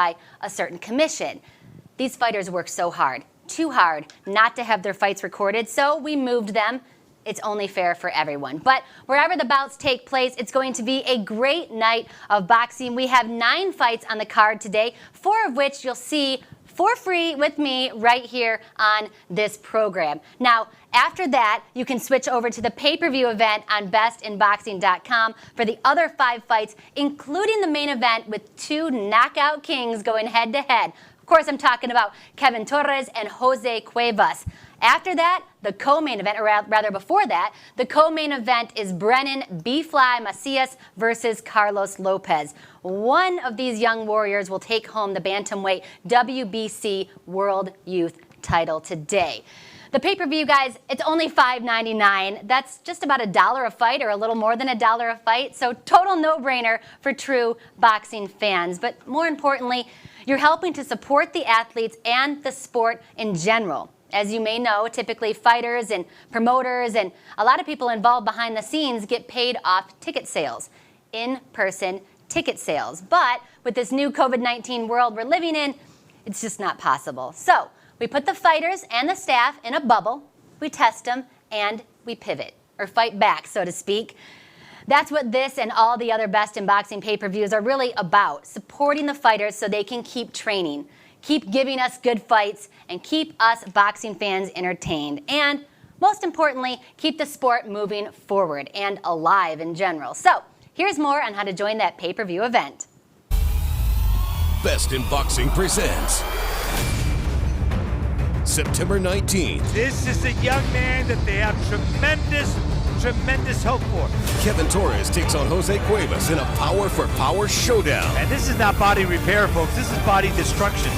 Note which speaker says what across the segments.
Speaker 1: by a certain commission. These fighters work so hard, too hard, not to have their fights recorded, so we moved them. It's only fair for everyone. But wherever the bouts take place, it's going to be a great night of boxing. We have 9 fights on the card today, 4 of which you'll see for free with me right here on this program. Now, after that, you can switch over to the pay-per-view event on bestinboxing.com for the other 5 fights, including the main event with 2 knockout kings going head-to-head. Of course, I'm talking about KEVIN TORRES and Jose CUEVAS. After that, the co-main event, or rather before that, the co-main event is BREENAN Macias versus CARLOS LOPEZ. One of these young warriors will take home the bantamweight WBC World Youth title today. The pay-per-view, guys, it's only $5.99. That's just about $1 a fight, or a little more than $1 a fight. So total no-brainer for true boxing fans. But more importantly, you're helping to support the athletes and the sport in general. As you may know, typically fighters and promoters and a lot of people involved behind the scenes get paid off ticket sales, in-person ticket sales. But with this new COVID-19 world we're living in, it's just not possible. So we put the fighters and the staff in a bubble, we test them, and we pivot, or fight back, so to speak. That's what this and all the other Best in Boxing pay-per-views are really about, supporting the fighters so they can keep training, keep giving us good fights, and keep us boxing fans entertained. And most importantly, keep the sport moving forward and alive in general. So here's more on how to join that pay-per-view event.
Speaker 2: Best in Boxing presents September 19th.
Speaker 3: This is a young man that they have tremendous hope for.
Speaker 2: KEVIN TORRES takes on Jose CUEVAS in a power-for-power showdown.
Speaker 3: And this is not body repair, folks. This is body destruction.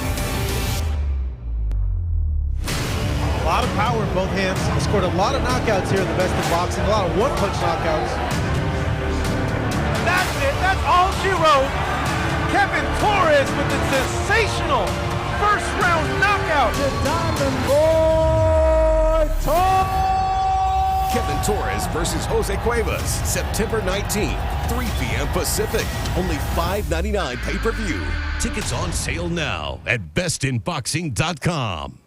Speaker 4: A lot of power in both hands. He scored a lot of knockouts here in the Best in Boxing. A lot of one-punch knockouts.
Speaker 3: That's it. That's all she wrote. KEVIN TORRES with a sensational first-round knockout.
Speaker 4: The Diamond Boy Torres.
Speaker 2: KEVIN TORRES versus Jose CUEVAS, September 19th, 3 p.m. Pacific. Only $5.99 pay-per-view. Tickets on sale now at bestinboxing.com.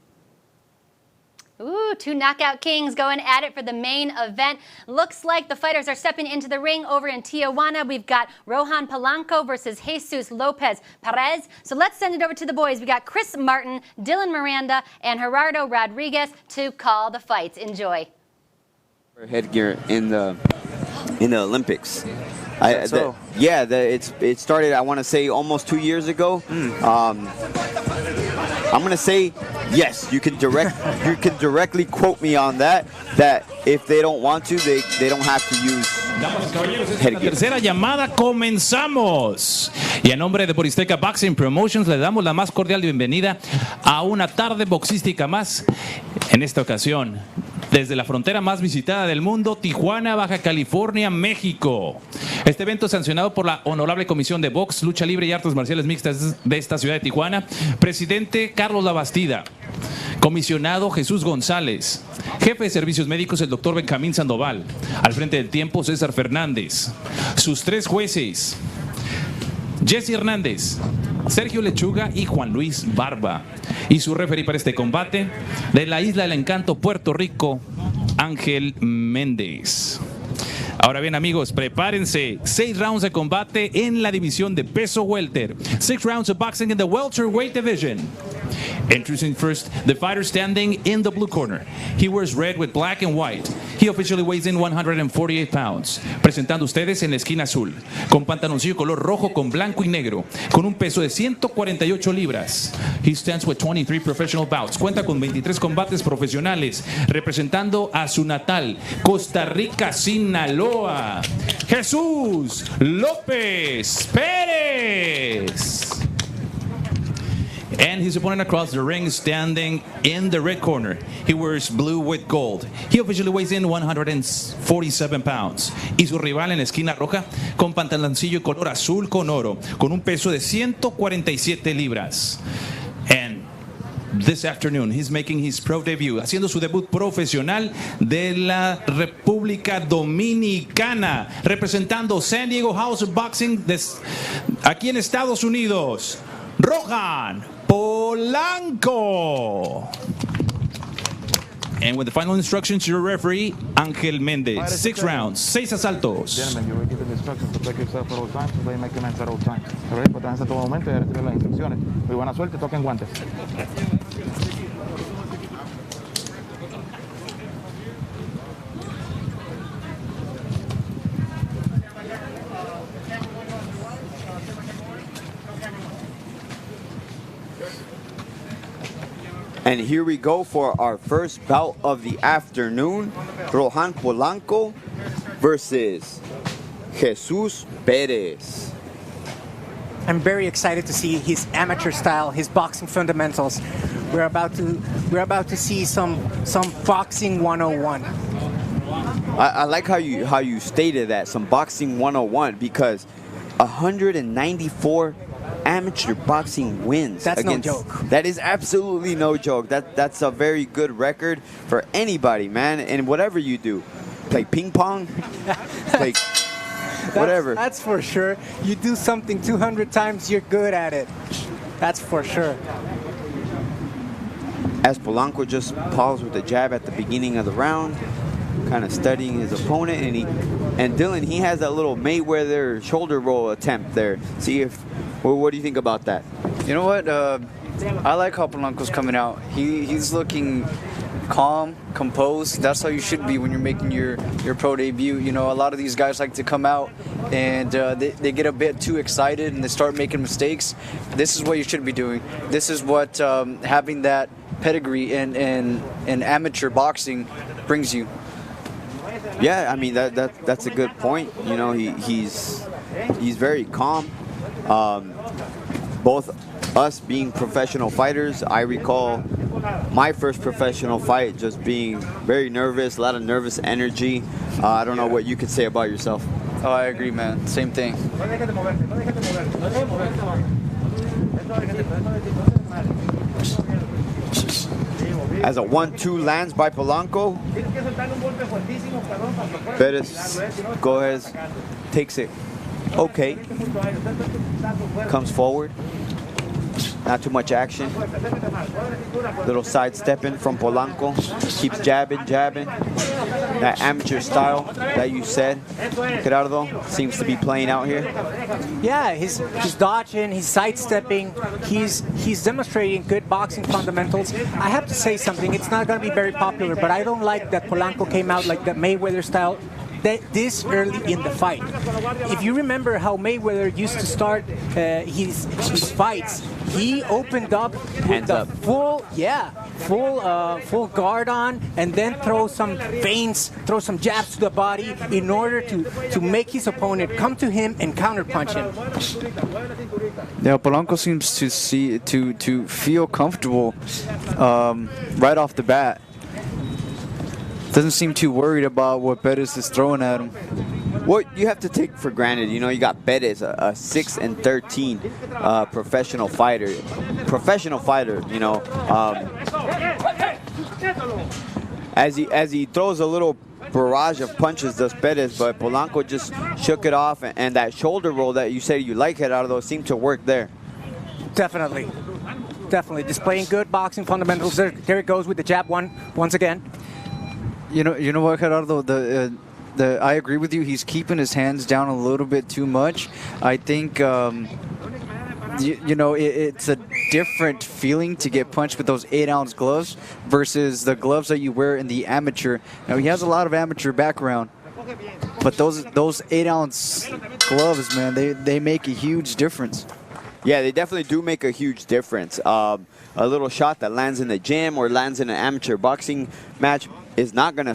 Speaker 1: Ooh, 2 knockout kings going at it for the main event. Looks like the fighters are stepping into the ring over in Tijuana. We've got ROHAN Polanco versus Jesus Lopez Perez. So let's send it over to the boys. We got Chris Martin, Dylan Miranda, and Gerardo Rodriguez to call the fights. Enjoy.
Speaker 5: Headgear in the Olympics. It started, I want to say, almost 2 years ago. I'm going to say yes. You can directly quote me on that. That if they don't want to, they don't have to use headgear.
Speaker 6: Tercera llamada, comenzamos. Y en nombre de Boristeca Boxing Promotions le damos la más cordial bienvenida a una tarde boxística más. En esta ocasión, desde la frontera más visitada del mundo, Tijuana, Baja California, México. Este evento es sancionado por la Honorable Comisión de Box, Lucha Libre y Artes Marciales Mixtas de esta ciudad de Tijuana. Presidente Carlos Labastida. Comisionado Jesús González. Jefe de Servicios Médicos el Dr. Benjamín Sandoval. Al frente del tiempo César Fernández. Sus 3 jueces. Jesse Hernández, Sergio Lechuga y Juan Luis Barba. Y su referee para este combate, de la Isla del Encanto, Puerto Rico, Ángel Méndez. Ahora bien, amigos, prepárense. 6 rounds de combate en la división de peso welter. 6 rounds of boxing in the welterweight division. Introducing first, the fighter standing in the blue corner. He wears red with black and white. He officially weighs in 148 pounds. Presentando ustedes en la esquina azul, con pantaloncillo color rojo con blanco y negro, con un peso de 148 libras. He stands with 23 professional bouts. Cuenta con 23 combates profesionales, representando a su natal, Costa Rica, Sinaloa. Jesús López Pérez. And his opponent across the ring standing in the red corner. He wears blue with gold. He officially weighs in 147 pounds. Y su rival en la esquina roja con pantaloncillo color azul con oro, con un peso de 147 libras. And this afternoon, he's making his pro debut, haciendo su debut profesional de la República Dominicana, representando San Diego House of Boxing aquí en Estados Unidos. ROHAN Polanco. And with the final instructions, your referee, Angel Mendez. 6 rounds, 6 asaltos.
Speaker 3: Gentlemen, you will give the instructions to protect yourself at all times, so they may commence at all times. Alright, protéjanse en todo momento y reciben las instrucciones. Muy buena suerte, toquen guantes.
Speaker 5: And here we go for our first bout of the afternoon. ROHAN Polanco versus Jesus Perez.
Speaker 7: I'm very excited to see his amateur style, his boxing fundamentals. We're about to see some boxing 101.
Speaker 5: I like how you stated that, some boxing 101, because 194 amateur boxing wins.
Speaker 7: That's no joke.
Speaker 5: That is absolutely no joke. That's a very good record for anybody, man. And whatever you do, play ping pong, play whatever.
Speaker 7: That's for sure. You do something 200 times, you're good at it. That's for sure.
Speaker 5: As Polanco just paused with a jab at the beginning of the round, kind of studying his opponent, and Dylan, he has that little Mayweather shoulder roll attempt there. See if, well, what do you think about that?
Speaker 8: You know what? I like how Polanco's coming out. He's looking calm, composed. That's how you should be when you're making your pro debut. You know, a lot of these guys like to come out and they get a bit too excited and they start making mistakes. This is what you should be doing. This is what having that pedigree in amateur boxing brings you.
Speaker 5: Yeah, I mean that's a good point. You know, he's very calm. Both us being professional fighters, I recall my first professional fight just being very nervous, a lot of nervous energy. I don't know what you could say about yourself.
Speaker 8: Oh, I agree, man. Same thing.
Speaker 5: As a 1-2 lands by Polanco, Perez go ahead, takes it. Okay. Comes forward. Not too much action. Little sidestepping from Polanco. Keeps jabbing. That amateur style that you said, Gerardo, seems to be playing out here.
Speaker 7: Yeah, he's dodging, he's sidestepping, he's demonstrating good boxing fundamentals. I have to say something, it's not going to be very popular, but I don't like that Polanco came out like the Mayweather style this early in the fight. If you remember how Mayweather used to start his fights, he opened up with the full guard on, and then throw some feints, throw some jabs to the body in order to make his opponent come to him and counterpunch him.
Speaker 8: Yeah, Polanco seems to feel comfortable right off the bat. Doesn't seem too worried about what Perez is throwing at him.
Speaker 5: What you have to take for granted, you know, you got Perez, a 6-13 professional fighter. You know, as he throws a little barrage of punches, does Perez, but Polanco just shook it off, and that shoulder roll that you said you like it out of those seemed to work there.
Speaker 7: Definitely displaying good boxing fundamentals. There it goes with the jab once again.
Speaker 8: You know what, Gerardo? I agree with you. He's keeping his hands down a little bit too much. I think, you know, it's a different feeling to get punched with those 8-ounce gloves versus the gloves that you wear in the amateur. Now, he has a lot of amateur background, but those 8-ounce gloves, man, they make a huge difference.
Speaker 5: Yeah, they definitely do make a huge difference. A little shot that lands in the gym or lands in an amateur boxing match is not gonna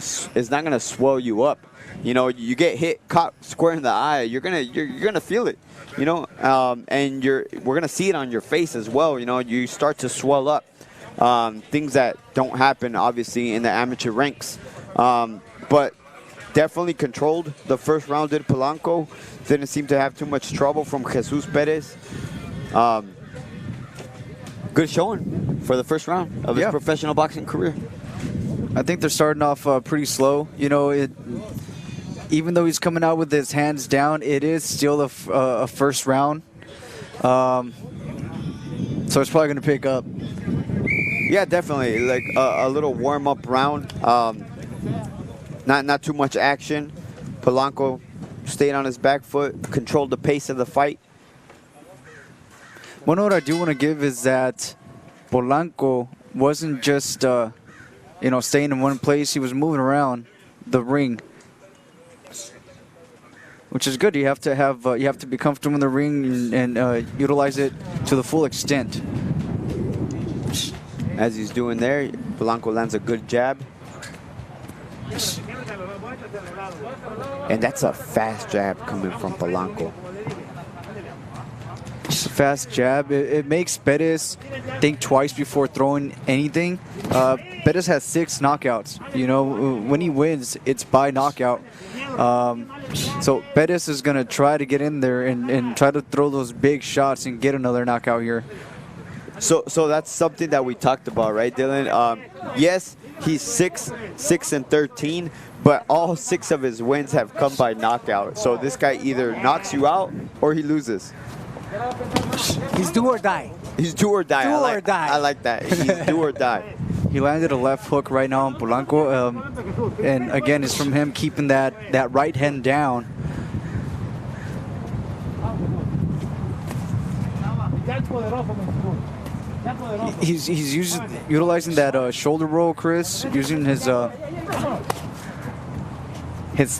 Speaker 5: swell you up. You know, you get caught square in the eye, you're gonna feel it. You know, and we're gonna see it on your face as well. You know, you start to swell up. Things that don't happen obviously in the amateur ranks, but definitely controlled the first round. Did Polanco? Didn't seem to have too much trouble from Jesus Perez. Good showing for the first round of his professional boxing career.
Speaker 8: I think they're starting off pretty slow. You know, even though he's coming out with his hands down, it is still a first round. So it's probably going to pick up.
Speaker 5: Yeah, definitely. Like a little warm-up round. Not too much action. Polanco stayed on his back foot, controlled the pace of the fight.
Speaker 8: One note I do want to give is that Polanco wasn't just, staying in one place. He was moving around the ring, which is good. You have to be comfortable in the ring and utilize it to the full extent.
Speaker 5: As he's doing there, Polanco lands a good jab. And that's a fast jab coming from Polanco.
Speaker 8: It's a fast jab. It makes Perez think twice before throwing anything. Perez has 6 knockouts. When he wins, it's by knockout. So Perez is going to try to get in there and try to throw those big shots and get another knockout here.
Speaker 5: So that's something that we talked about, right, Dylan? Yes, he's 6-13, but all 6 of his wins have come by knockout. So this guy either knocks you out or he loses.
Speaker 7: He's do or die.
Speaker 5: He's do or die. I like that. He's do or die.
Speaker 8: He landed a left hook right now on Polanco. And again, it's from him keeping that right hand down. He's utilizing that shoulder roll, Chris, using his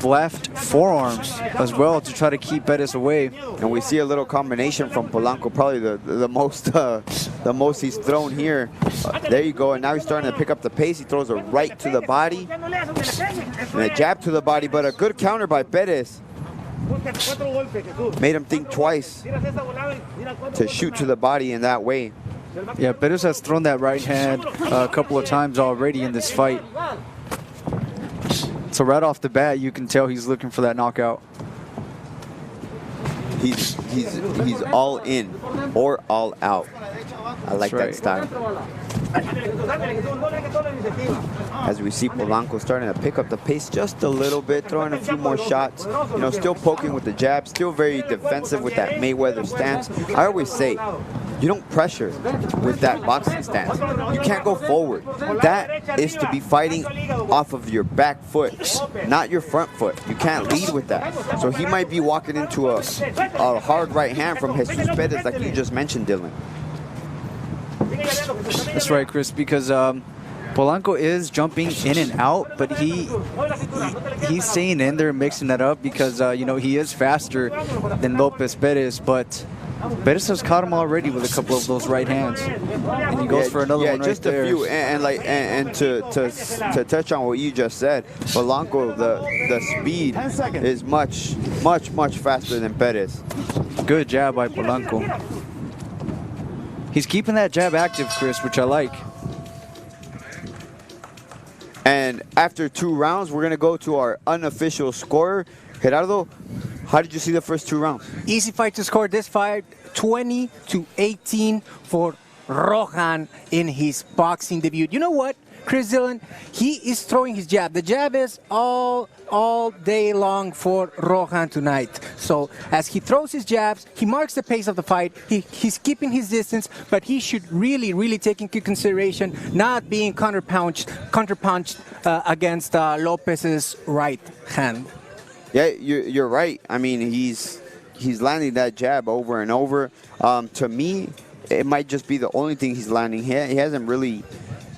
Speaker 8: left forearms as well to try to keep Perez away.
Speaker 5: And we see a little combination from Polanco, probably the most he's thrown here. There you go, and now he's starting to pick up the pace. He throws a right to the body and a jab to the body, but a good counter by Perez. Made him think twice to shoot to the body in that way.
Speaker 8: Yeah, Perez has thrown that right hand a couple of times already in this fight. So right off the bat, you can tell he's looking for that knockout.
Speaker 5: He's all in or all out. I like that style. As we see Polanco starting to pick up the pace just a little bit, throwing a few more shots, still poking with the jab, still very defensive with that Mayweather stance. I always say, you don't pressure with that boxing stance. You can't go forward. That is to be fighting off of your back foot, not your front foot. You can't lead with that. So he might be walking into a hard right hand from Jesus Perez like you just mentioned, Dylan.
Speaker 8: That's right, Chris, because Polanco is jumping in and out, but he's staying in there, mixing that up because, he is faster than Lopez Perez, but Perez has caught him already with a couple of those right hands, and he goes for another one right
Speaker 5: just
Speaker 8: there.
Speaker 5: A few, and to touch on what you just said, Polanco, the speed is much faster than Perez.
Speaker 8: Good jab by Polanco. He's keeping that jab active, Chris, which I like.
Speaker 5: And after 2 rounds, we're going to go to our unofficial scorer. Gerardo, how did you see the first 2 rounds?
Speaker 7: Easy fight to score this fight, 20-18 for Rohan in his boxing debut. You know what, Chris Dillon? He is throwing his jab. The jab is all day long for Rohan tonight. So as he throws his jabs, he marks the pace of the fight. He's keeping his distance, but he should really take into consideration not being counterpunched against Lopez's right hand.
Speaker 5: Yeah, you're right. I mean, he's landing that jab over and over. To me, it might just be the only thing he's landing. He hasn't really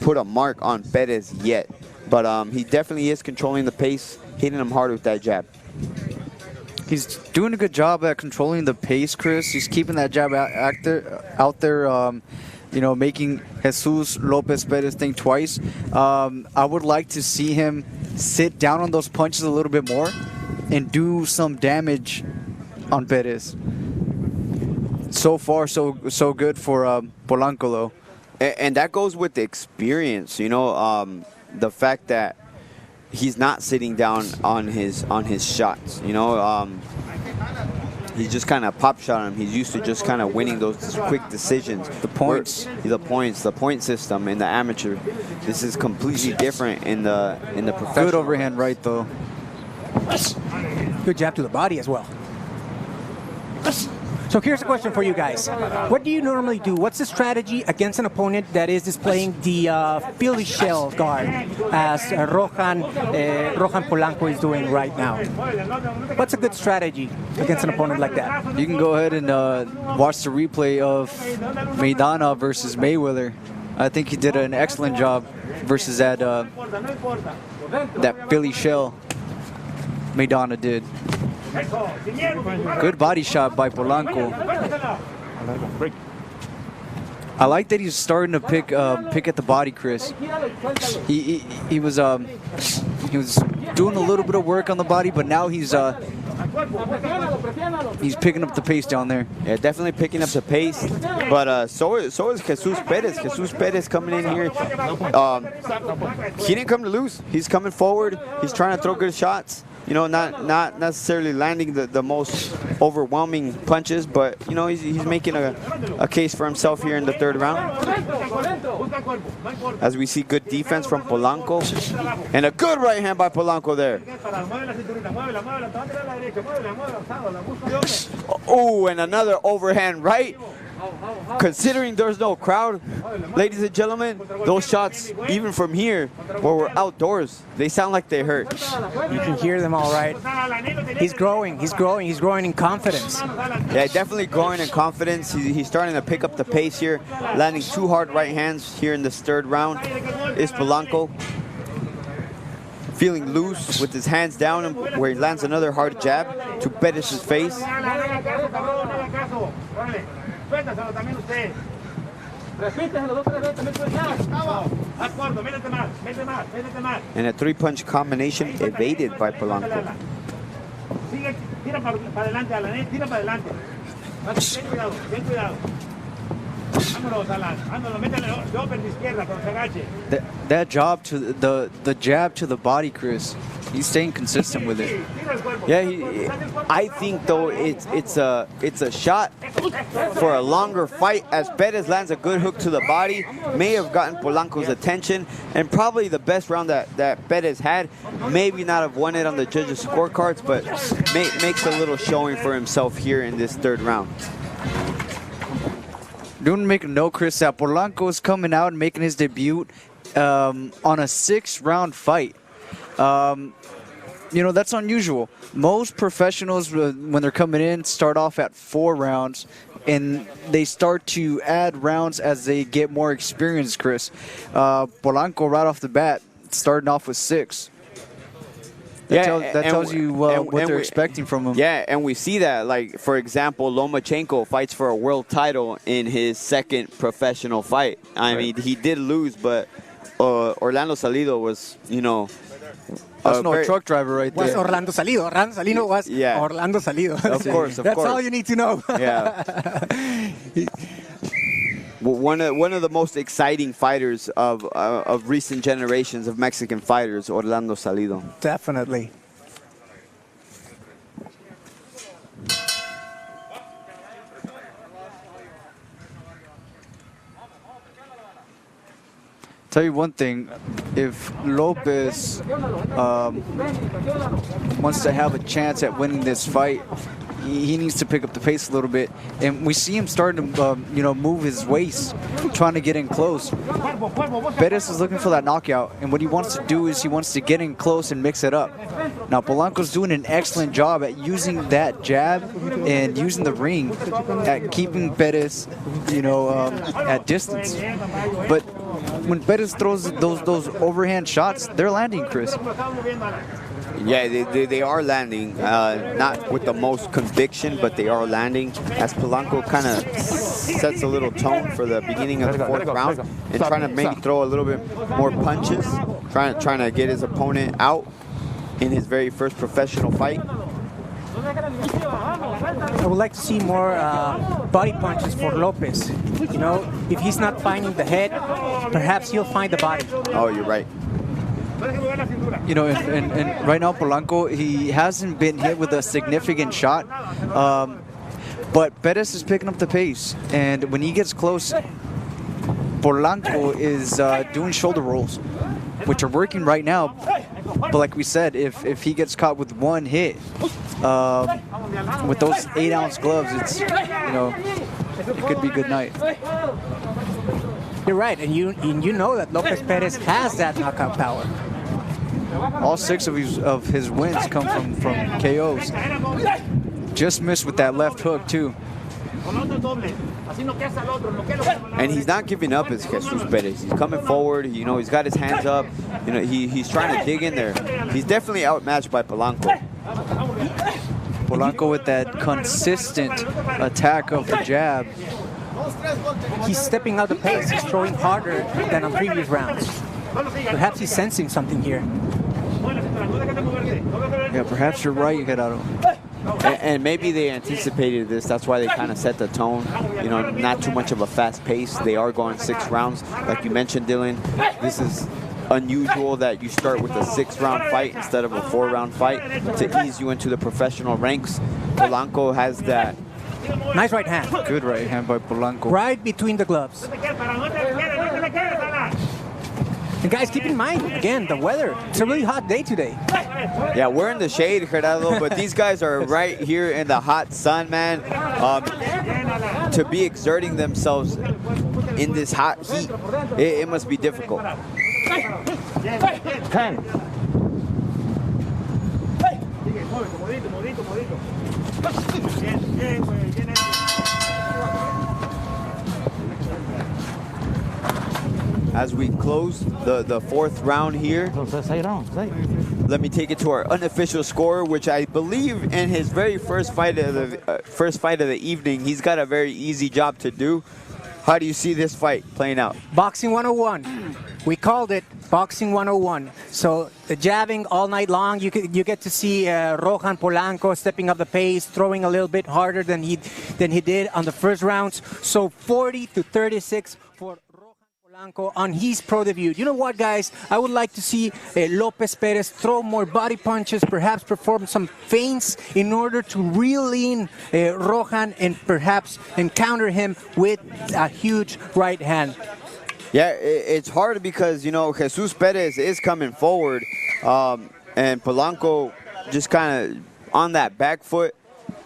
Speaker 5: put a mark on Perez yet, but he definitely is controlling the pace, hitting him hard with that jab.
Speaker 8: He's doing a good job at controlling the pace, Chris. He's keeping that jab out there, making Jesus Lopez Perez think twice. I would like to see him sit down on those punches a little bit more and do some damage on Perez. So far, so good for Polanco, though.
Speaker 5: And that goes with the experience, the fact that he's not sitting down on his shots. He's just kind of pop shot him. He's used to just kind of winning those quick decisions. The point system in the amateur. This is completely different in the professional.
Speaker 8: Good overhand right, though.
Speaker 7: Good jab to the body as well. So here's a question for you guys. What do you normally do? What's the strategy against an opponent that is displaying the Philly shell guard as Rohan Polanco is doing right now? What's a good strategy against an opponent like that?
Speaker 8: You can go ahead and watch the replay of Maidana versus Mayweather. I think he did an excellent job versus that Philly shell Maidana did. Good body shot by Polanco. I like that he's starting to pick at the body, Chris. He was doing a little bit of work on the body, but now he's picking up the pace down there.
Speaker 5: Yeah, definitely picking up the pace. But so is Jesus Perez. Jesus Perez coming in here. He didn't come to lose. He's coming forward. He's trying to throw good shots. You know, not necessarily landing the most overwhelming punches, but you know, he's making a case for himself here in the third round. As we see good defense from Polanco, and a good right hand by Polanco there. Oh, and another overhand right. Considering there's no crowd, ladies and gentlemen, those shots, even from here, where we're outdoors, they sound like they hurt.
Speaker 7: You can hear them all right. He's growing in confidence.
Speaker 5: Yeah, definitely growing in confidence. He's starting to pick up the pace here, landing 2 hard right hands here in this third round. Is Polanco feeling loose with his hands down, where he lands another hard jab to Perez's face. And a 3-punch combination evaded by Polanco.
Speaker 8: That job to the jab to the body, Chris. He's staying consistent with it.
Speaker 5: Yeah, I think though it's a shot for a longer fight, as Perez lands a good hook to the body, may have gotten Polanco's attention, and probably the best round that Perez had. Maybe not have won it on the judges' scorecards, but makes a little showing for himself here in this third round.
Speaker 8: Do make a note, Chris, that Polanco is coming out and making his debut on a 6-round fight. You know, that's unusual. Most professionals, when they're coming in, start off at 4 rounds, and they start to add rounds as they get more experience, Chris. Polanco, right off the bat, starting off with 6. That tells you what they're expecting from him.
Speaker 5: Yeah, and we see that. Like, for example, Lomachenko fights for a world title in his 2nd professional fight. I mean, he did lose, but Orlando Salido was, you know...
Speaker 8: That's no truck driver right there.
Speaker 7: Was Orlando Salido. Orlando Salido was Orlando Salido.
Speaker 5: Of course,
Speaker 7: That's all you need to know.
Speaker 5: Yeah. One of the most exciting fighters of recent generations of Mexican fighters, Orlando Salido.
Speaker 7: Definitely.
Speaker 8: Tell you one thing, if Lopez wants to have a chance at winning this fight, he needs to pick up the pace a little bit. And we see him starting to, move his waist, trying to get in close. Perez is looking for that knockout, and what he wants to do is he wants to get in close and mix it up. Now, Polanco's doing an excellent job at using that jab and using the ring at keeping Perez, at distance. But when Perez throws those overhand shots, they're landing, Chris.
Speaker 5: Yeah, they are landing, not with the most conviction, but they are landing. As Polanco kind of sets a little tone for the beginning of the 4th round and trying to maybe throw a little bit more punches, trying to get his opponent out in his very first professional fight.
Speaker 7: I would like to see more body punches for Lopez. If he's not finding the head, perhaps he'll find the body.
Speaker 5: Oh, you're right.
Speaker 8: And right now Polanco, he hasn't been hit with a significant shot, but Perez is picking up the pace, and when he gets close, Polanco is doing shoulder rolls, which are working right now. But like we said, if he gets caught with one hit, with those 8-ounce gloves, it's, you know, it could be a good night.
Speaker 7: You're right, and you know that Lopez Perez has that knockout power.
Speaker 8: All 6 of his wins come from KOs. Just missed with that left hook too.
Speaker 5: And he's not giving up as Jesus Perez. He's coming forward. You know, he's got his hands up. You know, he's trying to dig in there. He's definitely outmatched by Polanco.
Speaker 8: Polanco with that consistent attack of the jab.
Speaker 7: He's stepping out the pace. He's throwing harder than on previous rounds. Perhaps he's sensing something here.
Speaker 8: Yeah, perhaps you're right, Gerardo.
Speaker 5: And maybe they anticipated this. That's why they kind of set the tone. You know, not too much of a fast pace. They are going 6 rounds. Like you mentioned, Dylan, this is unusual that you start with a 6-round fight instead of a 4-round fight to ease you into the professional ranks. Polanco has that.
Speaker 7: Nice right hand.
Speaker 8: Good right hand by Polanco.
Speaker 7: Right between the gloves. And guys, keep in mind, again, the weather. It's a really hot day today.
Speaker 5: Yeah, we're in the shade, Gerardo, but these guys are right here in the hot sun, man. To be exerting themselves in this hot heat, it must be difficult.
Speaker 3: 10.
Speaker 5: As we close the 4th round here, let me take it to our unofficial score, which I believe in his very first fight of the evening, he's got a very easy job to do. How do you see this fight playing out?
Speaker 7: Boxing 101. We called it Boxing 101. So the jabbing all night long, you get to see ROHAN Polanco stepping up the pace, throwing a little bit harder than he did on the first rounds. So 40-36 for Polanco on his pro debut. You know what, guys? I would like to see Lopez Perez throw more body punches, perhaps perform some feints in order to reel in ROHAN and perhaps encounter him with a huge right hand.
Speaker 5: Yeah, it's hard because, you know, Jesus Perez is coming forward and Polanco just kind of on that back foot.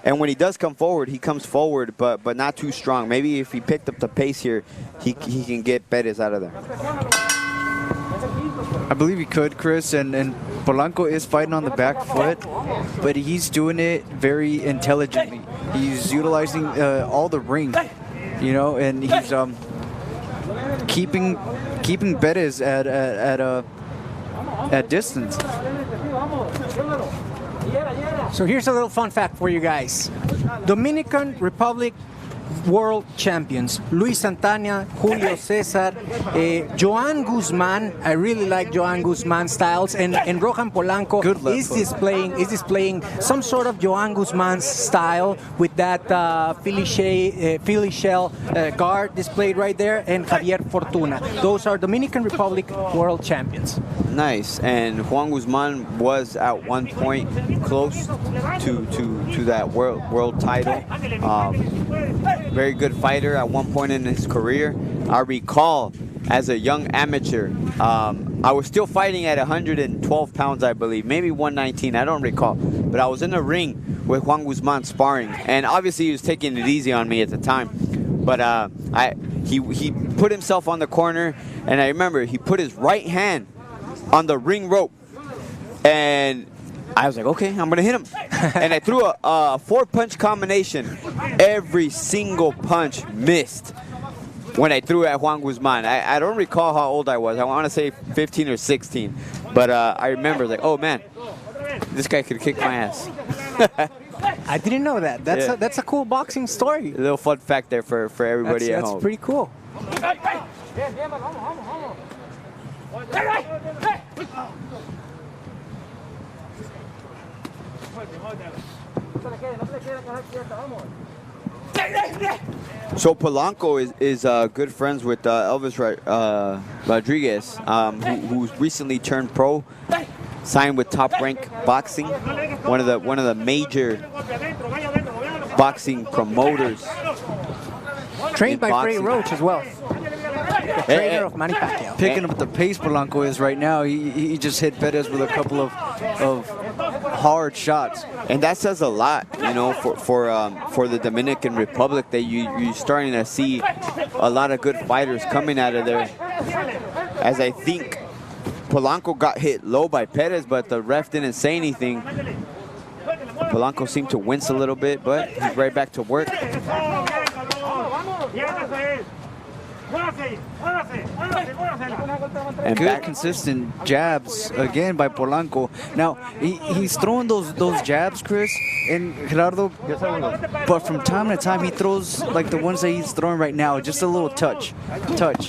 Speaker 5: And when he does come forward, he comes forward, but not too strong. Maybe if he picked up the pace here, he can get Perez out of there.
Speaker 8: I believe he could, Chris, and Polanco is fighting on the back foot, but he's doing it very intelligently. He's utilizing all the ring, you know, and he's keeping Perez at distance.
Speaker 7: So here's a little fun fact for you guys. Dominican Republic world champions, Luis Santana, Julio Cesar, Joan Guzman. I really like Joan Guzman styles, and ROHAN Polanco is displaying some sort of Joan Guzman's style with that Philly shell guard displayed right there, and Javier Fortuna. Those are Dominican Republic world champions.
Speaker 5: Nice, and Juan Guzman was at one point close to that world title. Very good fighter at one point in his career. I recall as a young amateur, I was still fighting at 112 pounds, I believe, maybe 119, I don't recall. But I was in the ring with Juan Guzman sparring, and obviously he was taking it easy on me at the time. But he put himself on the corner, and I remember he put his right hand on the ring rope, and I was like, okay, I'm going to hit him. And I threw a 4-punch combination. Every single punch missed when I threw at Juan Guzman. I don't recall how old I was. I want to say 15 or 16. But I remember, like, oh, man, this guy could kick my ass.
Speaker 7: I didn't know that. That's a cool boxing story.
Speaker 5: A little fun fact there for everybody at home.
Speaker 7: That's pretty cool.
Speaker 5: So Polanco is good friends with Elvis Rodriguez, who's recently turned pro, signed with Top Rank Boxing, one of the major boxing promoters.
Speaker 7: Trained by Freddie Roach as well. the trainer of Manny Pacquiao.
Speaker 8: Picking up the pace Polanco is right now. He just hit Perez with a couple of hard shots.
Speaker 5: And that says a lot, you know, for the Dominican Republic, that you're starting to see a lot of good fighters coming out of there. As I think Polanco got hit low by Perez, but the ref didn't say anything. Polanco seemed to wince a little bit, but he's right back to work. And
Speaker 8: good, consistent jabs again by Polanco. Now he's throwing those jabs, Chris and Gerardo, but from time to time he throws like the ones that he's throwing right now, just a little touch,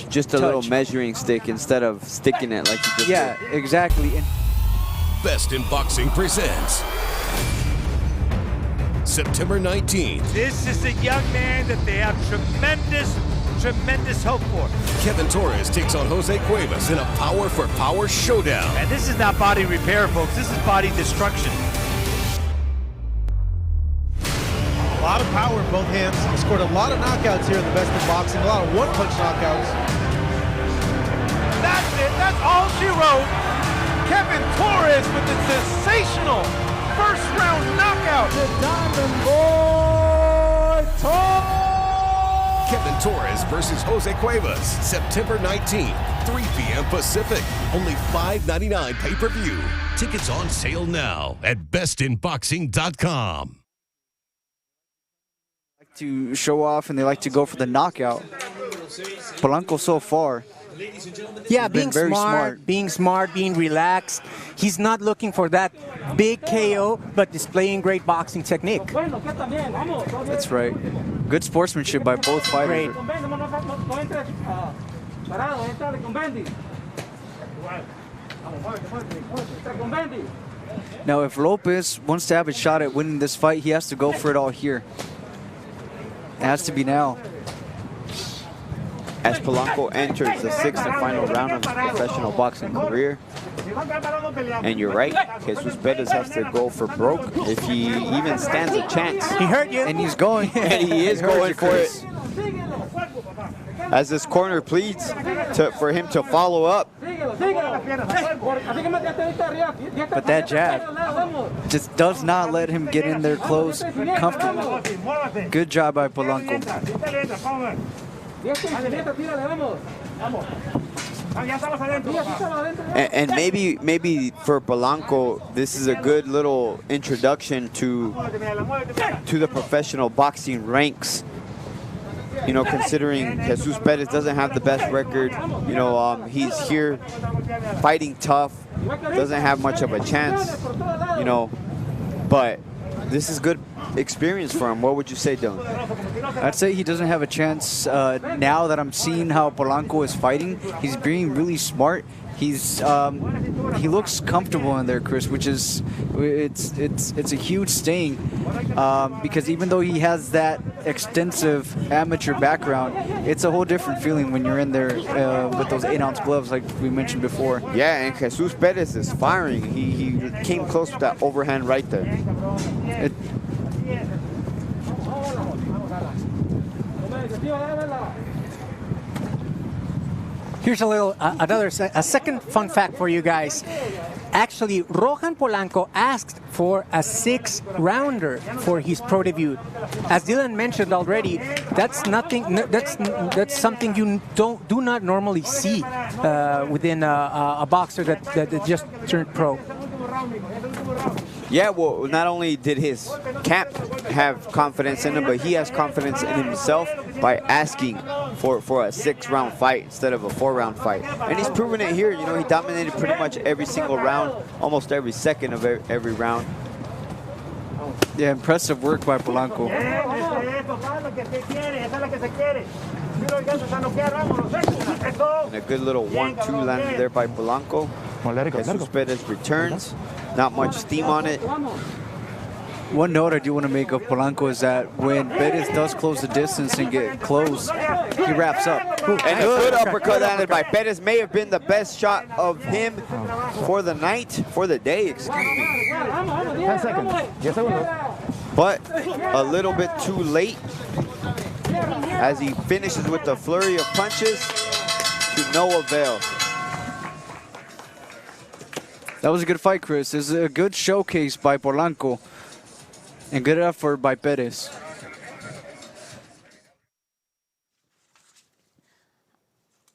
Speaker 5: just a little measuring stick instead of sticking it like you just
Speaker 8: did. Exactly. And
Speaker 2: Best in Boxing presents September 19th.
Speaker 3: This is a young man that they have tremendous hope for.
Speaker 2: KEVIN TORRES takes on Jose Cuevas in a power for power showdown.
Speaker 3: And this is not body repair, folks. This is body destruction.
Speaker 4: A lot of power in both hands. He scored a lot of knockouts here in the best in boxing. A lot of one-punch knockouts.
Speaker 3: That's it. That's all she wrote. KEVIN TORRES with the sensational first-round knockout.
Speaker 4: The Diamond Boy Torres.
Speaker 2: KEVIN TORRES versus Jose Cuevas, September 19th, 3 p.m. Pacific. Only $5.99 pay-per-view. Tickets on sale now at bestinboxing.com.
Speaker 8: Like to show off and they like to go for the knockout. Polanco so far.
Speaker 7: Yeah, being smart, being relaxed. He's not looking for that big KO, but displaying great boxing technique.
Speaker 8: That's right. Good sportsmanship by both fighters. Now, if Lopez wants to have a shot at winning this fight, he has to go for it all here. It has to be now.
Speaker 5: As Polanco enters the 6th and final round of his professional boxing career. And you're right, Jesus Perez has to go for broke if he even stands a chance.
Speaker 7: He hurt you.
Speaker 8: And he's going.
Speaker 5: And he is going for it. As this corner pleads for him to follow up.
Speaker 8: But that jab just does not let him get in there close, comfortable. Good job by Polanco.
Speaker 5: And maybe for Polanco, this is a good little introduction to the professional boxing ranks. You know, considering Jesus Perez doesn't have the best record, you know, he's here fighting tough, doesn't have much of a chance, you know, but this is good experience for him. What would you say, Dylan?
Speaker 8: I'd say he doesn't have a chance now that I'm seeing how Polanco is fighting. He's being really smart. He's he looks comfortable in there, Chris, which is it's a huge sting because even though he has that extensive amateur background, it's a whole different feeling when you're in there with those 8-ounce gloves, like we mentioned before.
Speaker 5: Yeah, and Jesus Perez is firing. He came close with that overhand right there.
Speaker 7: Here's a second fun fact for you guys. Actually, Rohan Polanco asked for a 6-rounder for his pro debut. As Dylan mentioned already, that's nothing. That's something you do not normally see within a boxer that just turned pro.
Speaker 5: Yeah, well, not only did his camp have confidence in him, but he has confidence in himself by asking for a 6-round fight instead of a 4-round fight. And he's proven it here. You know, he dominated pretty much every single round, almost every second of every round.
Speaker 8: Yeah, impressive work by Polanco.
Speaker 5: And a good little 1-2 landed there by Polanco. Jesus Perez returns. Not much steam on it.
Speaker 8: One note I do want to make of Polanco is that when Perez does close the distance and get close, he wraps up.
Speaker 5: And a good uppercut landed by Perez. May have been the best shot of him for the night, for the day, excuse me.
Speaker 3: 10 seconds. Yes, I will.
Speaker 5: But a little bit too late as he finishes with the flurry of punches. to no avail.
Speaker 8: That was a good fight, Chris. This is a good showcase by Polanco and good effort by Perez.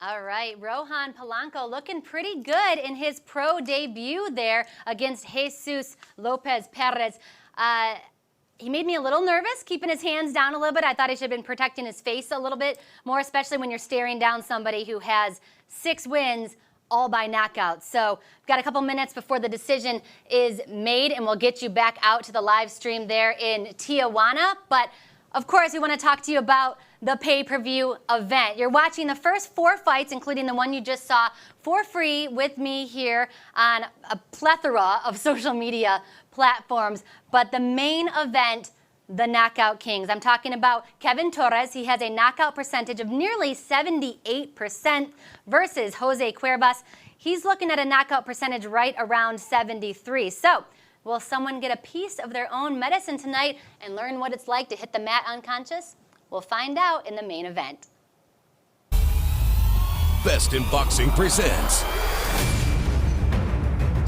Speaker 1: All right, Rohan Polanco looking pretty good in his pro debut there against Jesus Lopez Perez. He made me a little nervous, keeping his hands down a little bit. I thought he should have been protecting his face a little bit more, especially when you're staring down somebody who has 6 wins, all by knockout. So we've got a couple minutes before the decision is made, and we'll get you back out to the live stream there in Tijuana. But of course, we want to talk to you about the pay-per-view event. You're watching the first 4 fights, including the one you just saw, for free with me here on a plethora of social media platforms. But the main event, the Knockout Kings. I'm talking about KEVIN TORRES. He has a knockout percentage of nearly 78% versus Jose CUEVAS. He's looking at a knockout percentage right around 73. So will someone get a piece of their own medicine tonight and learn what it's like to hit the mat unconscious? We'll find out in the main event.
Speaker 2: Best in Boxing presents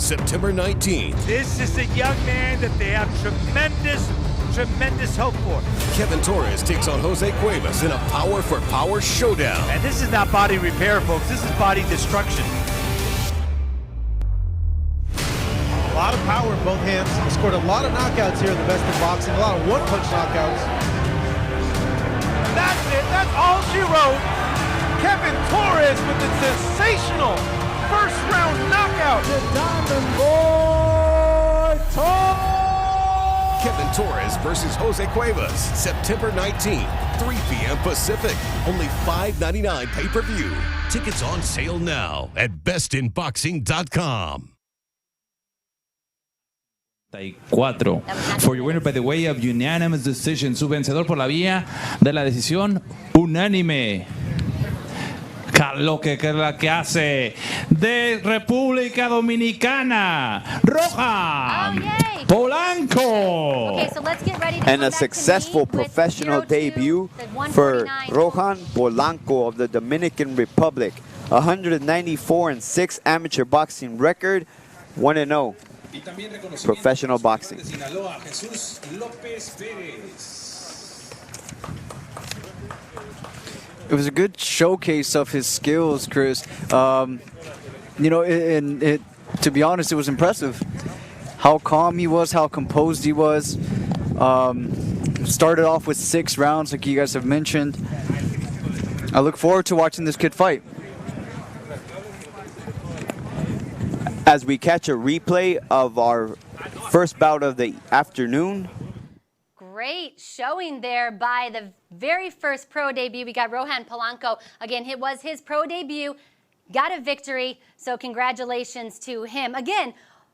Speaker 2: September 19th.
Speaker 3: This is a young man that they have tremendous hope for.
Speaker 2: KEVIN TORRES takes on Jose CUEVAS in a power-for-power showdown.
Speaker 3: And this is not body repair, folks. This is body destruction.
Speaker 4: A lot of power in both hands. He scored a lot of knockouts here in the best in boxing. A lot of one-punch knockouts.
Speaker 3: And that's it. That's all she wrote. KEVIN TORRES with the sensational first-round knockout. The Diamond Boy Torres.
Speaker 2: KEVIN TORRES versus Jose CUEVAS, September 19th, 3 p.m. Pacific. Only $5.99 pay-per-view. Tickets on sale now at bestinboxing.com.
Speaker 6: 4. For your winner by the way of unanimous decision, su vencedor por la vía de la decisión unánime. Lo que es la que hace de República Dominicana, Rohan Polanco.
Speaker 1: Okay, so let's get ready to
Speaker 5: And a successful professional debut for Rohan Polanco of the Dominican Republic. 194-6 amateur boxing record, 1-0. Professional boxing.
Speaker 8: It was a good showcase of his skills, Chris. You know, to be honest, it was impressive. How calm he was, how composed he was. Started off with 6 rounds, like you guys have mentioned. I look forward to watching this kid fight.
Speaker 5: As we catch a replay of our first bout of the afternoon.
Speaker 1: Great showing there by the very first pro debut. We got Rohan Polanco. Again, it was his pro debut. Got a victory, so congratulations to him. Again,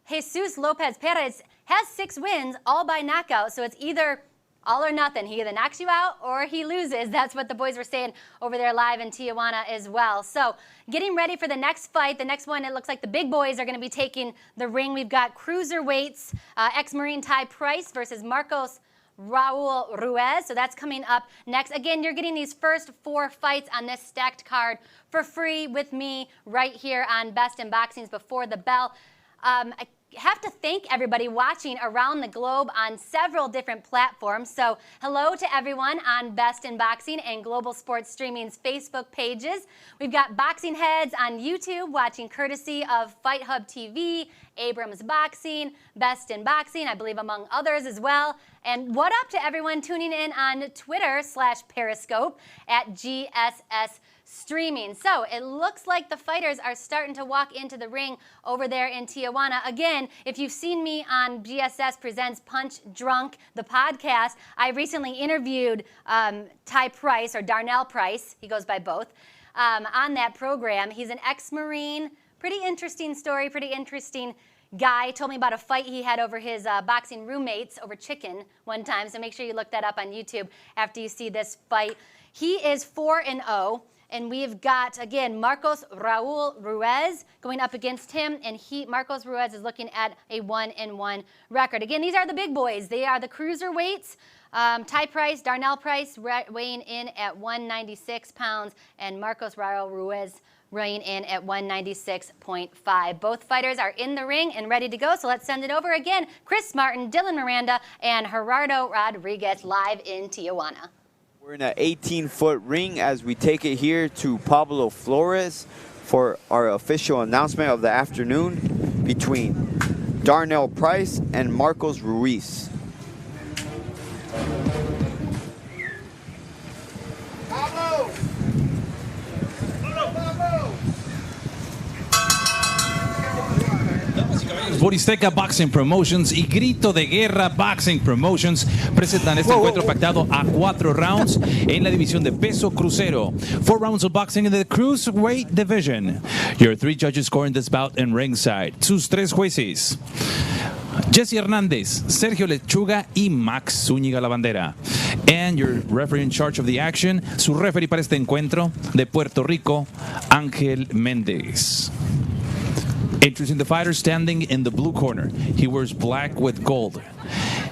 Speaker 1: Jesus Lopez Perez has 6 wins, all by knockout, so it's either all or nothing. He either knocks you out or he loses. That's what the boys were saying over there live in Tijuana as well. So getting ready for the next fight. The next one, it looks like the big boys are going to be taking the ring. We've got cruiserweights, ex-Marine Ty Price versus Marcos Raul Ruiz. So that's coming up next. Again, you're getting these first 4 fights on this stacked card for free with me right here on Best in Boxing's Before the Bell. I have to thank everybody watching around the globe on several different platforms. So hello to everyone on Best in Boxing and Global Sports Streaming's Facebook pages. We've got Boxing Heads on YouTube watching courtesy of Fight Hub TV, Abrams Boxing, Best in Boxing, I believe among others as well. And what up to everyone tuning in on Twitter/Periscope at GSS Streaming. So it looks like the fighters are starting to walk into the ring over there in Tijuana. Again, if you've seen me on GSS Presents Punch Drunk, the podcast, I recently interviewed Ty Price, or Darnell Price, he goes by both, on that program. He's an ex-Marine, pretty interesting story, pretty interesting guy. Told me about a fight he had over his boxing roommates over chicken one time, so make sure you look that up on YouTube after you see this fight. He is 4-0. And we've got, again, Marcos Raul Ruiz going up against him. And Marcos Ruiz is looking at a 1-1 record. Again, these are the big boys. They are the cruiserweights. Ty Price, Darnell Price weighing in at 196 pounds. And Marcos Raul Ruiz weighing in at 196.5. Both fighters are in the ring and ready to go, so let's send it over again. Chris Martin, Dylan Miranda, and Gerardo Rodriguez live in Tijuana.
Speaker 5: We're in an 18-foot ring as we take it here to Pablo Flores for our official announcement of the afternoon between Darnell Price and Marcos Ruiz.
Speaker 6: Boristeca Boxing Promotions y Grito de Guerra Boxing Promotions presentan este encuentro pactado a 4 rounds en la división de peso crucero. 4 rounds of boxing in the cruiserweight division. Your 3 judges scoring this bout in ringside. Sus 3 jueces: Jesse Hernández, Sergio Lechuga y Max Zúñiga la bandera. And your referee in charge of the action, su referee para este encuentro de Puerto Rico, Ángel Méndez. Introducing the fighter standing in the blue corner. He wears black with gold.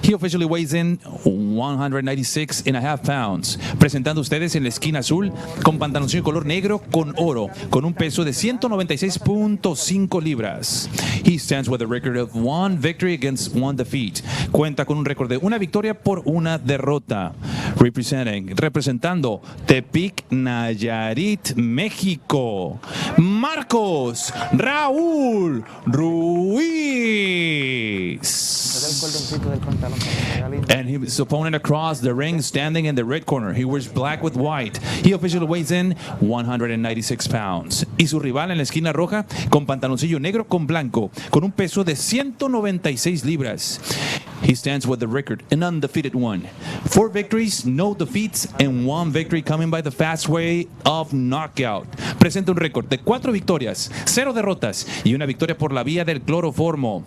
Speaker 6: He officially weighs in 196.5 pounds. Presentando ustedes en la esquina azul con pantaloncillo color negro con oro, con un peso de 196.5 libras. He stands with a record of 1 victory against 1 defeat. Cuenta con un récord de 1 victoria por 1 derrota. Representando Tepic, Nayarit, México, Marcos Raúl Ruiz. And his opponent across the ring standing in the red corner. He wears black with white. He officially weighs in 196 pounds. Y su rival en la esquina roja con pantaloncillo negro con blanco, con un peso de 196 libras. He stands with the record, an undefeated 1. 4 victories, no defeats, and 1 victory coming by the fast way of knockout. Presenta un récord de 4 victorias, 0 derrotas y 1 victoria por la vía del cloroformo.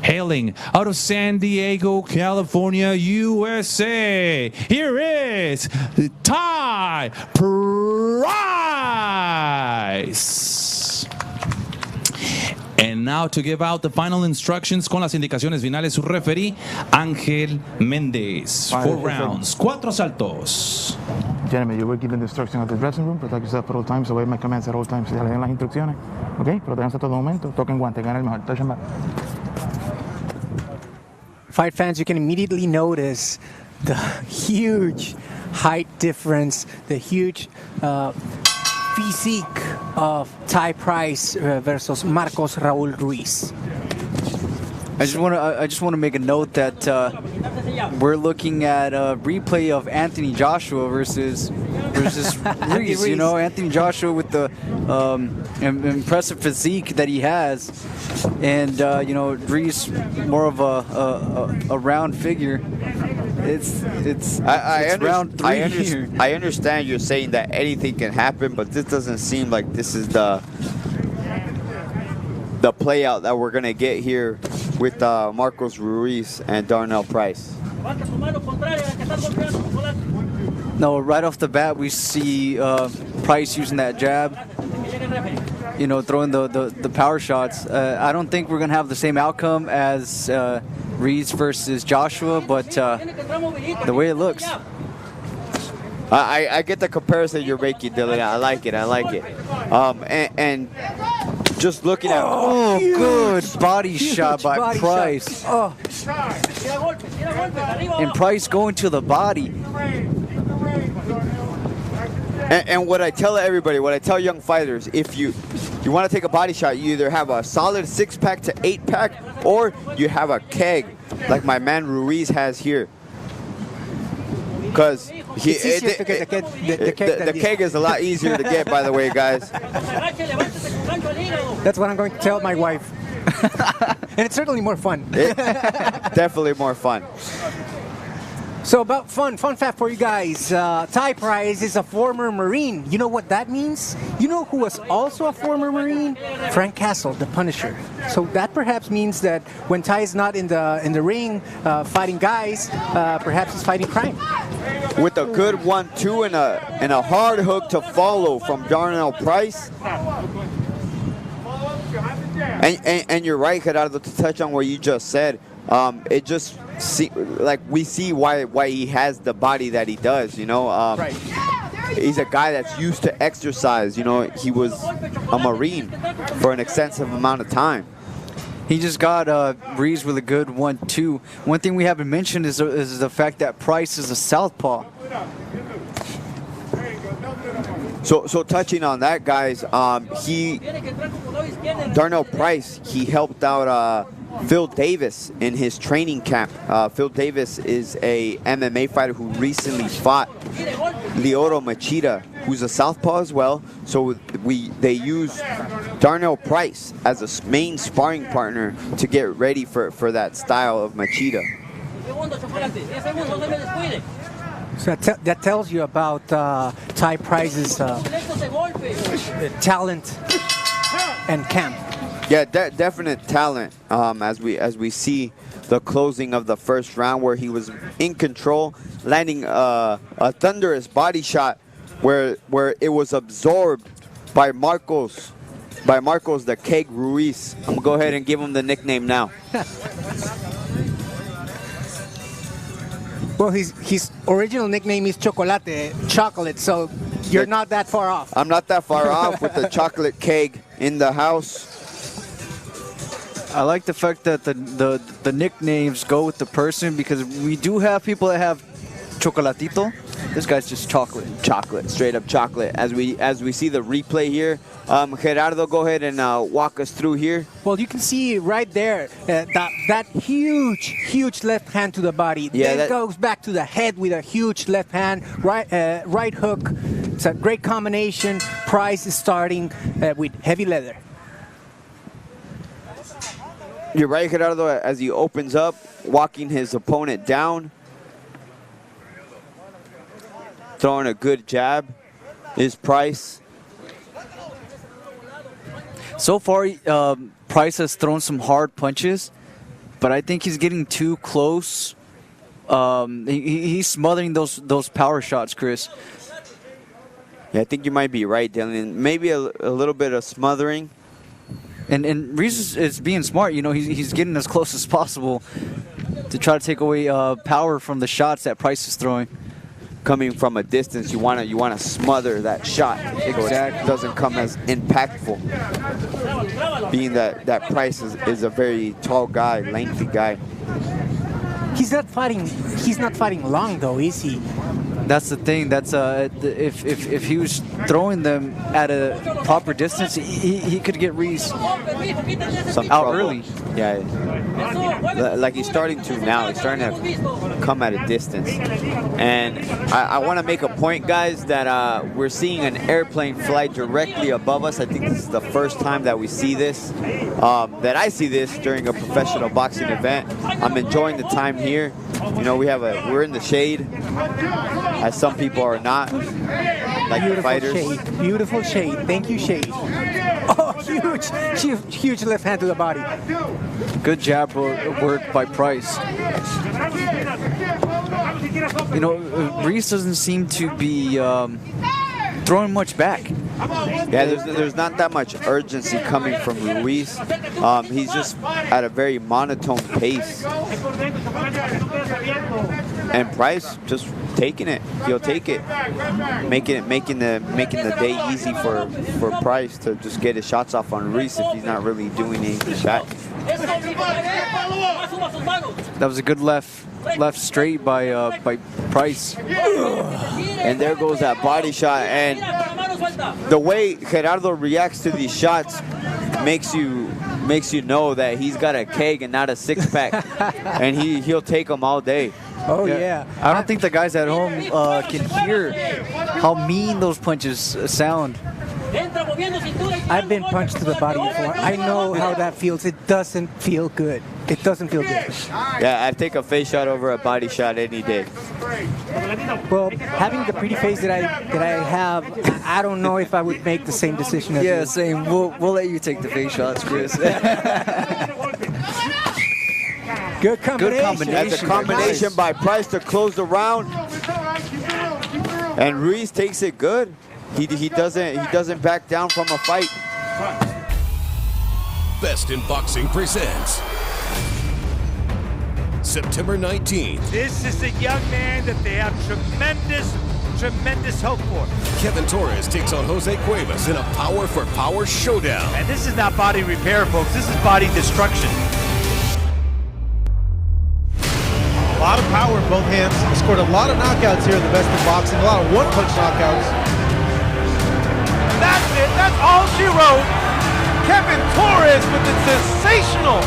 Speaker 6: Hailing out of San Diego, California, USA, here is Ty Price. And now to give out the final instructions con las indicaciones finales, su referee, Ángel Méndez. 4 rounds, 4 asaltos.
Speaker 9: Gentlemen, you were given the instruction of the dressing room. Protect yourself at all times. Obey my commands at all times. Ya le den las instrucciones. Ok, protéjanse a todo momento. Toquen guante, gana el mejor. Touch and back.
Speaker 7: Fight fans, you can immediately notice the huge height difference, the huge physique of Ty Price versus Marcos Raúl Ruiz.
Speaker 8: I just want to make a note that we're looking at a replay of Anthony Joshua versus Ruiz. You know, Anthony Joshua with the impressive physique that he has, and you know, Ruiz more of a round figure. It's round 3 here.
Speaker 5: I understand you're saying that anything can happen, but this doesn't seem like this is the play out that we're gonna get here with Marcos Ruiz and Darnell Price.
Speaker 8: No, right off the bat we see Price using that jab, you know, throwing the power shots. I don't think we're gonna have the same outcome as Ruiz versus Joshua, but the way it looks.
Speaker 5: I get the comparison you're making, Dylan. I like it. And just looking at
Speaker 8: good body shot by Price.
Speaker 7: Oh.
Speaker 8: And Price going to the body.
Speaker 5: And what I tell everybody, what I tell young fighters, if you want to take a body shot, you either have a solid 6-pack to 8-pack, or you have a keg like my man Ruiz has here. Because the keg is a lot easier to get, by the way, guys.
Speaker 7: That's what I'm going to tell my wife. And it's certainly more fun.
Speaker 5: Definitely more fun.
Speaker 7: So about fun fact for you guys. Ty Price is a former Marine. You know what that means? You know who was also a former Marine? Frank Castle, the Punisher. So that perhaps means that when Ty is not in the ring fighting guys, perhaps he's fighting crime.
Speaker 5: With a good 1-2 and a hard hook to follow from Darnell Price. And you're right, Gerardo, to touch on what you just said. It just we see why he has the body that he does, you know.
Speaker 7: Right.
Speaker 5: he's a guy that's used to exercise. You know, he was a Marine for an extensive amount of time.
Speaker 8: He just got Ruiz with a good 1-2. One thing we haven't mentioned is the fact that Price is a southpaw.
Speaker 5: So touching on that, guys, Darnell Price, he helped out Phil Davis in his training camp. Phil Davis is a MMA fighter who recently fought Lyoto Machida, who's a southpaw as well. So they use Darnell Price as a main sparring partner to get ready for that style of Machida.
Speaker 7: So that tells you about Ty Price's talent and camp.
Speaker 5: Yeah, definite talent. As we see the closing of the first round, where he was in control, landing a thunderous body shot, where it was absorbed by Marcos the Keg Ruiz. I'm gonna go ahead and give him the nickname now.
Speaker 7: Well, his original nickname is Chocolate, so you're not that far off.
Speaker 5: I'm not that far off with the chocolate keg in the house.
Speaker 8: I like the fact that the nicknames go with the person, because we do have people that have Chocolatito. This guy's just chocolate.
Speaker 5: Chocolate, straight up chocolate. As we see the replay here, Gerardo, go ahead and walk us through here.
Speaker 7: Well, you can see right there that huge left hand to the body.
Speaker 5: Yeah,
Speaker 7: then goes back to the head with a huge left hand, right hook. It's a great combination. Price is starting with heavy leather.
Speaker 5: You're right, Gerardo, as he opens up, walking his opponent down. Throwing a good jab is Price.
Speaker 8: So far, Price has thrown some hard punches, but I think he's getting too close. He's smothering those power shots, Chris.
Speaker 5: Yeah, I think you might be right, Dylan. Maybe a little bit of smothering.
Speaker 8: And Ruiz is being smart. You know, he's getting as close as possible to try to take away power from the shots that Price is throwing.
Speaker 5: Coming from a distance, you want to smother that shot. Exactly. So it doesn't come as impactful. Being that Price is a very tall guy, lengthy guy.
Speaker 7: He's not fighting long though, is he?
Speaker 8: That's the thing. That's if he was throwing them at a proper distance, he could get Ruiz out early.
Speaker 5: Yeah, like he's starting to now. He's starting to come at a distance. And I want to make a point, guys, that we're seeing an airplane fly directly above us. I think this is the first time that we see this, that I see this during a professional boxing event. I'm enjoying the time here. You know, we're in the shade, as some people are not, like the fighters.
Speaker 7: Shade. Beautiful shade. Thank you, shade. Oh, huge left hand to the body.
Speaker 8: Good jab work by Price. You know, Ruiz doesn't seem to be throwing much back.
Speaker 5: Yeah, there's not that much urgency coming from Ruiz. He's just at a very monotone pace. And Price just taking it. He'll take it, making the day easy for Price to just get his shots off on Ruiz if he's not really doing anything back.
Speaker 8: That was a good left straight by Price.
Speaker 5: And there goes that body shot. And the way Gerardo reacts to these shots makes you know that he's got a keg and not a six-pack. And he'll take them all day.
Speaker 7: Oh, yeah.
Speaker 8: I don't think the guys at home can hear how mean those punches sound.
Speaker 7: I've been punched to the body before. I know how that feels. It doesn't feel good. It doesn't feel good.
Speaker 5: Yeah, I'd take a face shot over a body shot any day.
Speaker 7: Well, having the pretty face that I have, I don't know if I would make the same decision as you.
Speaker 8: Yeah, same. We'll let you take the face shots, Chris.
Speaker 7: Good combination.
Speaker 5: That's a combination by Price to close the round. And Ruiz takes it good. He doesn't back down from a fight.
Speaker 2: Best in Boxing presents September 19th.
Speaker 3: This is a young man that they have tremendous tremendous hope for.
Speaker 2: KEVIN TORRES takes on Jose Cuevas in a power-for-power showdown.
Speaker 3: And this is not body repair, folks. This is body destruction.
Speaker 4: A lot of power in both hands. He scored a lot of knockouts here in the best in boxing, a lot of one-punch knockouts.
Speaker 3: And that's it. That's all she wrote. KEVIN TORRES with the sensational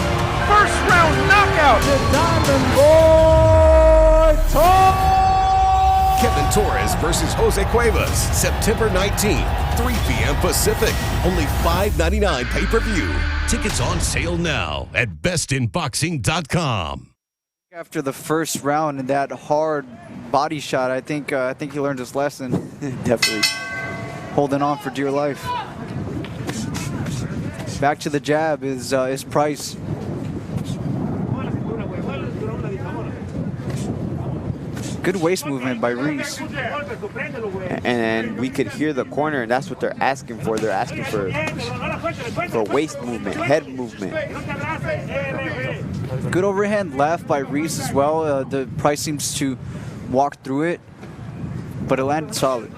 Speaker 3: first-round knockout.
Speaker 4: The Diamond Boy Torres!
Speaker 2: KEVIN TORRES versus Jose Cuevas, September 19th, 3 p.m. Pacific. Only $5.99 pay-per-view. Tickets on sale now at bestinboxing.com.
Speaker 8: After the first round and that hard body shot, I think he learned his lesson.
Speaker 5: Definitely.
Speaker 8: Holding on for dear life. Back to the jab is Price. Good waist movement by Ruiz.
Speaker 5: And we could hear the corner, and that's what they're asking for. They're asking for waist movement, head movement.
Speaker 8: Good overhand left by Ruiz as well. The Price seems to walk through it, but it landed solid.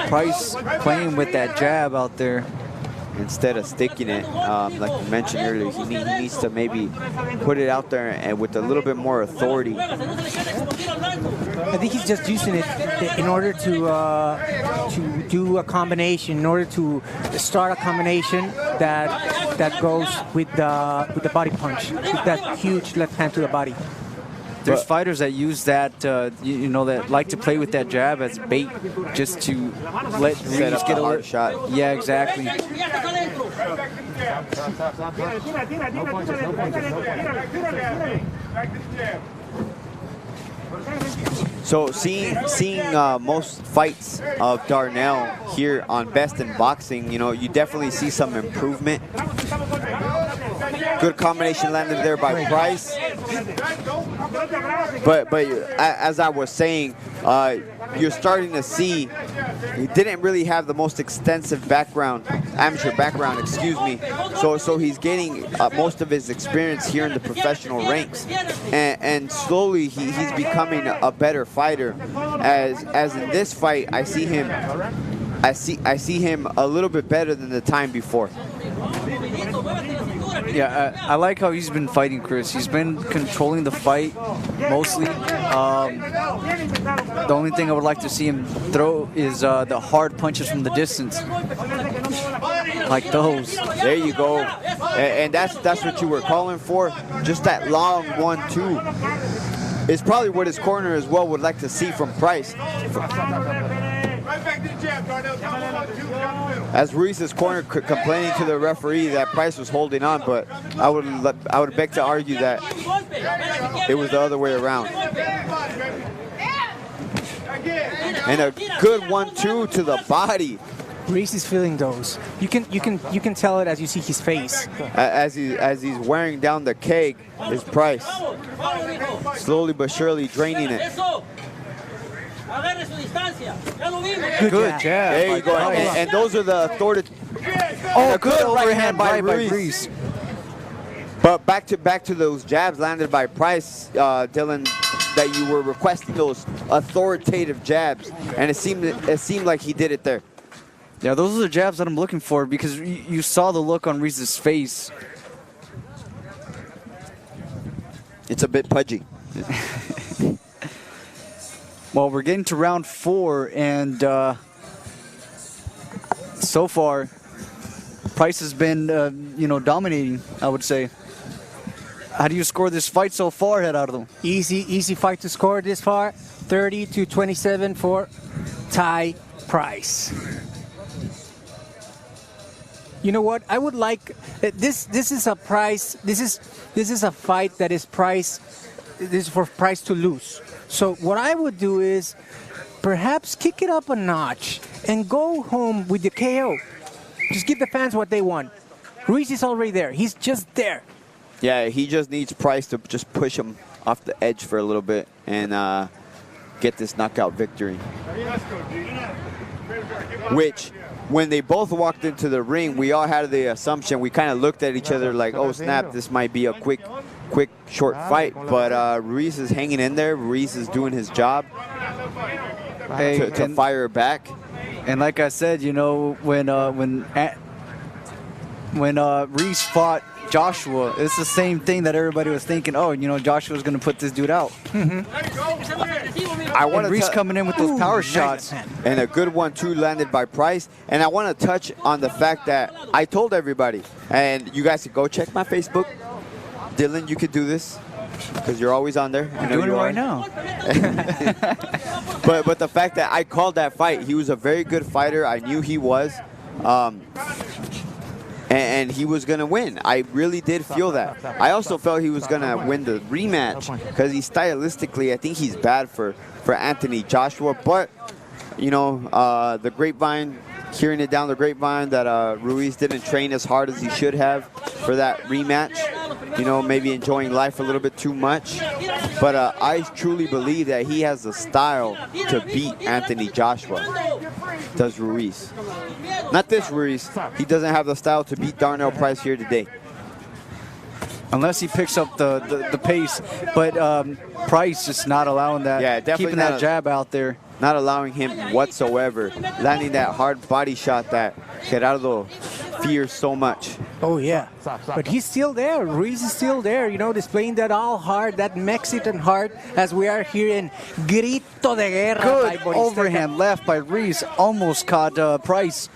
Speaker 8: Price playing with that jab out there.
Speaker 5: Instead of sticking it, like you mentioned earlier, he needs to maybe put it out there and with a little bit more authority.
Speaker 7: I think he's just using it in order to do a combination, in order to start a combination that goes with the body punch, with that huge left hand to the body.
Speaker 8: There's fighters that use that, that like to play with that jab as bait, just to let
Speaker 5: Set up
Speaker 8: get
Speaker 5: a
Speaker 8: a
Speaker 5: hard shot.
Speaker 8: Yeah, exactly.
Speaker 5: So seeing most fights of Darnell here on Best in Boxing, you definitely see some improvement. Good combination landed there by Price. But as I was saying, you're starting to see he didn't really have the most extensive amateur background, excuse me. So he's getting most of his experience here in the professional ranks, and slowly he's becoming a better fighter. As in this fight, I see him a little bit better than the time before.
Speaker 8: Yeah, I like how he's been fighting, Chris. He's been controlling the fight mostly. The only thing I would like to see him throw is the hard punches from the distance, like those.
Speaker 5: There you go, and that's what you were calling for. Just that long 1-2 is probably what his corner as well would like to see from Price. As Ruiz's corner complaining to the referee that Price was holding on, but I would beg to argue that it was the other way around. And a good 1-2 to the body.
Speaker 7: Ruiz is feeling those. You can tell it as you see his face.
Speaker 5: As he's wearing down the keg is Price, slowly but surely draining it.
Speaker 8: Good jab.
Speaker 5: There you go. And those are the authoritative.
Speaker 8: Oh, good overhand by Ruiz.
Speaker 5: But back to those jabs landed by Price, Dylan, that you were requesting those authoritative jabs, and it seemed like he did it there.
Speaker 8: Yeah, those are the jabs that I'm looking for, because you saw the look on Ruiz's face.
Speaker 5: It's a bit pudgy.
Speaker 8: Well, we're getting to round 4, and so far, Price has been, dominating, I would say. How do you score this fight so far, Gerardo?
Speaker 7: Easy fight to score this far. 30-27 for Ty Price. You know what? I would like this is a Price. This is a fight that is Price. This is for Price to lose. So what I would do is perhaps kick it up a notch and go home with the KO. Just give the fans what they want. Ruiz is already there. He's just there.
Speaker 5: Yeah, he just needs Price to just push him off the edge for a little bit and get this knockout victory. Which, when they both walked into the ring, we all had the assumption, we kind of looked at each other like, oh snap, this might be a quick quick, short fight. But Ruiz is hanging in there. Ruiz is doing his job to fire back.
Speaker 8: And like I said, you know, when Ruiz fought Joshua, it's the same thing that everybody was thinking. Oh, you know, Joshua's going to put this dude out.
Speaker 5: I want
Speaker 8: Ruiz coming in with those power shots.
Speaker 5: And a good one, too, landed by Price. And I want to touch on the fact that I told everybody, and you guys can go check my Facebook. Dylan, you could do this because you're always on there.
Speaker 8: I'm doing it right now.
Speaker 5: But the fact that I called that fight, he was a very good fighter. I knew he was. And he was going to win. I really did feel that. I also felt he was going to win the rematch because he stylistically, I think he's bad for Anthony Joshua. But, you know, the grapevine, hearing it down the grapevine that Ruiz didn't train as hard as he should have for that rematch. You know, maybe enjoying life a little bit too much. But I truly believe that he has the style to beat Anthony Joshua. Does Ruiz. Not this Ruiz. He doesn't have the style to beat Darnell Price here today.
Speaker 8: Unless he picks up the pace. But Price just not allowing that.
Speaker 5: Yeah, definitely
Speaker 8: keeping that jab out there.
Speaker 5: Not allowing him whatsoever. Landing that hard body shot that Gerardo fears so much.
Speaker 7: Oh, yeah. But he's still there. Ruiz is still there, you know, displaying that all heart, that Mexican heart, as we are here in Grito de Guerra.
Speaker 8: Good overhand left by Ruiz. Almost caught Price.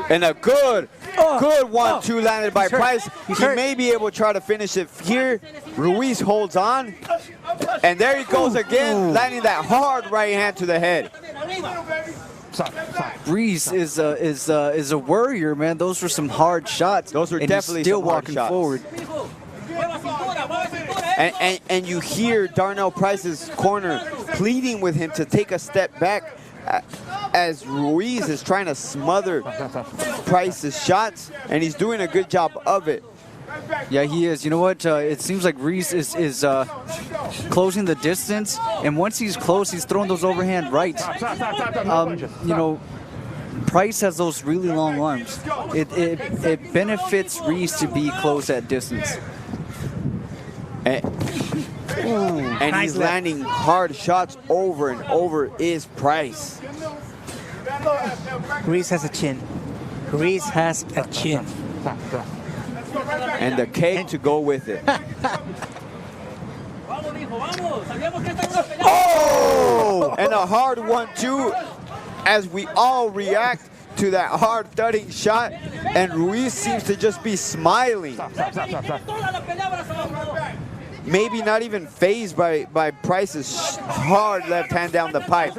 Speaker 5: And a good 1-2 landed by Price.
Speaker 7: He's
Speaker 5: he
Speaker 7: hurt.
Speaker 5: may be able to try to finish it here. Ruiz holds on. And there he goes again, landing that hard right hand to the head.
Speaker 8: Ruiz is a warrior, man. Those were some hard shots.
Speaker 5: Those were
Speaker 8: and
Speaker 5: definitely
Speaker 8: he's still
Speaker 5: some hard
Speaker 8: walking
Speaker 5: shots.
Speaker 8: forward.
Speaker 5: And you hear Darnell Price's corner pleading with him to take a step back as Ruiz is trying to smother Price's shots, and he's doing a good job of it.
Speaker 8: Yeah, he is. You know what? It seems like Ruiz is closing the distance, and once he's close, he's throwing those overhand rights. You know, Price has those really long arms. It benefits Ruiz to be close at distance.
Speaker 5: And
Speaker 7: Nice
Speaker 5: he's
Speaker 7: left.
Speaker 5: landing hard shots over and over is Price.
Speaker 7: Ruiz has a chin. Ruiz has a chin.
Speaker 5: And the cake to go with it. Oh! And a hard 1-2 as we all react to that hard thudding shot, and Ruiz seems to just be smiling. Maybe not even fazed by Price's hard left hand down the pipe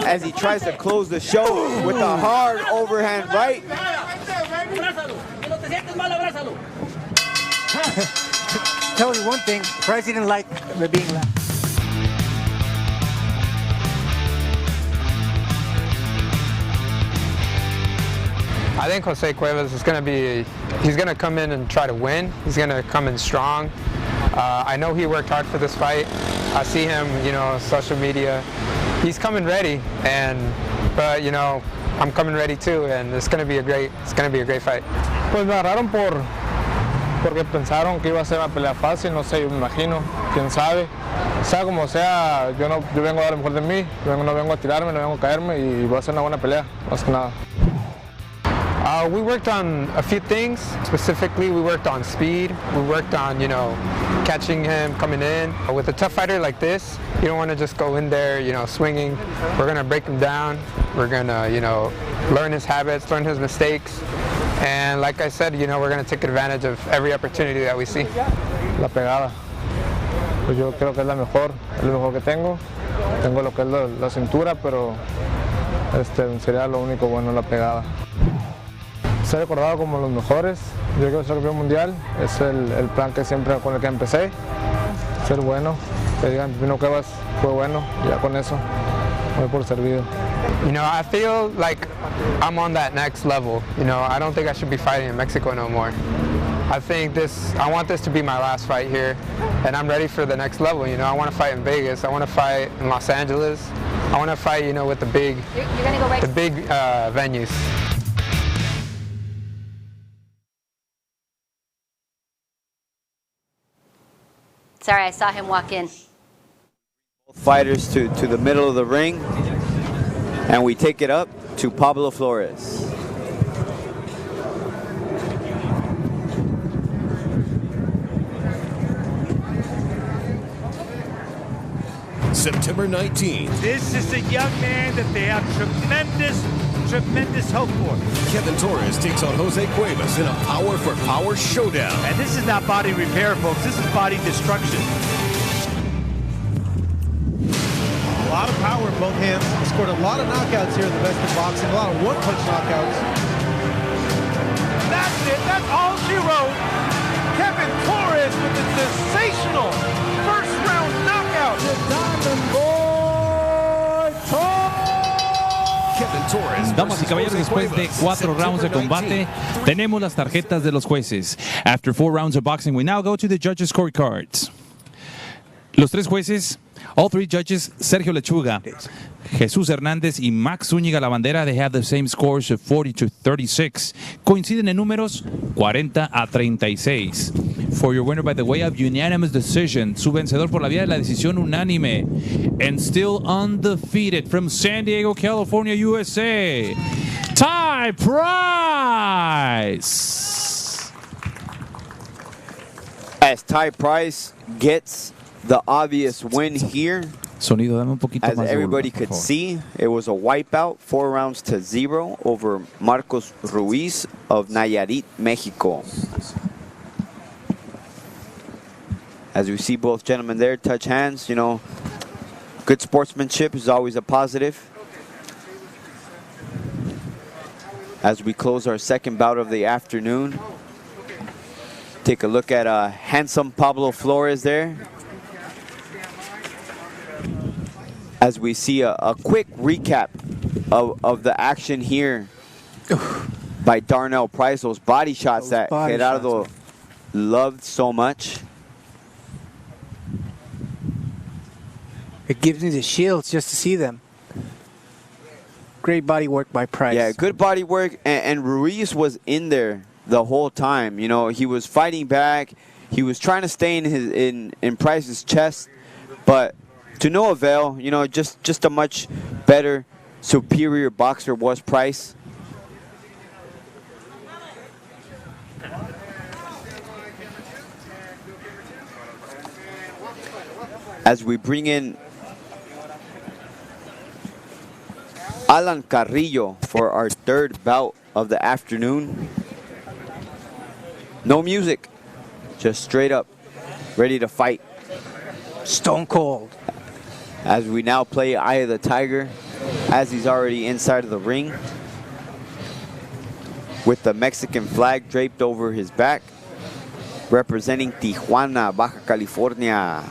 Speaker 5: as he tries to close the show with a hard overhand right.
Speaker 7: Tell you one thing, Price didn't like being left.
Speaker 10: I think Jose Cuevas is going to be, he's going to come in and try to win. He's going to come in strong. I know he worked hard for this fight. I see him, you know, on social media. He's coming ready, but you know, I'm coming ready too, and it's going to be a great fight.
Speaker 11: Pues me agarraron porque pensaron que iba a ser una pelea fácil, no sé, yo me imagino, quién sabe. Sea como sea, yo vengo a dar lo mejor de mí, no vengo a tirarme, no vengo a caerme y voy a hacer una buena pelea, más que nada.
Speaker 10: We worked on a few things. Specifically, we worked on speed. We worked on, you know, catching him, coming in. With a tough fighter like this, you don't want to just go in there, you know, swinging. We're going to break him down. We're going to, you know, learn his habits, learn his mistakes. And like I said, you know, we're going to take advantage of every opportunity that we see.
Speaker 11: La pegada. Pues yo creo que es lo mejor que tengo. Tengo lo que es la cintura, pero sería lo único bueno la pegada. Ser recordado como los mejores, yo quiero ser campeón mundial, es el plan que siempre con el que empecé, ser bueno, que digan PIPINO Cuevas fue bueno, ya con eso voy por servido.
Speaker 10: You know, I feel like I'm on that next level. You know, I don't think I should be fighting in Mexico no more. I think I want this to be my last fight here, and I'm ready for the next level. You know, I want to fight in Vegas, I want to fight in Los Angeles, I want to fight, you know, with the big venues.
Speaker 1: Sorry, I saw him walk in.
Speaker 5: Fighters to the middle of the ring, and we take it up to Pablo Flores.
Speaker 2: September 19th.
Speaker 3: This is a young man that they have tremendous hope for.
Speaker 2: KEVIN TORRES takes on Jose Cuevas in a power-for-power showdown.
Speaker 3: And this is not body repair, folks. This is body destruction.
Speaker 4: A lot of power in both hands. He scored a lot of knockouts here in the best in boxing. A lot of one-punch knockouts.
Speaker 3: That's it. That's all she wrote. KEVIN TORRES with a sensational first-round knockout.
Speaker 2: KEVIN TORRES.
Speaker 6: Damas y caballeros, después de 4 rounds de combate, tenemos las tarjetas de los jueces. After 4 rounds of boxing, we now go to the judges' scorecards. Los 3 jueces, all 3 judges, Sergio Lechuga, Jesús Hernández y Max Zúñiga La Bandera, they have the same scores of 40-36. Coinciden en números 40-36. For your winner by the way of unanimous decision, su vencedor por la vía de la decisión unánime, and still undefeated from San Diego, California, USA, Ty Price.
Speaker 5: As Ty Price gets the obvious win here,
Speaker 6: Sonido, dame un poquito
Speaker 5: as
Speaker 6: más de
Speaker 5: everybody
Speaker 6: volumen, por
Speaker 5: could
Speaker 6: favor.
Speaker 5: see, it was a wipeout, 4-0 over Marcos Ruiz of Nayarit, Mexico. As we see both gentlemen there touch hands, you know, good sportsmanship is always a positive. As we close our second bout of the afternoon, take a look at handsome Pablo Flores there. As we see a quick recap of the action here by Darnell Price, those body shots that Gerardo loved so much.
Speaker 7: It gives me the chills just to see them. Great body work by Price.
Speaker 5: Yeah, good body work, and Ruiz was in there the whole time. You know, he was fighting back. He was trying to stay in Price's chest, but to no avail. You know, just a much better, superior boxer was Price. As we bring in Alan Carrillo for our third bout of the afternoon. No music, just straight up, ready to fight.
Speaker 7: Stone cold.
Speaker 5: As we now play Eye of the Tiger, as he's already inside of the ring, with the Mexican flag draped over his back, representing Tijuana, Baja California.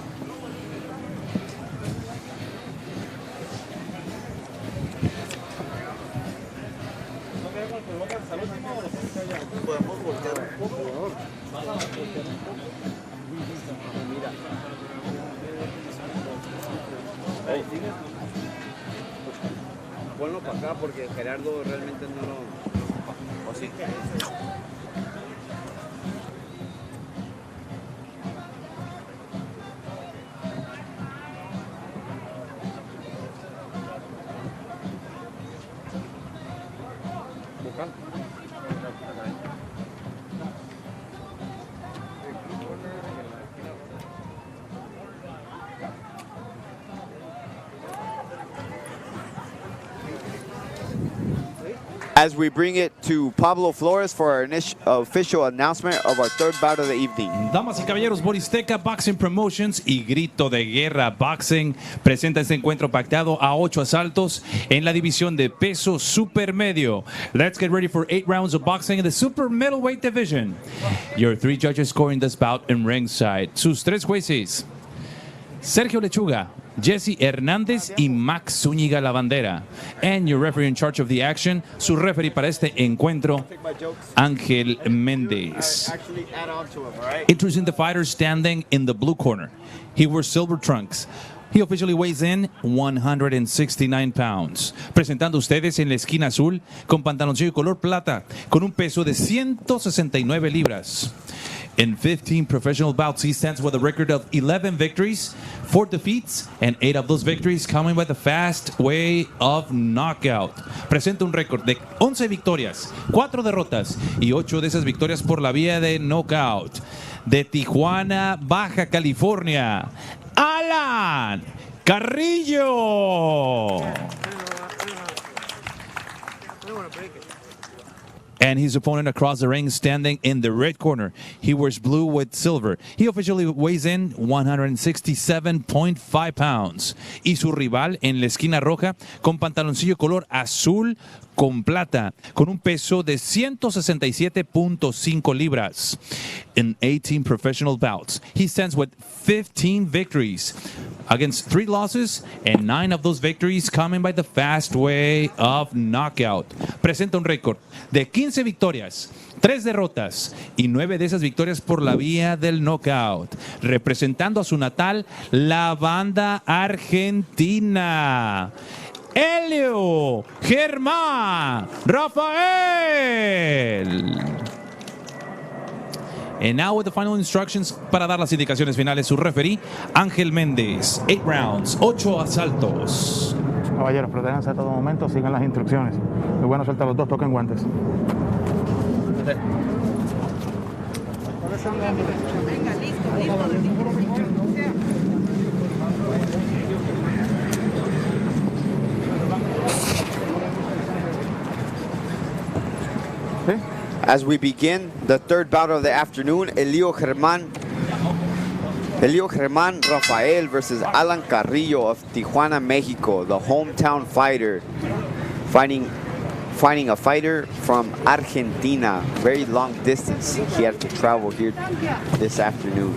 Speaker 12: Ponlo para acá porque Gerardo realmente no lo... ¿O sí?
Speaker 5: As we bring it to Pablo Flores for our official announcement of our third bout of the evening.
Speaker 6: Damas y caballeros, Boristeca Boxing Promotions y Grito de Guerra Boxing presenta este encuentro pactado a 8 asaltos en la división de peso supermedio. Let's get ready for 8 rounds of boxing in the super middleweight division. Your 3 judges scoring this bout in ringside. Sus 3 jueces: Sergio Lechuga, Jesse Hernández y Max Zúñiga La Bandera. And your referee in charge of the action, su referee para este encuentro, Ángel Méndez. Introducing the fighter standing in the blue corner. He wears silver trunks. He officially weighs in 169 pounds. Presentando ustedes en la esquina azul, con pantaloncillo color plata, con un peso de 169 libras. In 15 professional bouts, he stands with a record of 11 victories, 4 defeats, and 8 of those victories coming by the fast way of knockout. Presenta un récord de 11 victorias, 4 derrotas y 8 de esas victorias por la vía de knockout. De Tijuana, Baja California, Alan Carrillo. And his opponent across the ring standing in the red corner. He wears blue with silver. He officially weighs in 167.5 pounds. Y su rival en la esquina roja con pantaloncillo color azul con plata, con un peso de 167.5 libras. In 18 professional bouts, he stands with 15 victories against 3 losses, and 9 of those victories coming by the fast way of knockout. Presenta un récord de 15 victorias, 3 derrotas y 9 de esas victorias por la vía del knockout, representando a su natal, la banda argentina. ELIO, Germán, Rafael. And now with the final instructions para dar las indicaciones finales, su referee, Ángel Méndez. 8 rounds, 8 asaltos.
Speaker 9: Caballeros, protéjanse a todo momento, sigan las instrucciones. Muy bueno, suelta los dos, toquen guantes.
Speaker 5: As we begin the third bout of the afternoon, ELIO Germán Rafael versus Alan Carrillo of Tijuana, Mexico, the hometown fighter, fighting a fighter from Argentina. Very long distance he had to travel here this afternoon.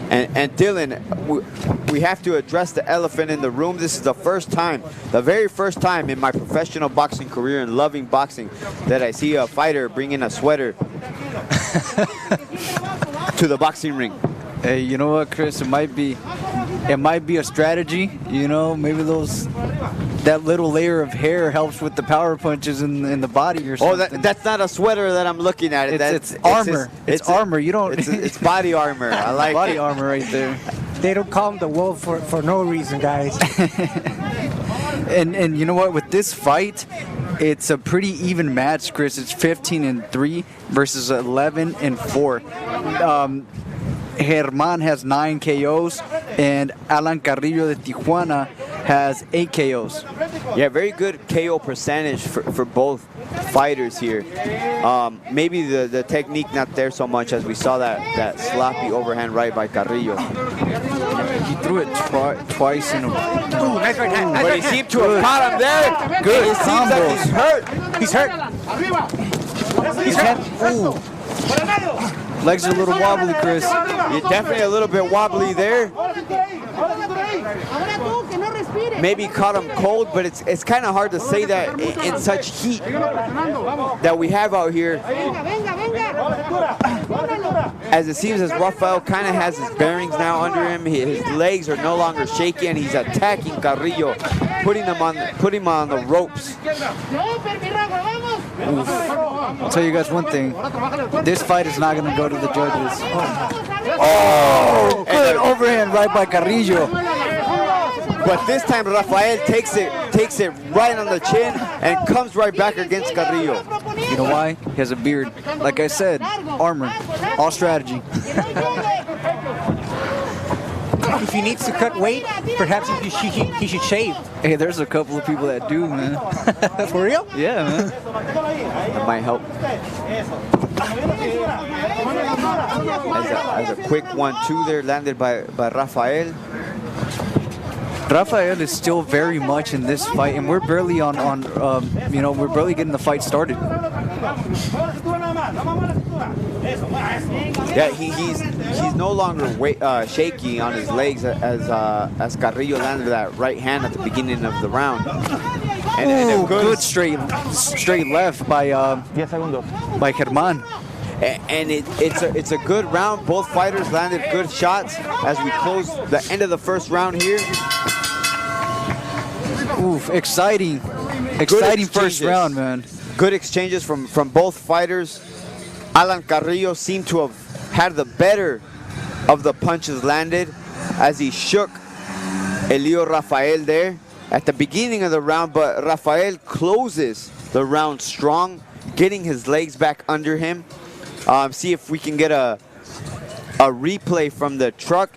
Speaker 5: And Dylan, we have to address the elephant in the room. This is the first time, the very first time in my professional boxing career and loving boxing that I see a fighter bringing a sweater to the boxing ring.
Speaker 8: Hey, you know what, Chris? It might be a strategy. You know, maybe that little layer of hair helps with the power punches in the body or something.
Speaker 5: Oh, that's not a sweater that I'm looking at.
Speaker 8: It's armor. It's armor. You don't.
Speaker 5: It's body armor. I like
Speaker 8: body armor right there.
Speaker 7: They don't call him the wolf for no reason, guys.
Speaker 8: And you know what? With this fight, it's a pretty even match, Chris. It's 15-3 versus 11-4. Germán has 9 KOs, and Alan Carrillo de Tijuana has 8 KOs.
Speaker 5: Yeah, very good KO percentage for both fighters here. Maybe the technique not there so much as we saw that sloppy overhand right by Carrillo.
Speaker 8: He threw it twice in a row.
Speaker 7: Nice right hand.
Speaker 5: But he seemed to have caught him there.
Speaker 8: Good
Speaker 5: It seems that he's hurt.
Speaker 7: He's hurt. He's hurt.
Speaker 8: Ooh. Legs are a little wobbly, Chris.
Speaker 5: You're definitely a little bit wobbly there. Maybe caught him cold, but it's kind of hard to say that in such heat that we have out here. As it seems as Rafael kind of has his bearings now under him. His legs are no longer shaky, and he's attacking Carrillo, putting him on the ropes.
Speaker 8: Oof. I'll tell you guys one thing. This fight is not going to go to the judges. Oh, good overhand right by Carrillo.
Speaker 5: But this time Rafael takes it right on the chin and comes right back against Carrillo.
Speaker 8: You know why? He has a beard. Like I said, armor, all strategy.
Speaker 7: If he needs to cut weight, perhaps he should shave.
Speaker 8: Hey, there's a couple of people that do, man.
Speaker 7: For real?
Speaker 8: Yeah, man.
Speaker 5: That might help. As a quick 1-2 there landed by Rafael.
Speaker 8: Rafael is still very much in this fight, and we're barely we're barely getting the fight started.
Speaker 5: Yeah, he's no longer shaky on his legs as Carrillo landed that right hand at the beginning of the round. And a
Speaker 8: good straight left by Germán.
Speaker 5: And it's a good round. Both fighters landed good shots as we close the end of the first round here.
Speaker 8: Oof, exciting first round, man.
Speaker 5: Good exchanges from both fighters. Alan Carrillo seemed to have had the better of the punches landed as he shook ELIO Rafael there at the beginning of the round, but Rafael closes the round strong, getting his legs back under him. See if we can get a replay from the truck.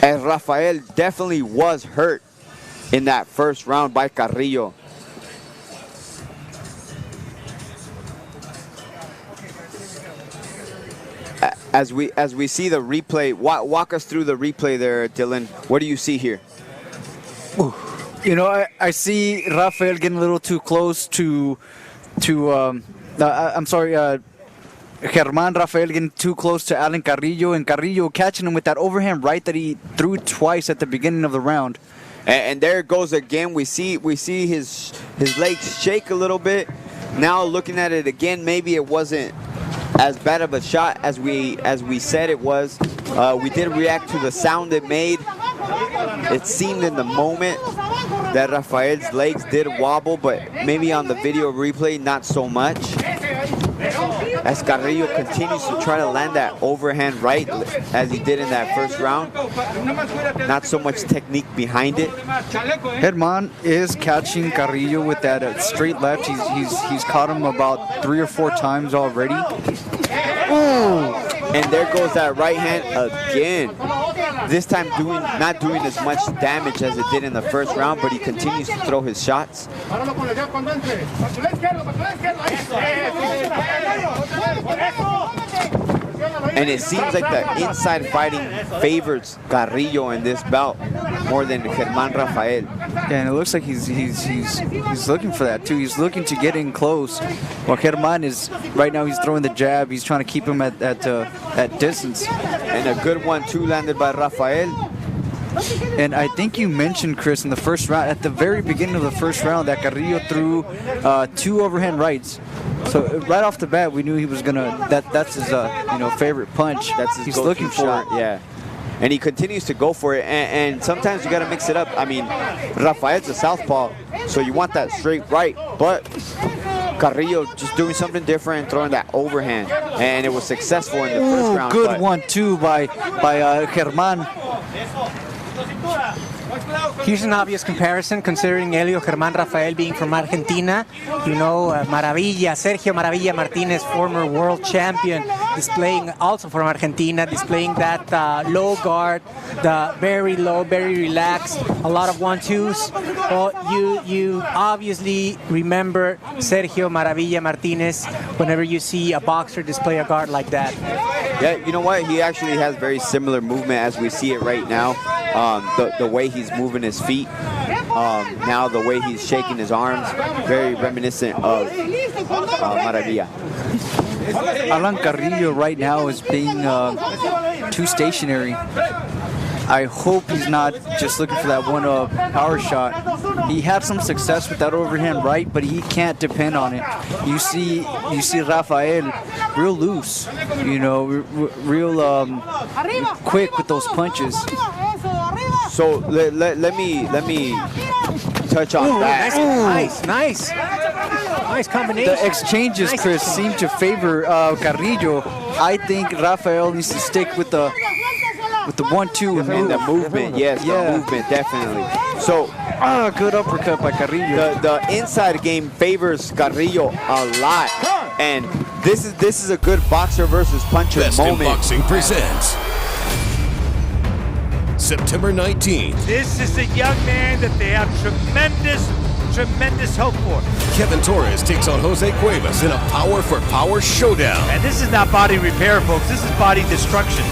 Speaker 5: And Rafael definitely was hurt in that first round by Carrillo. As we see the replay, walk us through the replay there, Dylan. What do you see here?
Speaker 8: You know, I see Rafael getting a little too close to I'm sorry, Germán Rafael getting too close to Alan Carrillo, and Carrillo catching him with that overhand right that he threw twice at the beginning of the round.
Speaker 5: And there it goes again. We see his legs shake a little bit. Now looking at it again, maybe it wasn't as bad of a shot as we said it was. We did react to the sound it made. It seemed in the moment that Rafael's legs did wobble, but maybe on the video replay, not so much. As Carrillo continues to try to land that overhand right as he did in that first round. Not so much technique behind it.
Speaker 8: Germán is catching Carrillo with that straight left. He's caught him about 3 or 4 times already.
Speaker 5: Ooh. And there goes that right hand again. This time not doing as much damage as it did in the first round, but he continues to throw his shots. And it seems like the inside fighting favors Carrillo in this bout more than Germán Rafael.
Speaker 8: Yeah, and it looks like he's looking for that too. He's looking to get in close. While Germán is right now, he's throwing the jab. He's trying to keep him at distance.
Speaker 5: And a good 1-2 landed by Rafael.
Speaker 8: And I think you mentioned, Chris, in the first round, at the very beginning of the first round, that Carrillo threw 2 overhand rights. So right off the bat, we knew he was gonna. That's his favorite punch.
Speaker 5: That's his
Speaker 8: he's looking for
Speaker 5: shot. Yeah, and he continues to go for it. And sometimes you got to mix it up. I mean, Rafael's a southpaw, so you want that straight right, but Carrillo just doing something different, throwing that overhand, and it was successful in the first round.
Speaker 8: Good 1-2 by Germán.
Speaker 7: Here's an obvious comparison, considering ELIO Germán Rafael being from Argentina. You know, Maravilla, Sergio Maravilla Martinez, former world champion, displaying also from Argentina, displaying that low guard, the very low, very relaxed, a lot of 1-2s. Well, you obviously remember Sergio Maravilla Martinez whenever you see a boxer display a guard like that.
Speaker 5: Yeah, you know what? He actually has very similar movement as we see it right now. The way he's moving his feet, now the way he's shaking his arms, very reminiscent of Maravilla.
Speaker 8: Alan Carrillo right now is being too stationary. I hope he's not just looking for that one power shot. He had some success with that overhand right, but he can't depend on it. You see Rafael real loose, real quick with those punches.
Speaker 5: So let me touch on that.
Speaker 7: Nice combination.
Speaker 8: The exchanges, Chris, seem to favor Carrillo. I think Rafael needs to stick with the 1-2
Speaker 5: and the movement. Yes, the movement definitely. So
Speaker 8: good uppercut by Carrillo.
Speaker 5: The inside game favors Carrillo a lot, and this is a good boxer versus puncher
Speaker 2: Best
Speaker 5: moment.
Speaker 2: in Boxing presents September 19th.
Speaker 3: This is a young man that they have tremendous hope for.
Speaker 2: KEVIN TORRES takes on Jose Cuevas in a power for power showdown.
Speaker 3: And this is not body repair, folks. This is body destruction.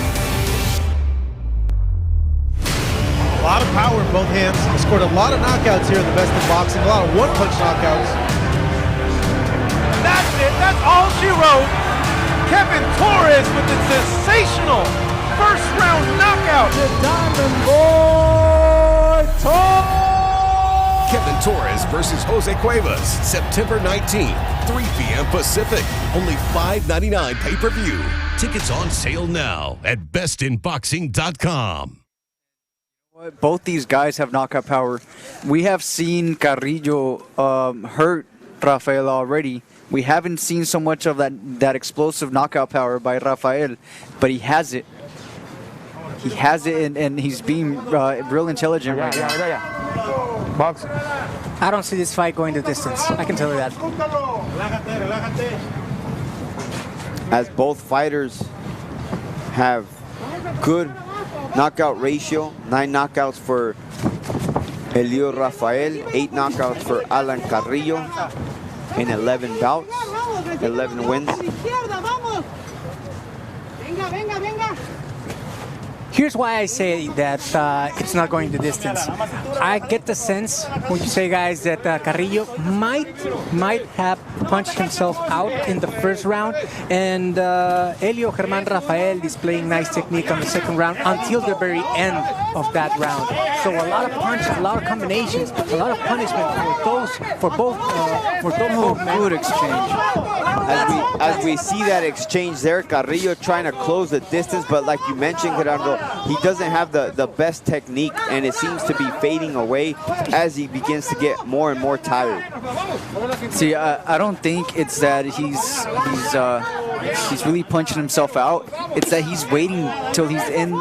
Speaker 4: A lot of power in both hands. He scored a lot of knockouts here in the best in boxing. A lot of one-punch knockouts.
Speaker 3: That's it. That's all she wrote. KEVIN TORRES with the sensational first round knockout. The Diamond Boy Torres.
Speaker 2: KEVIN TORRES versus Jose Cuevas, September 19th, 3 p.m. Pacific. Only $5.99 pay-per-view. Tickets on sale now at bestinboxing.com.
Speaker 8: Both these guys have knockout power. We have seen Carrillo hurt Rafael already We haven't seen so much of that explosive knockout power by Rafael, but he has it. He has it, and he's being real intelligent right now.
Speaker 11: Box.
Speaker 7: I don't see this fight going the distance. I can tell you that.
Speaker 5: As both fighters have good knockout ratio, 9 knockouts for ELIO Rafael, 8 knockouts for Alan Carrillo in 11 bouts, 11 wins.
Speaker 7: Here's why I say that it's not going the distance. I get the sense when you say, guys, that Carrillo might have punched himself out in the first round, and ELIO Germán Rafael displaying nice technique on the second round until the very end of that round. So a lot of punches, a lot of combinations, a lot of punishment for both men.
Speaker 8: Good exchange.
Speaker 5: As we see that exchange there, Carrillo trying to close the distance, but like you mentioned, Gerardo, he doesn't have the best technique, and it seems to be fading away as he begins to get more and more tired.
Speaker 8: See, I don't think it's that he's really punching himself out. It's that he's waiting till he's in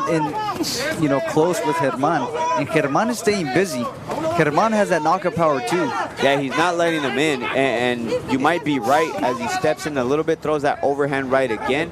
Speaker 8: close with Germán, and Germán is staying busy. Germán has that knockout power too.
Speaker 5: Yeah, he's not letting him in, and you might be right as he steps in a little bit, throws that overhand right again.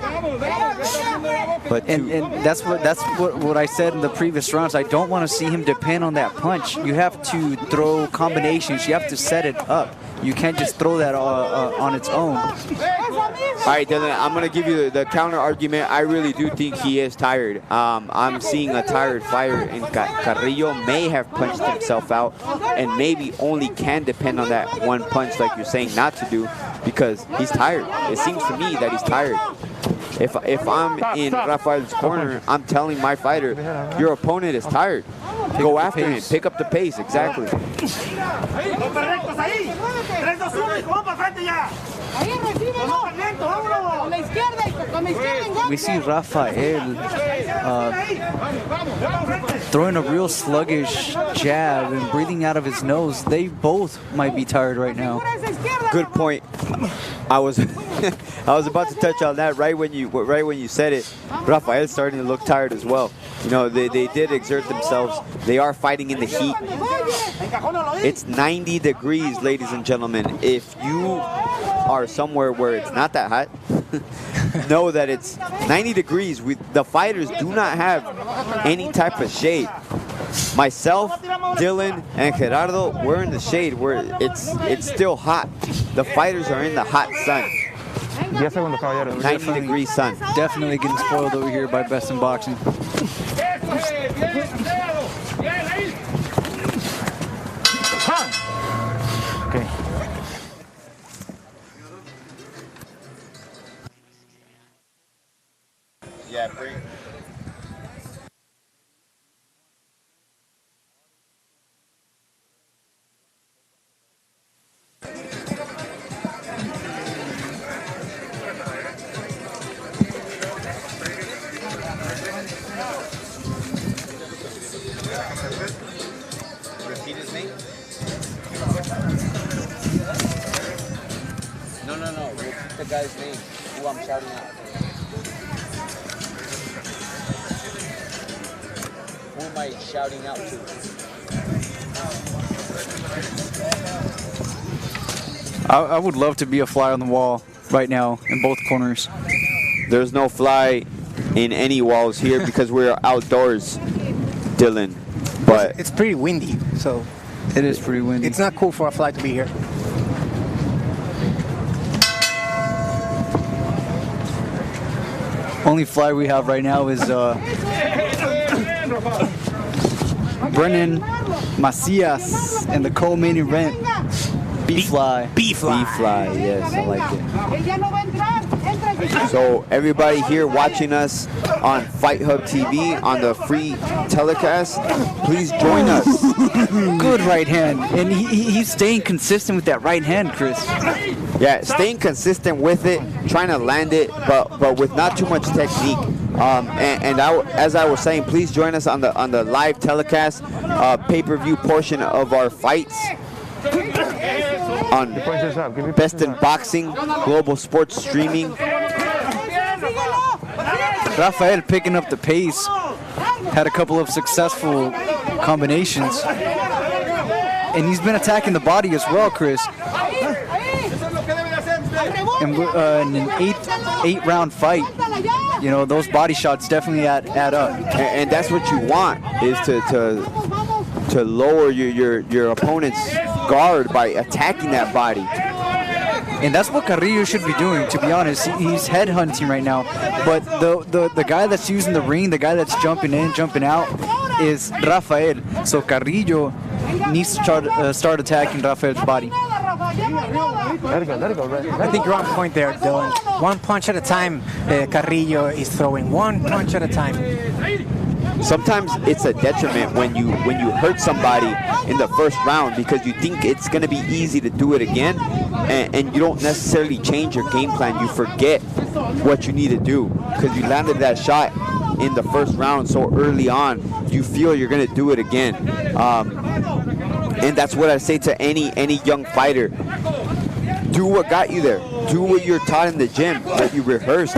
Speaker 8: But and that's what I said in the previous rounds. I don't want to see him depend on that punch. You have to throw combinations. You have to set it up. You can't just throw that on its own.
Speaker 5: All right, Dylan, I'm going to give you the counter argument. I really do think he is tired. I'm seeing a tired fighter, and Carrillo may have punched himself out and maybe only can depend on that one punch like you're saying not to do because he's tired. It seems to me that he's tired. If I'm in Rafael's corner, I'm telling my fighter, your opponent is tired. Go after him. Pick up the pace. Exactly.
Speaker 8: We see Rafael throwing a real sluggish jab and breathing out of his nose. They both might be tired right now.
Speaker 5: Good point. I was about to touch on that right when you said it. Rafael's starting to look tired as well. You know, they did exert themselves. They are fighting in the heat. It's 90 degrees, ladies and gentlemen. If you are somewhere where it's not that hot, know that it's 90 degrees. The fighters do not have any type of shade. Myself, Dylan, and Gerardo, we're in the shade where it's still hot. The fighters are in the hot sun. 90 degree sun.
Speaker 8: Definitely getting spoiled over here by Best in Boxing.
Speaker 9: Okay.
Speaker 5: Yeah, bring. Repeat his name? No. Repeat the guy's name who I'm shouting out. Who am I shouting out to?
Speaker 8: I would love to be a fly on the wall right now in both corners.
Speaker 5: There's no fly in any walls here because we're outdoors, Dylan. But
Speaker 7: it's pretty windy, so
Speaker 8: it is pretty windy.
Speaker 7: It's not cool for a fly to be here.
Speaker 8: Only fly we have right now is BREENAN MACIAS in the co-main event. B-fly.
Speaker 7: B-fly.
Speaker 5: B-fly, yes, I like it. So everybody here watching us on Fight Hub TV on the free telecast, please join us.
Speaker 8: Good right hand, and he's staying consistent with that right hand, Chris.
Speaker 5: Yeah, staying consistent with it, trying to land it, but with not too much technique. As I was saying, please join us on the live telecast, pay-per-view portion of our fights. on Best in Boxing, Global Sports Streaming.
Speaker 8: Rafael picking up the pace. Had a couple of successful combinations. And he's been attacking the body as well, Chris. And in an eight-round fight, you know, those body shots definitely add up.
Speaker 5: And that's what you want, is to lower your opponent's guard by attacking that body.
Speaker 8: And that's what Carrillo should be doing, to be honest. He's headhunting right now. But the guy that's using the ring, the guy that's jumping in, jumping out, is Rafael. So Carrillo needs to start attacking Rafael's body.
Speaker 7: I think you're on point there, Dylan. One punch at a time, Carrillo is throwing. One punch at a time.
Speaker 5: Sometimes it's a detriment when you hurt somebody in the first round because you think it's going to be easy to do it again, and you don't necessarily change your game plan. You forget what you need to do because you landed that shot in the first round so early on. You feel you're going to do it again, and that's what I say to any young fighter. Do what got you there. Do what you're taught in the gym, what you rehearsed.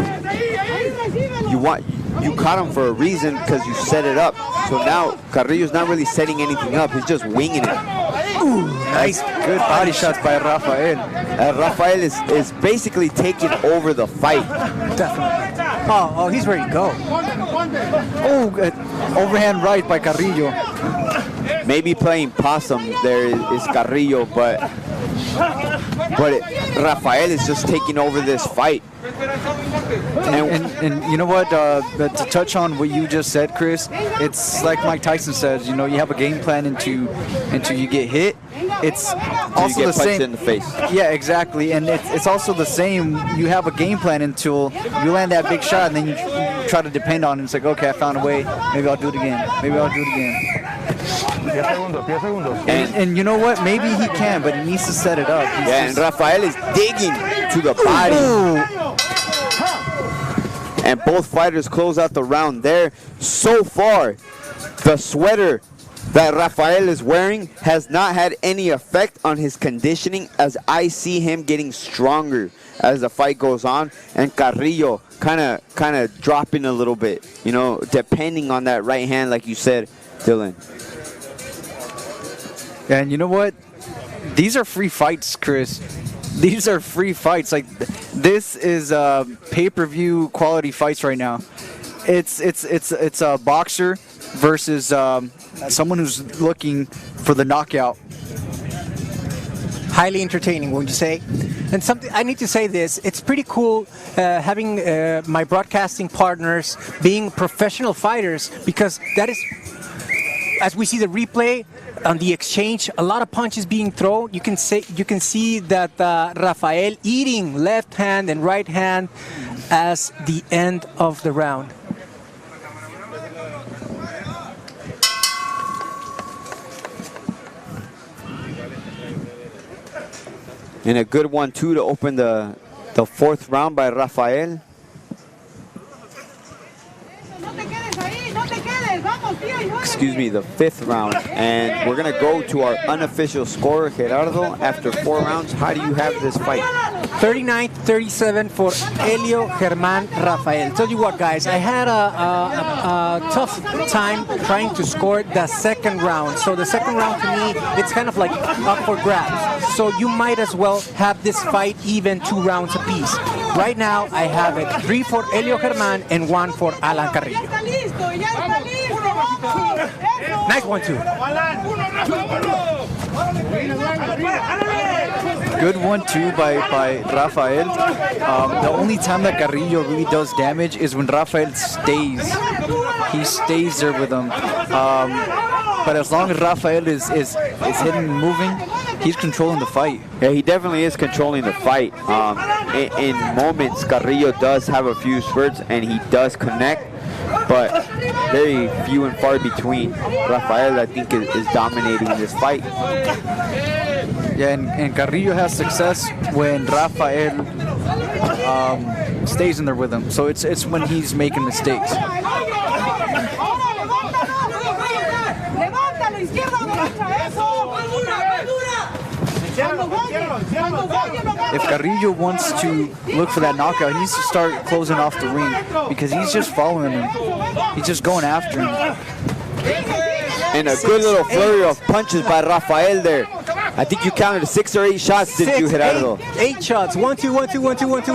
Speaker 5: You caught him for a reason because you set it up. So now Carrillo's not really setting anything up. He's just winging it.
Speaker 8: Ooh, nice, good body shots by Rafael.
Speaker 5: Rafael is basically taking over the fight.
Speaker 7: Definitely. Oh, he's ready to go.
Speaker 8: Oh, overhand right by Carrillo.
Speaker 5: Maybe playing possum there is Carrillo, but Rafael is just taking over this fight.
Speaker 8: And you know what, to touch on what you just said, Chris, it's like Mike Tyson says, you know, you have a game plan until you get hit. It's also the same
Speaker 5: in the face.
Speaker 8: Yeah, exactly. And it's also the same. You have a game plan until you land that big shot, and then you try to depend on it. It's like, okay, I found a way. Maybe I'll do it again. Maybe I'll do it again. And you know what? Maybe he can, but he needs to set it up.
Speaker 5: And Rafael is digging to the body.
Speaker 8: Ooh.
Speaker 5: And both fighters close out the round there. So far, the sweater that Rafael is wearing has not had any effect on his conditioning, as I see him getting stronger as the fight goes on, and Carrillo kind of dropping a little bit, you know, depending on that right hand, like you said, Dylan.
Speaker 8: And you know what? These are free fights, Chris. These are free fights. Like, this is pay-per-view quality fights right now. It's a boxer versus someone who's looking for the knockout.
Speaker 7: Highly entertaining, wouldn't you say? And something I need to say this: it's pretty cool having my broadcasting partners being professional fighters, because that is, as we see the replay on the exchange, a lot of punches being thrown. You can see that Rafael eating left hand and right hand as the end of the round.
Speaker 5: And a good 1-2 to open the fourth round by Rafael. Excuse me, the fifth round. And we're going to go to our unofficial scorer, Gerardo. After 4 rounds, how do you have this fight?
Speaker 7: 39-37 for ELIO Germán Rafael. Tell you what, guys, I had a tough time trying to score the second round. So the second round, to me, it's kind of like up for grabs. So you might as well have this fight even 2 rounds apiece. Right now, I have it 3 for ELIO Germán and 1 for Alan Carrillo. Nice 1-2.
Speaker 8: Good 1-2 by Rafael. The only time that Carrillo really does damage is when Rafael stays. He stays there with him. But as long as Rafael is hitting and moving, he's controlling the fight.
Speaker 5: Yeah, he definitely is controlling the fight. In moments, Carrillo does have a few spurts and he does connect, but very few and far between. Rafael, I think, is dominating this fight.
Speaker 8: Yeah, and Carrillo has success when Rafael stays in there with him. So it's when he's making mistakes. If Carrillo wants to look for that knockout, he needs to start closing off the ring because he's just following him. He's just going after him.
Speaker 5: And a good little flurry of punches by Rafael there. I think you counted 6 or 8 shots, did you, Gerardo?
Speaker 7: 8 shots. 1, 2, 1, 2, 1, 2, 1, 2.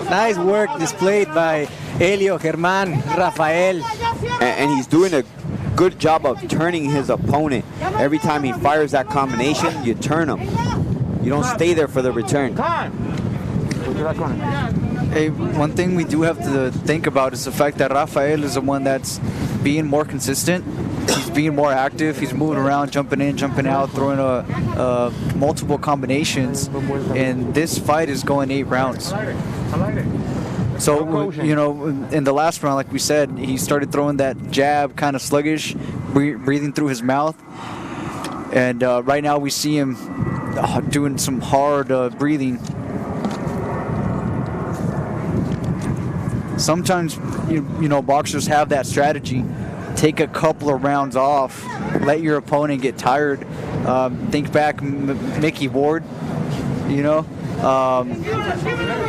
Speaker 7: Nice work displayed by ELIO, Germán, Rafael.
Speaker 5: And he's doing a good job of turning his opponent. Every time he fires that combination, you turn him. You don't stay there for the return.
Speaker 8: Hey, one thing we do have to think about is the fact that Rafael is the one that's being more consistent. He's being more active. He's moving around, jumping in, jumping out, throwing multiple combinations. And this fight is going 8 rounds. So, you know, in the last round, like we said, he started throwing that jab, kind of sluggish, breathing through his mouth. And right now we see him doing some hard breathing. Sometimes, you know, boxers have that strategy. Take a couple of rounds off, let your opponent get tired. Think back Mickey Ward, you know.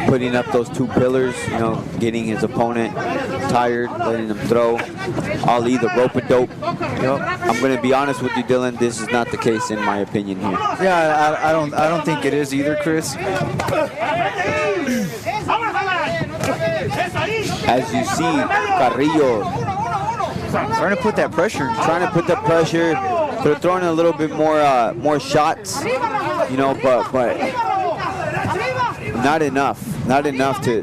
Speaker 5: Putting up those 2 pillars, you know, getting his opponent tired, letting him throw. Ali, the rope-a-dope. Yep. I'm going to be honest with you, Dylan. This is not the case in my opinion here.
Speaker 8: Yeah, I don't think it is either, Chris.
Speaker 5: As you see, Carrillo
Speaker 8: trying to put that pressure.
Speaker 5: They're throwing a little bit more shots, you know, but not enough to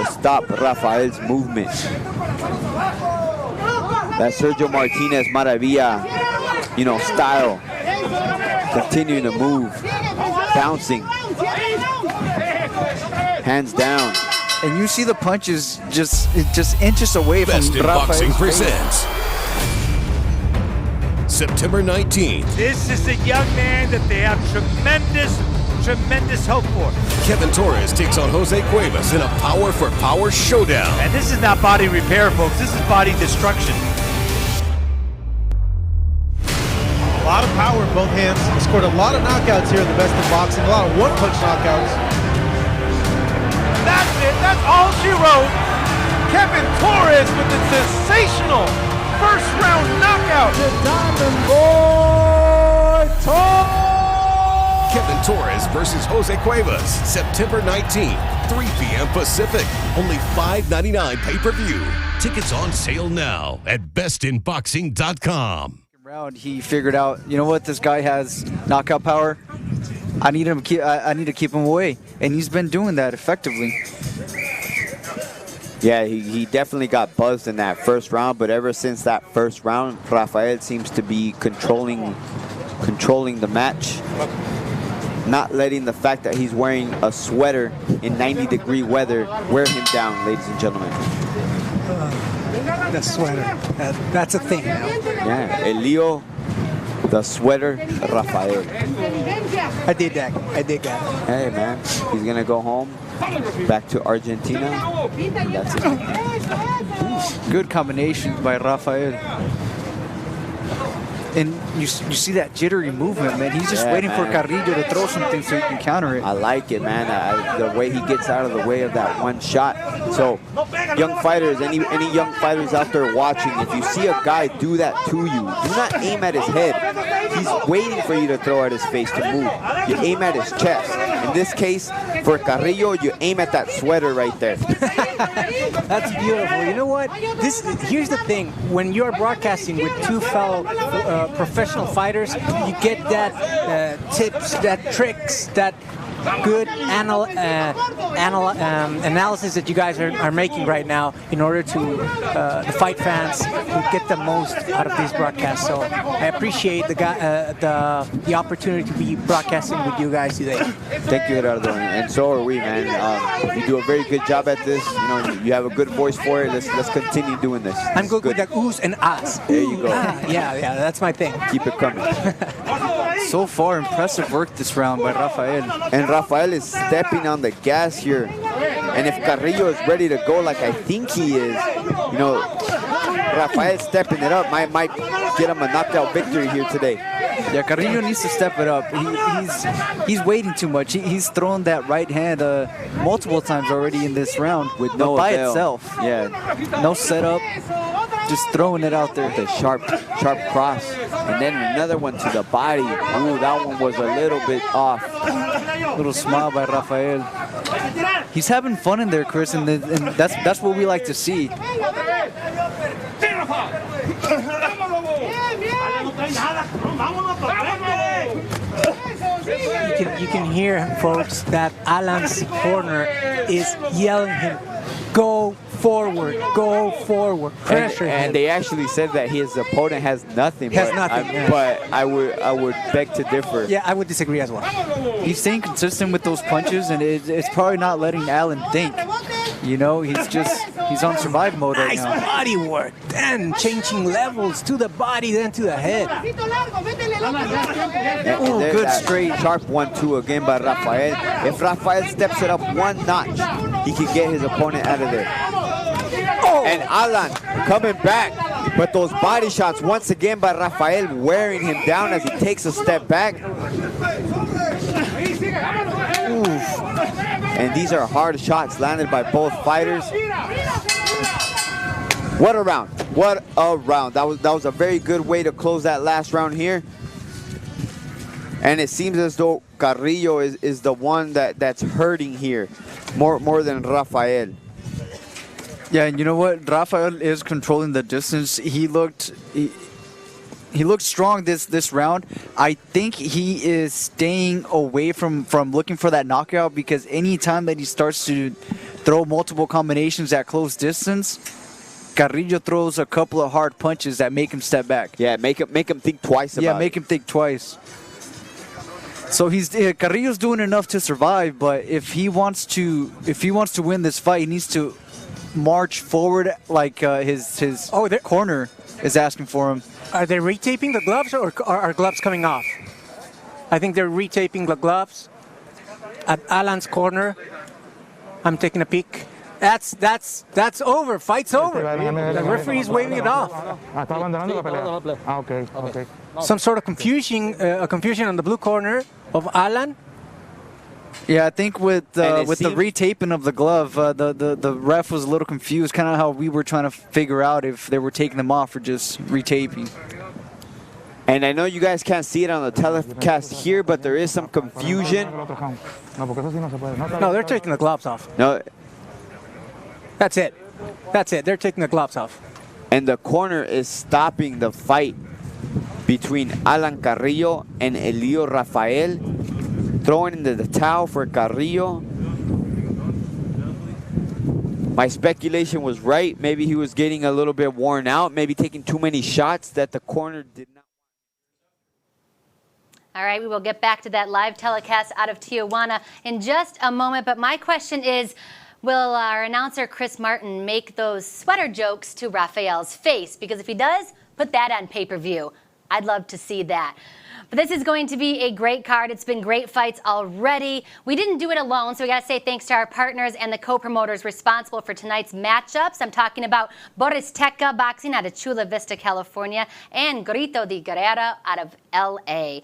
Speaker 5: stop Rafael's movement. That Sergio Martinez Maravilla, you know, style, continuing to move, bouncing, hands down.
Speaker 8: And you see the punches just inches away from
Speaker 2: Best in Boxing
Speaker 8: Rafael's
Speaker 2: presents September 19th.
Speaker 3: This is a young man that they have tremendous hope for.
Speaker 2: KEVIN TORRES takes on Jose Cuevas in a power-for-power showdown.
Speaker 3: And this is not body repair, folks. This is body destruction. A lot of power in both hands. He scored a lot of knockouts here in the best of boxing. A lot of one-punch knockouts. That's it. That's all she wrote. KEVIN TORRES with the sensational first-round knockout. The Diamond Boy Torres.
Speaker 2: KEVIN TORRES versus Jose Cuevas, September 19th, 3 p.m. Pacific. Only $5.99 pay-per-view. Tickets on sale now at bestinboxing.com.
Speaker 8: Round, he figured out, you know what, this guy has knockout power. I need to keep him away, and he's been doing that effectively.
Speaker 5: Yeah, he definitely got buzzed in that first round, but ever since that first round, Rafael seems to be controlling the match, not letting the fact that he's wearing a sweater in 90-degree weather wear him down, ladies and gentlemen.
Speaker 7: The sweater, that's a thing now.
Speaker 5: Yeah, ELIO, the sweater, Rafael.
Speaker 7: I did that.
Speaker 5: Hey, man, he's going to go home, back to Argentina. That's it.
Speaker 8: Good combinations by Rafael. And you see that jittery movement, man. He's just waiting for Carrillo to throw something so he can counter it.
Speaker 5: I like it, man. The way he gets out of the way of that one shot. So, young fighters, any young fighters out there watching, if you see a guy do that to you, do not aim at his head. He's waiting for you to throw at his face to move. You aim at his chest. In this case, for Carrillo, you aim at that sweater right there.
Speaker 7: That's beautiful. You know what? Here's the thing. When you're broadcasting with 2 fellow professional fighters, you get that tips, that tricks, that good analysis that you guys are making right now in order to the fight fans to get the most out of these broadcasts. So I appreciate the opportunity to be broadcasting with you guys today.
Speaker 5: Thank you, Gerardo, and so are we, man. You do a very good job at this. You know, you have a good voice for it. Let's continue doing this.
Speaker 7: I'm good with the oohs and ahs.
Speaker 5: There you go.
Speaker 7: Yeah, that's my thing.
Speaker 5: Keep it coming.
Speaker 8: So far, impressive work this round by Rafael.
Speaker 5: And Rafael is stepping on the gas here. And if Carrillo is ready to go like I think he is, you know, Rafael stepping it up might get him a knockout victory here today.
Speaker 8: Yeah, Carrillo needs to step it up. He's waiting too much. He's thrown that right hand multiple times already in this round
Speaker 5: with no
Speaker 8: by
Speaker 5: avail.
Speaker 8: itself.
Speaker 5: Yeah,
Speaker 8: no setup, just throwing it out there.
Speaker 5: The sharp cross, and then another one to the body. Ooh, that one was a little bit off.
Speaker 8: Little smile by Rafael. He's having fun in there, Chris, and that's what we like to see.
Speaker 7: You can hear, folks, that Alan's corner is yelling him, go forward, pressure him.
Speaker 5: And they actually said that his opponent has nothing. But I would beg to differ.
Speaker 7: Yeah, I would disagree as well.
Speaker 8: He's staying consistent with those punches, and it's probably not letting Alan think. You know, he's on survive mode right now.
Speaker 7: Nice body work, then changing levels to the body, then to the head.
Speaker 5: Ooh, good straight, sharp 1-2 again by Rafael. If Rafael steps it up one notch, he can get his opponent out of there. Oh. And Alan coming back, but those body shots once again by Rafael wearing him down as he takes a step back. Oof. And these are hard shots landed by both fighters. What a round. What a round. That was a very good way to close that last round here. And it seems as though Carrillo is the one that's hurting here more than Rafael.
Speaker 8: Yeah, and you know what? Rafael is controlling the distance. He looked strong this round. I think he is staying away from looking for that knockout, because any time that he starts to throw multiple combinations at close distance, Carrillo throws a couple of hard punches that make him step back.
Speaker 5: Yeah, make him think twice about it.
Speaker 8: Yeah, make him think twice. So Carrillo's doing enough to survive, but if he wants to win this fight, he needs to march forward like his corner is asking for him.
Speaker 7: Are they retaping the gloves, or are gloves coming off? I think they're retaping the gloves at Alan's corner. I'm taking a peek. That's over. Fight's over. The referee's waving it off.
Speaker 9: Okay.
Speaker 7: Some sort of confusion on the blue corner of Alan.
Speaker 8: Yeah, I think with the retaping of the glove, the ref was a little confused, kind of how we were trying to figure out if they were taking them off or just retaping.
Speaker 5: And I know you guys can't see it on the telecast here, but there is some confusion.
Speaker 7: No, they're taking the gloves off.
Speaker 5: No.
Speaker 7: That's it. They're taking the gloves off.
Speaker 5: And the corner is stopping the fight between Alan Carrillo and ELIO Rafael. Throwing into the towel for Carrillo. My speculation was right. Maybe he was getting a little bit worn out, maybe taking too many shots that the corner did not.
Speaker 1: All right, we will get back to that live telecast out of Tijuana in just a moment. But my question is, will our announcer Chris Martin make those sweater jokes to Rafael's face? Because if he does, put that on pay-per-view. I'd love to see that. But this is going to be a great card. It's been great fights already. We didn't do it alone, so we got to say thanks to our partners and the co-promoters responsible for tonight's matchups. I'm talking about Boristeca Boxing out of Chula Vista, California, and Grito de Guerrera out of LA.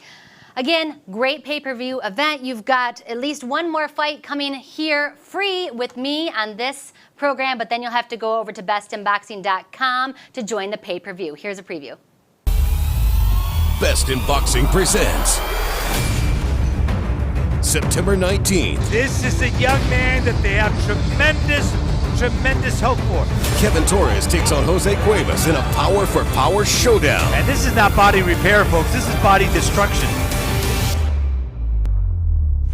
Speaker 1: Again, great pay-per-view event. You've got at least one more fight coming here free with me on this program, but then you'll have to go over to bestinboxing.com to join the pay-per-view. Here's a preview.
Speaker 2: Best in Boxing presents September 19th.
Speaker 3: This is a young man that they have tremendous hope for.
Speaker 2: KEVIN TORRES takes on Jose Cuevas in a power for power showdown.
Speaker 3: And this is not body repair, folks. This is body destruction.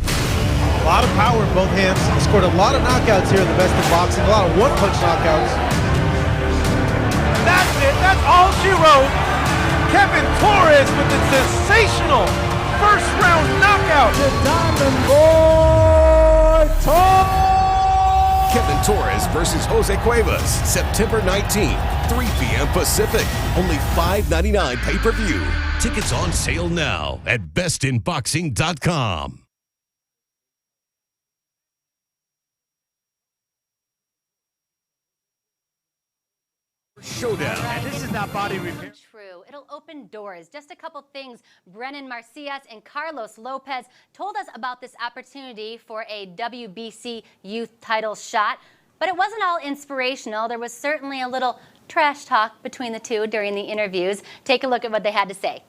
Speaker 3: A lot of power in both hands. He scored a lot of knockouts here in the Best in Boxing. A lot of one-punch knockouts. That's it. That's all she wrote. KEVIN TORRES with a sensational first-round knockout. The Diamond Boy Torres.
Speaker 2: KEVIN TORRES versus Jose Cuevas, September 19th, 3 p.m. Pacific. Only $5.99 pay-per-view. Tickets on sale now at bestinboxing.com. Showdown.
Speaker 3: And this is not body repair.
Speaker 1: True. It'll open doors. Just a couple things. BREENAN MACIAS and CARLOS LOPEZ told us about this opportunity for a WBC Youth title shot. But it wasn't all inspirational. There was certainly a little trash talk between the two during the interviews. Take a look at what they had to say.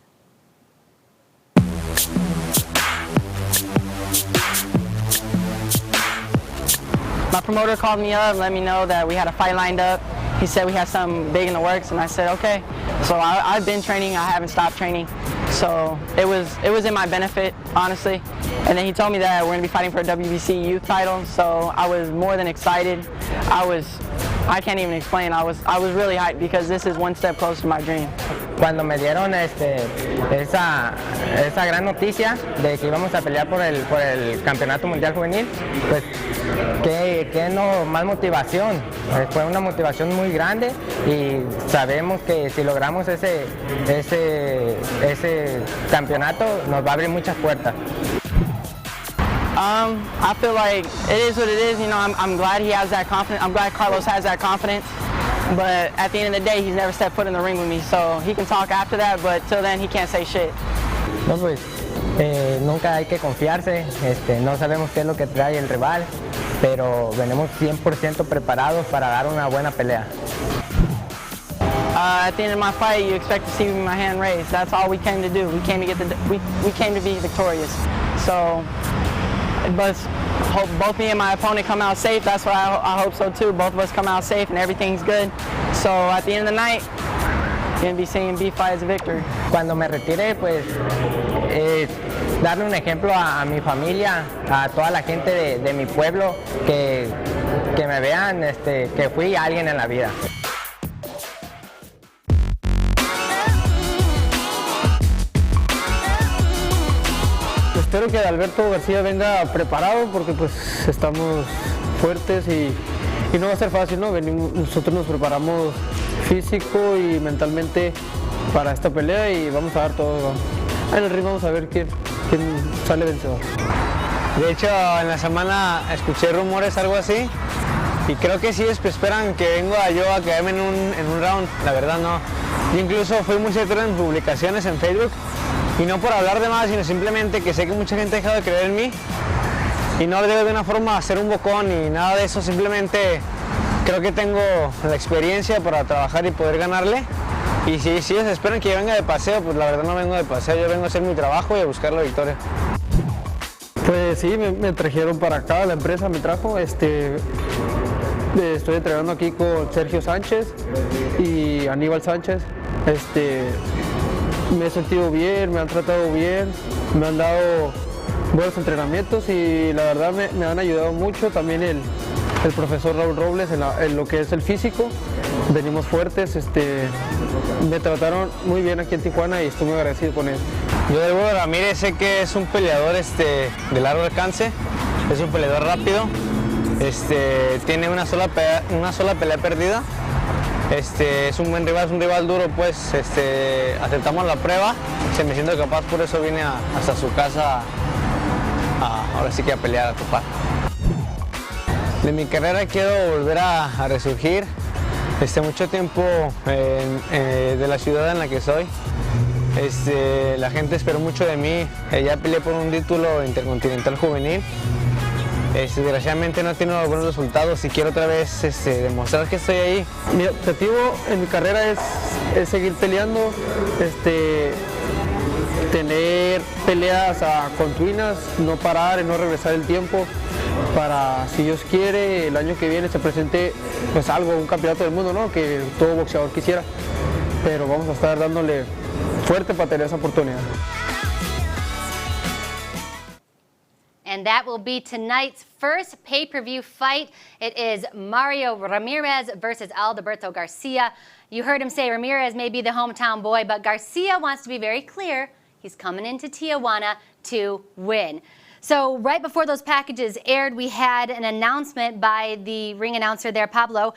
Speaker 13: My promoter called me up, let me know that we had a fight lined up. He said we had something big in the works, and I said, okay. So I've been training, I haven't stopped training. So it was in my benefit, honestly. And then he told me that we're gonna be fighting for a WBC Youth title, so I was more than excited. I can't even explain, I was really hyped because this is one step closer to my dream.
Speaker 14: Cuando me dieron esa gran noticia de que íbamos a pelear por el Campeonato Mundial Juvenil, pues qué no más motivación. Fue una motivación muy grande y sabemos que si logramos ese campeonato nos va a abrir muchas puertas.
Speaker 13: I feel like it is what it is. You know, I'm glad he has that confidence. I'm glad Carlos has that confidence. But at the end of the day, he's never stepped foot in the ring with me. So he can talk after that, but till then, he can't say shit.
Speaker 14: No, pues nunca hay que confiarse. No sabemos qué es lo que trae el rival, pero venimos 100% preparados para dar una buena pelea.
Speaker 13: At the end of my fight, you expect to see my hand raised. That's all we came to do. We came to we came to be victorious. So. But hope both me and my opponent come out safe. That's what I hope so too. Both of us come out safe and everything's good. So at the end of the night, you're gonna be seeing B fight as a victory.
Speaker 14: Cuando me retire, pues darle un ejemplo a mi familia, a toda la gente de mi pueblo, que me vean que fui alguien en la vida.
Speaker 11: Espero que Adalberto García venga preparado porque pues estamos fuertes y no va a ser fácil, ¿no? Nosotros nos preparamos físico y mentalmente para esta pelea y vamos a dar todo. En el ring vamos a ver quién sale vencedor.
Speaker 10: De hecho, en la semana escuché rumores, algo así, y creo que sí esperan que venga yo a quedarme en un round. La verdad no. Yo incluso fui muy sector en publicaciones en Facebook. Y no por hablar de más, sino simplemente que sé que mucha gente ha dejado de creer en mí y no debe de una forma hacer un bocón ni nada de eso, simplemente creo que tengo la experiencia para trabajar y poder ganarle. Y si ellos esperan que yo venga de paseo, pues la verdad no vengo de paseo, yo vengo a hacer mi trabajo y a buscar la victoria.
Speaker 11: Pues sí, me trajeron para acá, la empresa me trajo, estoy entrenando aquí con Sergio Sánchez y Aníbal Sánchez. Me he sentido bien, me han tratado bien, me han dado buenos entrenamientos y la verdad me han ayudado mucho. También el profesor Raúl Robles en lo que es el físico. Venimos fuertes, me trataron muy bien aquí en Tijuana y estoy muy agradecido con él.
Speaker 10: Yo del Hugo Ramírez sé que es un peleador de largo alcance, es un peleador rápido, tiene una sola pelea perdida. Es un buen rival, es un rival duro, pues aceptamos la prueba, se me siento capaz, por eso vine hasta su casa ahora sí que a pelear, a topar. De mi carrera quiero volver a resurgir, mucho tiempo de la ciudad en la que soy, la gente esperó mucho de mí, ya peleé por un título intercontinental juvenil. Desgraciadamente no he tenido buenos resultados y quiero otra vez demostrar que estoy ahí.
Speaker 11: Mi objetivo en mi carrera es seguir peleando, tener peleas continuas, no parar y no regresar el tiempo para, si Dios quiere, el año que viene se presente pues algo, un campeonato del mundo, ¿no? Que todo boxeador quisiera, pero vamos a estar dándole fuerte para tener esa oportunidad.
Speaker 1: And that will be tonight's first pay-per-view fight. It is Mario Ramirez versus ALDERBERTO Garcia. You heard him say Ramirez may be the hometown boy, but Garcia wants to be very clear. He's coming into Tijuana to win. So right before those packages aired, we had an announcement by the ring announcer there, Pablo.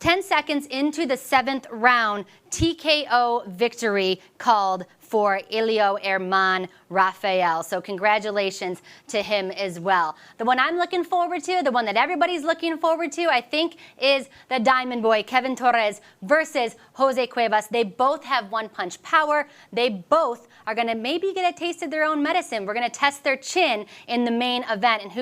Speaker 1: 10 seconds into the 7th round, TKO victory called for ELIO Herman Rafael. So congratulations to him as well. The one I'm looking forward to, the one that everybody's looking forward to, I think, is the Diamond Boy, KEVIN TORRES versus Jose Cuevas. They both have one-punch power. They both are going to maybe get a taste of their own medicine. We're going to test their chin in the main event and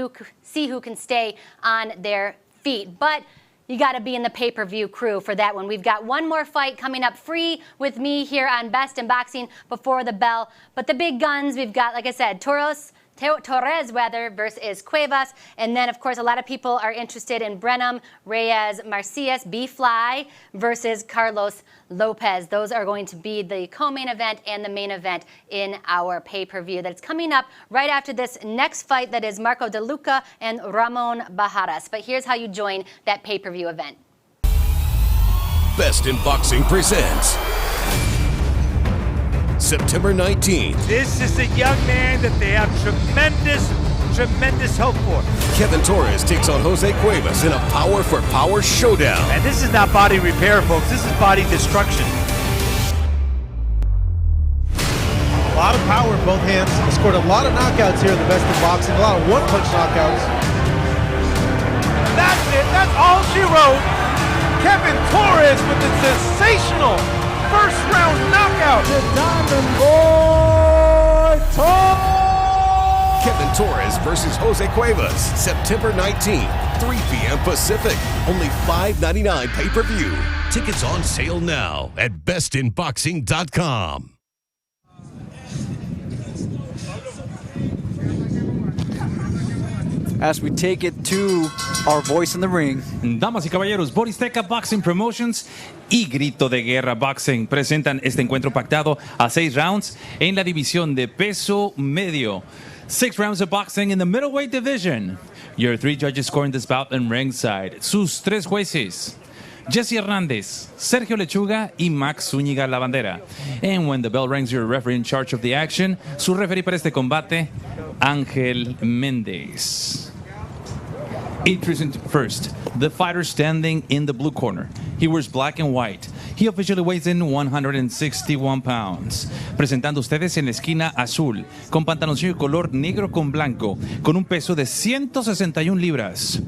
Speaker 1: see who can stay on their feet. But you got to be in the pay-per-view crew for that one. We've got one more fight coming up free with me here on Best in Boxing before the bell. But the big guns, we've got, like I said, Torres versus Cuevas. And then, of course, a lot of people are interested in BREENAN Macias, B-Fly versus CARLOS LOPEZ. Those are going to be the co-main event and the main event in our pay-per-view that's coming up right after this next fight that is Marco DeLuca and Ramon Barajas. But here's how you join that pay-per-view event.
Speaker 2: Best in Boxing presents September 19th.
Speaker 3: This is a young man that they have tremendous hope for.
Speaker 2: KEVIN TORRES takes on Jose Cuevas in a power-for-power showdown.
Speaker 3: And this is not body repair, folks. This is body destruction. A lot of power in both hands. He scored a lot of knockouts here in the Best in Boxing. A lot of one-punch knockouts. That's it. That's all she wrote. KEVIN TORRES with a sensational first-round knockout. The Diamond Boy Torres.
Speaker 2: KEVIN TORRES versus Jose Cuevas, September 19th, 3 p.m. Pacific. Only $5.99 pay-per-view. Tickets on sale now at bestinboxing.com.
Speaker 8: As we take it to our voice in the ring.
Speaker 6: Damas y caballeros, Boristeca Boxing Promotions y Grito de Guerra Boxing presentan este encuentro pactado a 6 rounds en la división de peso medio. 6 rounds of boxing in the middleweight division. Your 3 judges scoring this bout in ringside. Sus 3 jueces, Jesse Hernández, Sergio Lechuga y Max Zúñiga Lavandera. And when the bell rings, your referee in charge of the action, su referee para este combate, Ángel Méndez. Introducing first, the fighter standing in the blue corner. He wears black and white. He officially weighs in 161 pounds. Presentando ustedes en la esquina azul, con pantaloncillo color negro con blanco, con un peso de 161 libras.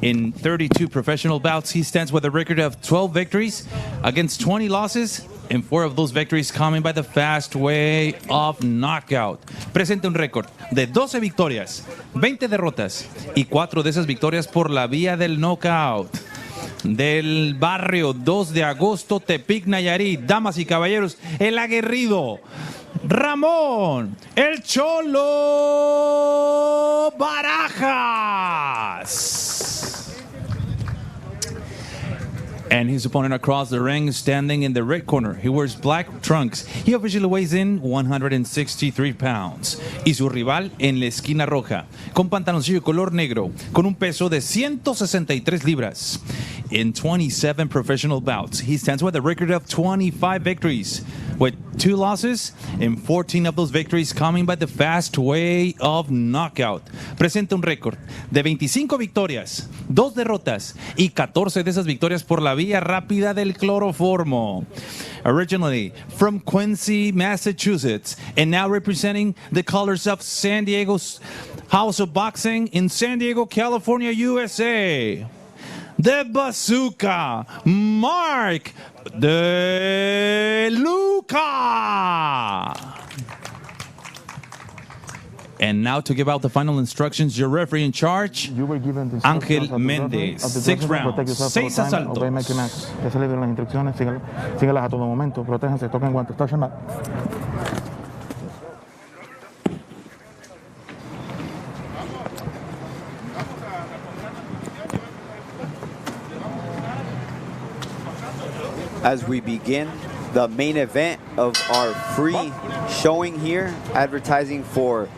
Speaker 6: In 32 professional bouts, he stands with a record of 12 victories against 20 losses, and 4 of those victories coming by the fast way of knockout. Presenta un récord de 12 victorias, 20 derrotas y 4 de esas victorias por la vía del knockout. Del barrio 2 de agosto, Tepic, Nayarit, damas y caballeros, el aguerrido Ramón, el Cholo Barajas. And his opponent across the ring, standing in the red corner. He wears black trunks. He officially weighs in 163 pounds. Y su rival en la esquina roja, con pantaloncillo color negro, con un peso de 163 libras. In 27 professional bouts, he stands with a record of 25 victories, with 2 losses and 14 of those victories coming by the fast way of knockout. Presenta un récord de 25 victorias, 2 derrotas y 14 de esas victorias por la vía rápida del cloroformo. Originally from Quincy, Massachusetts, and now representing the colors of San Diego's House of Boxing in San Diego, California, USA. The Bazooka, Mark DELUCA. And now to give out the final instructions, your referee in charge, Ángel Méndez. 6 rounds, 6 asaltos.
Speaker 9: Ya se le dieron las instrucciones, síguelas a todo momento, protéjanse, toquen guantes, touch them up.
Speaker 5: As we begin the main event of our free showing here, advertising for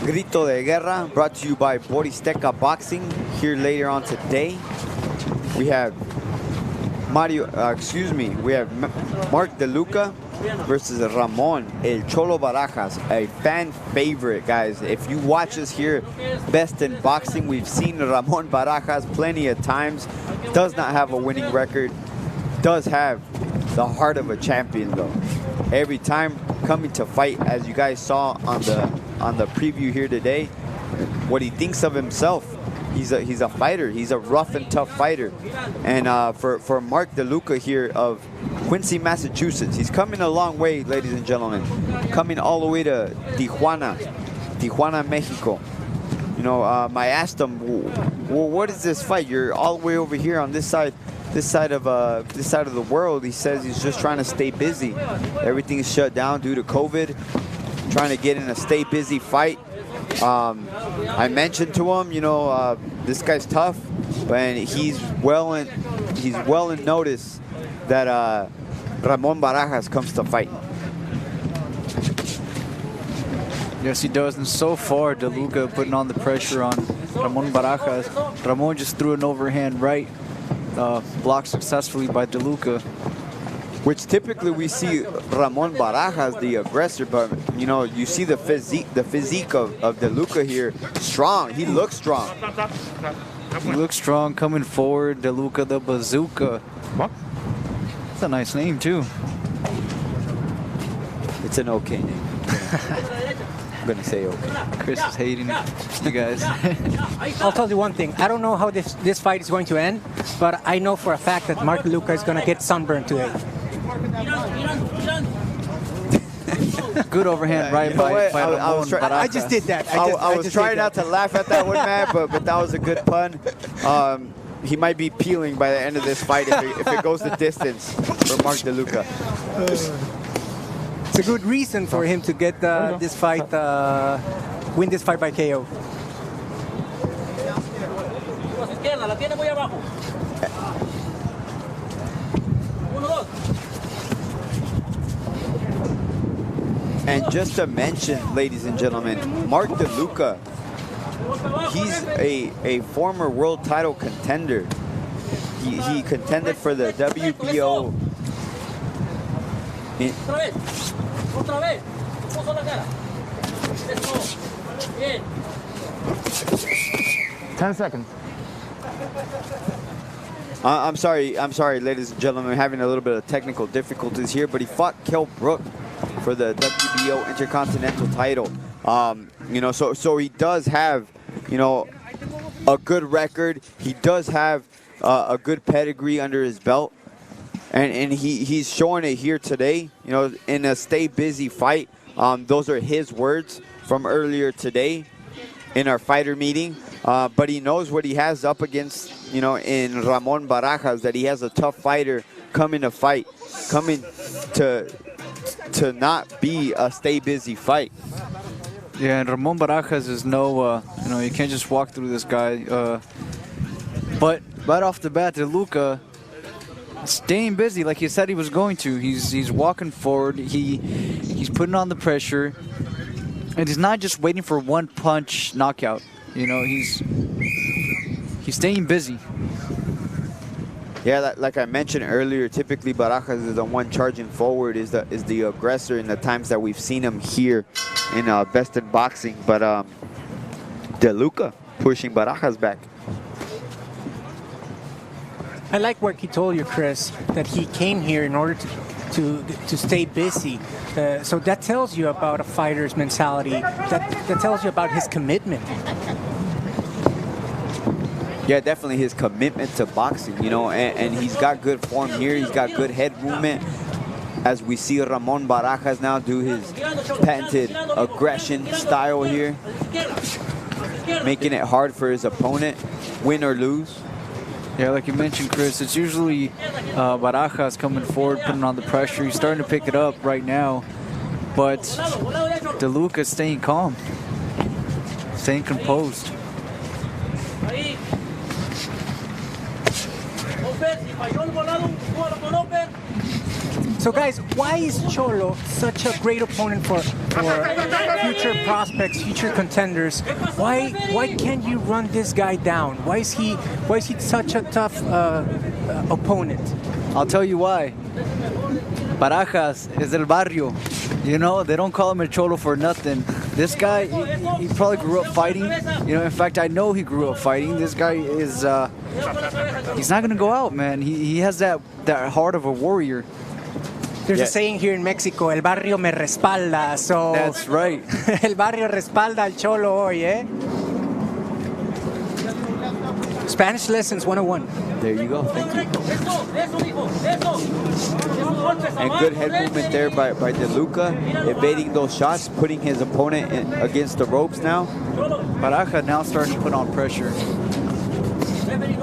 Speaker 5: Grito de Guerra, brought to you by Boristeca Boxing. Here later on today, we have Mark DeLuca versus Ramon, El Cholo Barajas, a fan favorite, guys. If you watch us here, Best in Boxing, we've seen Ramon Barajas plenty of times. does not have a winning record, does have the heart of a champion though. Every time coming to fight, as you guys saw on the preview here today, what he thinks of himself. He's a fighter. He's a rough and tough fighter. And for Mark DeLuca here of Quincy, Massachusetts, he's coming a long way, ladies and gentlemen. Coming all the way to Tijuana, Mexico. You know, I asked him, well, what is this fight? You're all the way over here on this side of the world. He says he's just trying to stay busy. Everything's shut down due to COVID. Trying to get in a stay busy fight. I mentioned to him, you know, this guy's tough, and he's well in notice that Ramon Barajas comes to fight.
Speaker 8: Yes, he does. And so far, DeLuca putting on the pressure on Ramon Barajas. Ramon just threw an overhand right, blocked successfully by DeLuca.
Speaker 5: Which typically we see Ramon Barajas, the aggressor, but you know, you see the physique of DeLuca here, strong. He looks strong.
Speaker 8: He looks strong coming forward. DeLuca the Bazooka. That's a nice name too.
Speaker 5: It's an okay name. I'm gonna say okay.
Speaker 8: Chris is hating you guys.
Speaker 7: I'll tell you one thing. I don't know how this fight is going to end, but I know for a fact that Mark DeLuca is going to get sunburned today.
Speaker 8: Good overhand right by Ramon Barajas.
Speaker 7: I just did that.
Speaker 5: I was trying not to laugh at that one, man, but that was a good pun. He might be peeling by the end of this fight if it goes the distance for Mark DeLuca.
Speaker 7: It's a good reason for him to get this fight, win this fight by KO.
Speaker 5: And just to mention, ladies and gentlemen, Mark DeLuca, he's a former world title contender. He contended for the WBO.
Speaker 9: 10 seconds.
Speaker 5: I'm sorry, ladies and gentlemen. We're having a little bit of technical difficulties here, but he fought Kell Brook for the WBO Intercontinental title. You know, so he does have, you know, a good record. He does have a good pedigree under his belt, and he's showing it here today. You know, in a stay busy fight. Those are his words from earlier today in our fighter meeting. But he knows what he has up against, you know, in Ramon Barajas, that he has a tough fighter coming to fight, coming to not be a stay busy fight.
Speaker 8: Yeah, and Ramon Barajas is no, you know, you can't just walk through this guy. But right off the bat, DeLuca staying busy like he said he was going to. He's walking forward. He's putting on the pressure, and he's not just waiting for one punch knockout. You know, he's staying busy.
Speaker 5: Yeah, like I mentioned earlier, typically Barajas is the one charging forward, is the aggressor in the times that we've seen him here in Best in Boxing. But DeLuca pushing Barajas back.
Speaker 7: I like what he told you, Chris, that he came here in order to stay busy. So that tells you about a fighter's mentality. That tells you about his commitment.
Speaker 5: Yeah, definitely his commitment to boxing, you know, and he's got good form here. He's got good head movement. As we see Ramon Barajas now do his patented aggression style here, making it hard for his opponent, win or lose.
Speaker 8: Yeah, like you mentioned, Chris, it's usually Barajas coming forward, putting on the pressure. He's starting to pick it up right now, but DeLuca staying calm, staying composed.
Speaker 7: So guys, why is Cholo such a great opponent for future prospects, future contenders? Why can't you run this guy down? Why is he such a tough opponent?
Speaker 8: I'll tell you why. Barajas is el barrio. You know, they don't call him El Cholo for nothing. This guy, he probably grew up fighting. You know, in fact, I know he grew up fighting. This guy is, he's not gonna go out, man. He has that heart of a warrior.
Speaker 7: There's a saying here in Mexico, el barrio me respalda, so...
Speaker 8: That's right.
Speaker 7: El barrio respalda al Cholo hoy, eh? Spanish Lessons 101.
Speaker 5: There you go, thank you. And good head movement there by DeLuca, evading those shots, putting his opponent against the ropes now.
Speaker 8: Barajas now starting to put on pressure.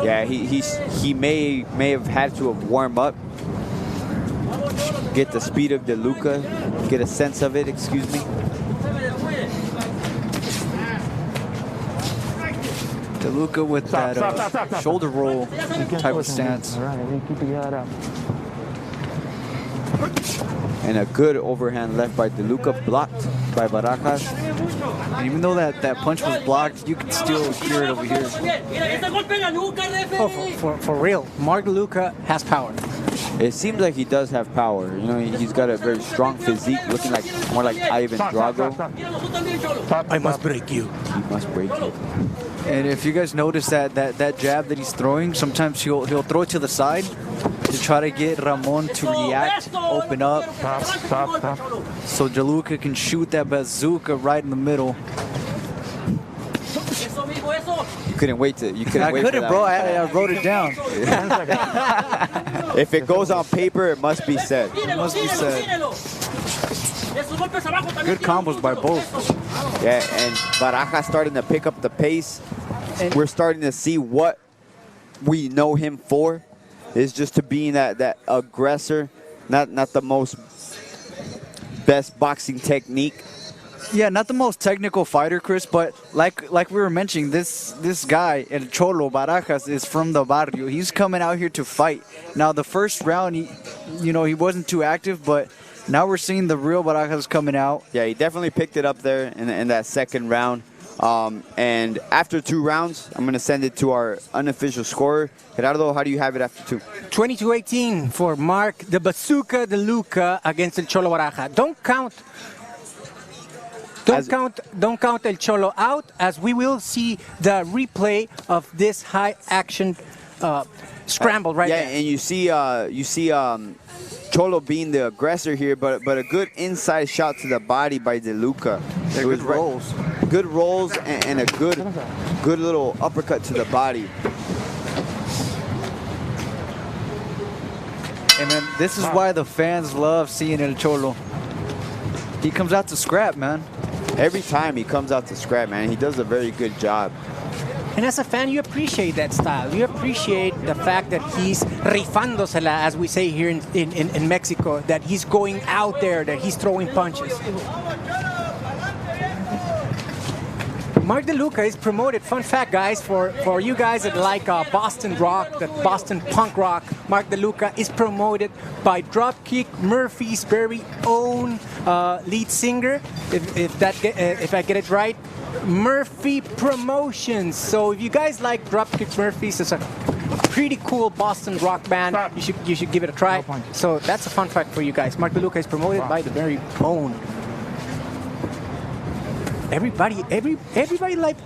Speaker 5: Yeah, he may have had to have warmed up. Get the speed of DeLuca, get a sense of it, excuse me.
Speaker 8: DeLuca with that shoulder roll type of stance.
Speaker 5: And a good overhand left by DeLuca, blocked by Barajas.
Speaker 8: And even though that punch was blocked, you can still hear it over here.
Speaker 7: Oh, for real, Mark DeLuca has power.
Speaker 5: It seems like he does have power. You know, he's got a very strong physique, looking like more like Ivan Drago.
Speaker 7: I must break you.
Speaker 5: He must break you.
Speaker 8: And if you guys notice that jab that he's throwing, sometimes he'll throw it to the side to try to get Ramon to react, open up. So DeLuca can shoot that bazooka right in the middle.
Speaker 5: You couldn't wait to. You couldn't wait.
Speaker 8: I couldn't, bro. I wrote it down.
Speaker 5: If it goes on paper, it must be said.
Speaker 8: It must be said. Good combos by both.
Speaker 5: Yeah, and Barajas starting to pick up the pace. And we're starting to see what we know him for, is just to being that aggressor, not the most best boxing technique.
Speaker 8: Yeah, not the most technical fighter, Chris, but like we were mentioning, this guy, El Cholo Barajas, is from the barrio. He's coming out here to fight. Now, the first round, he wasn't too active, but now we're seeing the real Barajas coming out.
Speaker 5: Yeah, he definitely picked it up there in that second round. And after 2 rounds, I'm going to send it to our unofficial scorer. Gerardo, how do you have it after 2?
Speaker 7: 22-18 for Mark the Bazooka DeLuca against El Cholo Barajas. Don't count El Cholo out, as we will see the replay of this high action scramble right there.
Speaker 5: Yeah, and you see Cholo being the aggressor here, but a good inside shot to the body by DeLuca.
Speaker 8: They're good rolls.
Speaker 5: Good rolls and a good little uppercut to the body.
Speaker 8: And man, this is why the fans love seeing El Cholo. He comes out to scrap, man.
Speaker 5: Every time he comes out to scrap, man, he does a very good job.
Speaker 7: And as a fan, you appreciate that style. You appreciate the fact that he's rifándosela, as we say here in Mexico, that he's going out there, that he's throwing punches. Mark DeLuca is promoted, fun fact guys, for you guys that like Boston rock, that Boston punk rock, Mark DeLuca is promoted by Dropkick Murphy's very own lead singer, if I get it right, Murphy Promotions. So if you guys like Dropkick Murphys, it's a pretty cool Boston rock band. You should give it a try. So that's a fun fact for you guys. Mark DeLuca is promoted by the very own. Everybody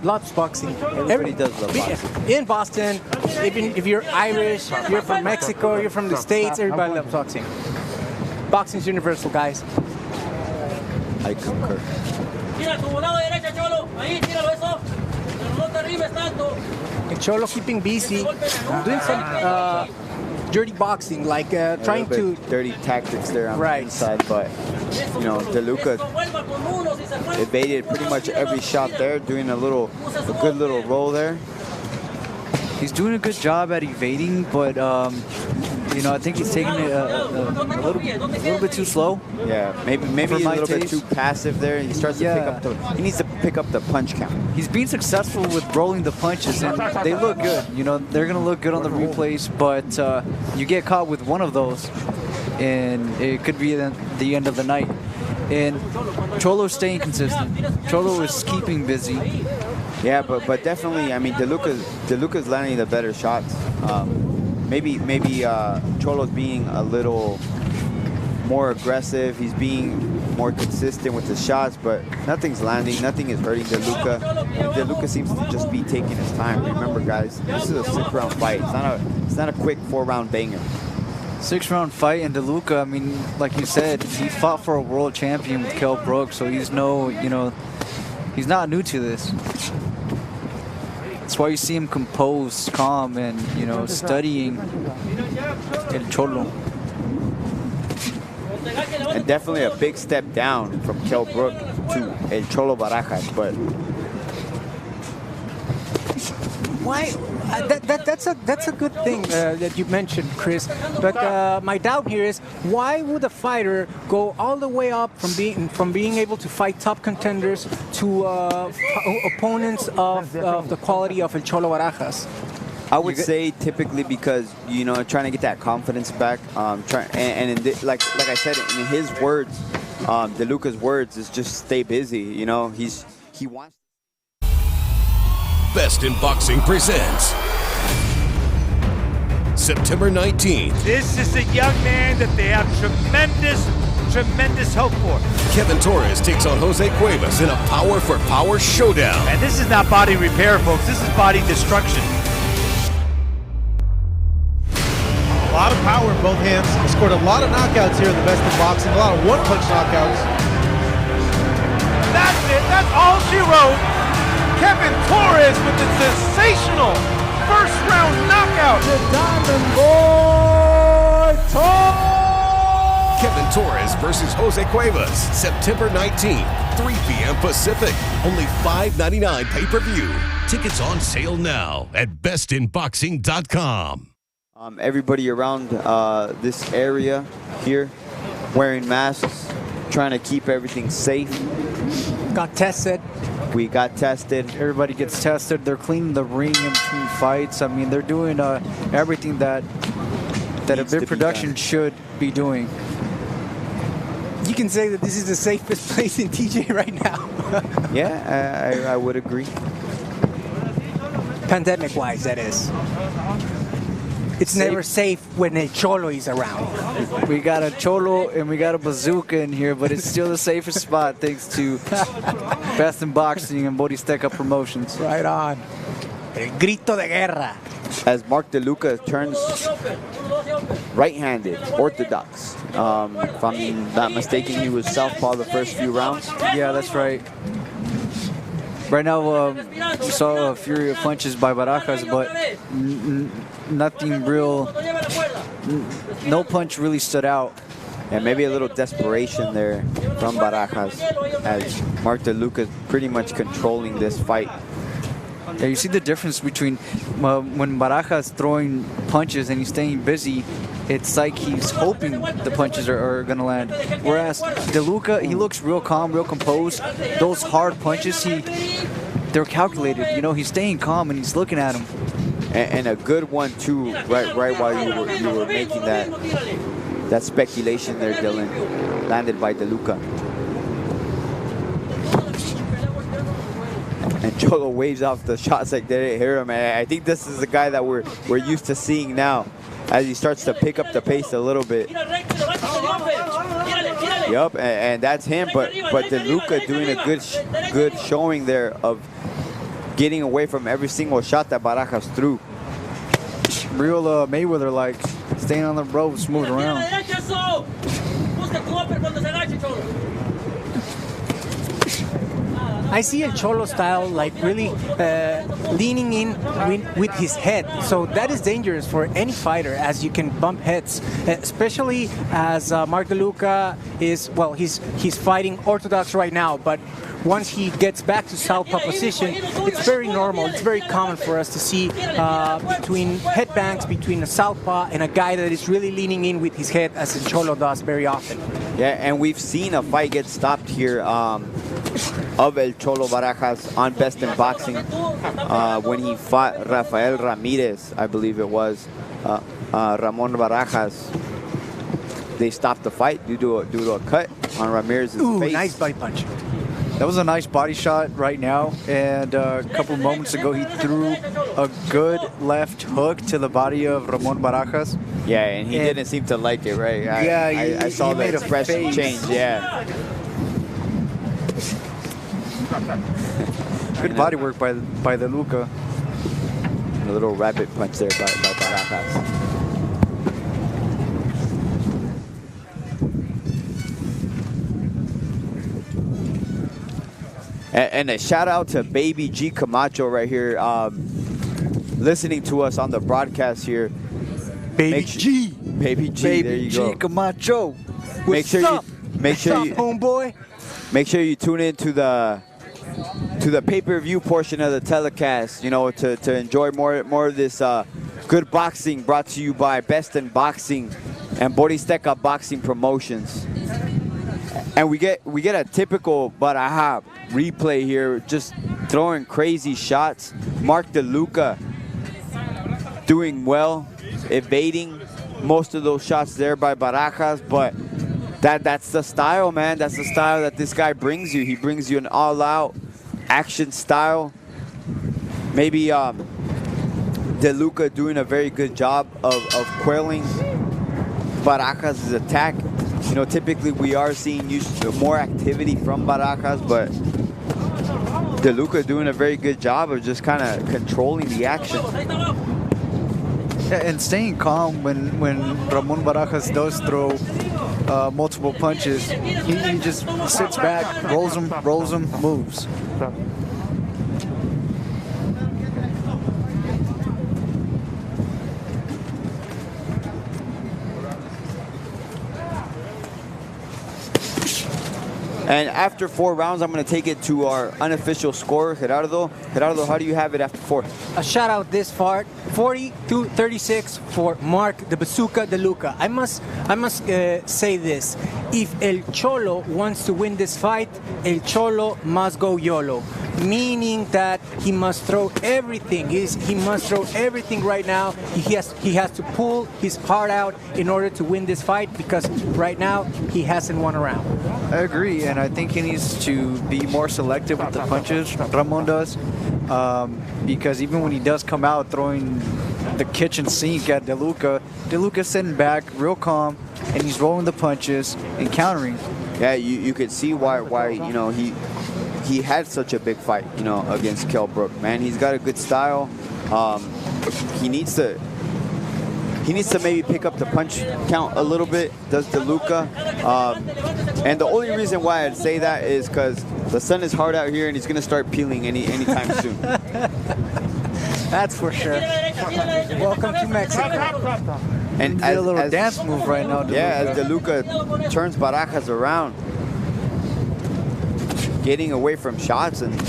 Speaker 7: loves boxing.
Speaker 5: Everybody does love boxing.
Speaker 7: In Boston, even if you're Irish, you're from Mexico, you're from the States, everybody loves boxing. Boxing's universal, guys.
Speaker 5: I concur.
Speaker 7: And Cholo keeping busy, doing some dirty boxing, like trying to...
Speaker 5: Dirty tactics there on the inside, but, DeLuca evaded pretty much every shot there, doing a good little roll there.
Speaker 8: He's doing a good job at evading, but I think he's taking it a little bit too slow.
Speaker 5: Yeah, maybe a little bit too passive there. He starts to pick up he needs to pick up the punch count.
Speaker 8: He's being successful with rolling the punches, and they look good. They're gonna look good on the replays, but you get caught with one of those, and it could be the end of the night. And Cholo's staying consistent. Cholo is keeping busy.
Speaker 5: Yeah, but definitely, I mean, DeLuca's landing the better shots. Maybe Cholo's being a little more aggressive. He's being more consistent with the shots, but nothing's landing. Nothing is hurting DeLuca. DeLuca seems to just be taking his time. Remember, guys, this is a 6-round fight. It's not a quick 4-round banger.
Speaker 8: 6-round fight, and DeLuca, I mean, like you said, he fought for a world champion with Kell Brook, so he's he's not new to this. That's why you see him composed, calm, and, studying El Cholo.
Speaker 5: And definitely a big step down from Kell Brook to El Cholo Barajas, but
Speaker 7: Why? That's a good thing that you mentioned, Chris. But my doubt here is, why would a fighter go all the way up from being able to fight top contenders to opponents of the quality of El Cholo Barajas?
Speaker 5: I would say typically because, trying to get that confidence back. Like I said, in his words, DeLuca's words is just stay busy. He wants.
Speaker 2: Best in Boxing presents September 19th.
Speaker 3: This is a young man that they have tremendous hope for.
Speaker 2: KEVIN TORRES takes on Jose Cuevas in a power-for-power showdown.
Speaker 3: And this is not body repair, folks. This is body destruction. A lot of power in both hands. He scored a lot of knockouts here in the Best in Boxing. A lot of one-punch knockouts. That's it. That's all she wrote. KEVIN TORRES with the sensational first-round knockout. The Diamond Boy Torres.
Speaker 2: KEVIN TORRES versus Jose Cuevas, September 19th, 3 p.m. Pacific. Only $5.99 pay-per-view. Tickets on sale now at bestinboxing.com.
Speaker 5: Everybody around this area here wearing masks, trying to keep everything safe.
Speaker 7: Got tested.
Speaker 5: We got tested.
Speaker 8: Everybody gets tested. They're cleaning the ring in between fights. I mean, they're doing everything that a big production should be doing.
Speaker 7: You can say that this is the safest place in TJ right now.
Speaker 5: Yeah, I would agree.
Speaker 7: Pandemic-wise, that is. It's never safe when a Cholo is around.
Speaker 8: We got a Cholo and we got a bazooka in here, but it's still the safest spot thanks to Best in Boxing and Boristeca Promotions.
Speaker 7: Right on. El grito de guerra.
Speaker 5: As Mark DeLuca turns right-handed, orthodox. If I'm not mistaken, he was southpaw the first few rounds.
Speaker 8: Yeah, that's right. Right now, we saw a fury of punches by Barajas, but nothing real, no punch really stood out.
Speaker 5: And maybe a little desperation there from Barajas as Mark DeLuca pretty much controlling this fight.
Speaker 8: Yeah, you see the difference between when Barajas throwing punches and he's staying busy, it's like he's hoping the punches are going to land. Whereas DeLuca, he looks real calm, real composed. Those hard punches, they're calculated. He's staying calm and he's looking at them.
Speaker 5: And a good one too, right while you were making that speculation there, Dylan, landed by DeLuca. And Cholo waves off the shots like they didn't hear him. And I think this is the guy that we're used to seeing now as he starts to pick up the pace a little bit. Yup, and that's him. But DeLuca doing a good showing there of getting away from every single shot that Barajas threw.
Speaker 8: Real Mayweather-like, staying on the ropes, moving around.
Speaker 7: I see El Cholo style like really leaning in with his head. So that is dangerous for any fighter, as you can bump heads, especially as Mark DeLuca is, well, he's fighting orthodox right now, but once he gets back to southpaw position, it's very normal. It's very common for us to see between headbangs between a southpaw and a guy that is really leaning in with his head, as El Cholo does very often.
Speaker 5: Yeah, and we've seen a fight get stopped here of El Cholo Barajas on Best in Boxing when he fought Rafael Ramirez, I believe it was. Ramon Barajas. They stopped the fight due to a cut on Ramirez's face.
Speaker 7: Nice body punch.
Speaker 8: That was a nice body shot right now, and a couple moments ago he threw a good left hook to the body of Ramon Barajas.
Speaker 5: Yeah, and he didn't seem to like it, right? I saw the expression change, yeah.
Speaker 8: Good body work by DELUCA.
Speaker 5: A little rabbit punch there by Barajas. And a shout out to Baby G Camacho right here, listening to us on the broadcast here.
Speaker 8: Baby G,
Speaker 5: there you
Speaker 8: Baby
Speaker 5: go.
Speaker 8: G Camacho.
Speaker 5: Make sure you
Speaker 8: homeboy.
Speaker 5: Make sure you tune in to the pay-per-view portion of the telecast. You know, to enjoy more of this good boxing brought to you by Best in Boxing and Boristeca Boxing Promotions. And we get a typical Barajas replay here, just throwing crazy shots. Mark DeLuca doing well, evading most of those shots there by Barajas, but that's the style, man. That's the style that this guy brings you. He brings you an all-out action style. Maybe DeLuca doing a very good job of quelling Barajas' attack. You know, typically we are seeing more activity from Barajas, but DeLuca doing a very good job of just kind of controlling the action.
Speaker 8: Yeah, and staying calm when Ramon Barajas does throw multiple punches. He just sits back, rolls them, moves.
Speaker 5: And after 4 rounds, I'm going to take it to our unofficial scorer, Gerardo. Gerardo, how do you have it after 4?
Speaker 7: A shout out this far, 40-36 for Mark the Bazooka DeLuca. I must say this: if El Cholo wants to win this fight, El Cholo must go YOLO, meaning that he must throw everything. He must throw everything right now. He has to pull his heart out in order to win this fight, because right now he hasn't won a round.
Speaker 8: I agree, and I think he needs to be more selective with the punches. Ramon does, because even when he does come out throwing the kitchen sink at DeLuca's sitting back, real calm, and he's rolling the punches and countering.
Speaker 5: Yeah, you could see why you know he had such a big fight, you know, against Kell Brook. Man, he's got a good style. He needs to maybe pick up the punch count a little bit, does DeLuca. And the only reason why I'd say that is because the sun is hard out here and he's going to start peeling anytime soon.
Speaker 7: That's for sure. Welcome to Mexico.
Speaker 5: And
Speaker 8: a little dance move right now, DeLuca.
Speaker 5: Yeah, as DeLuca turns Barajas around, getting away from shots and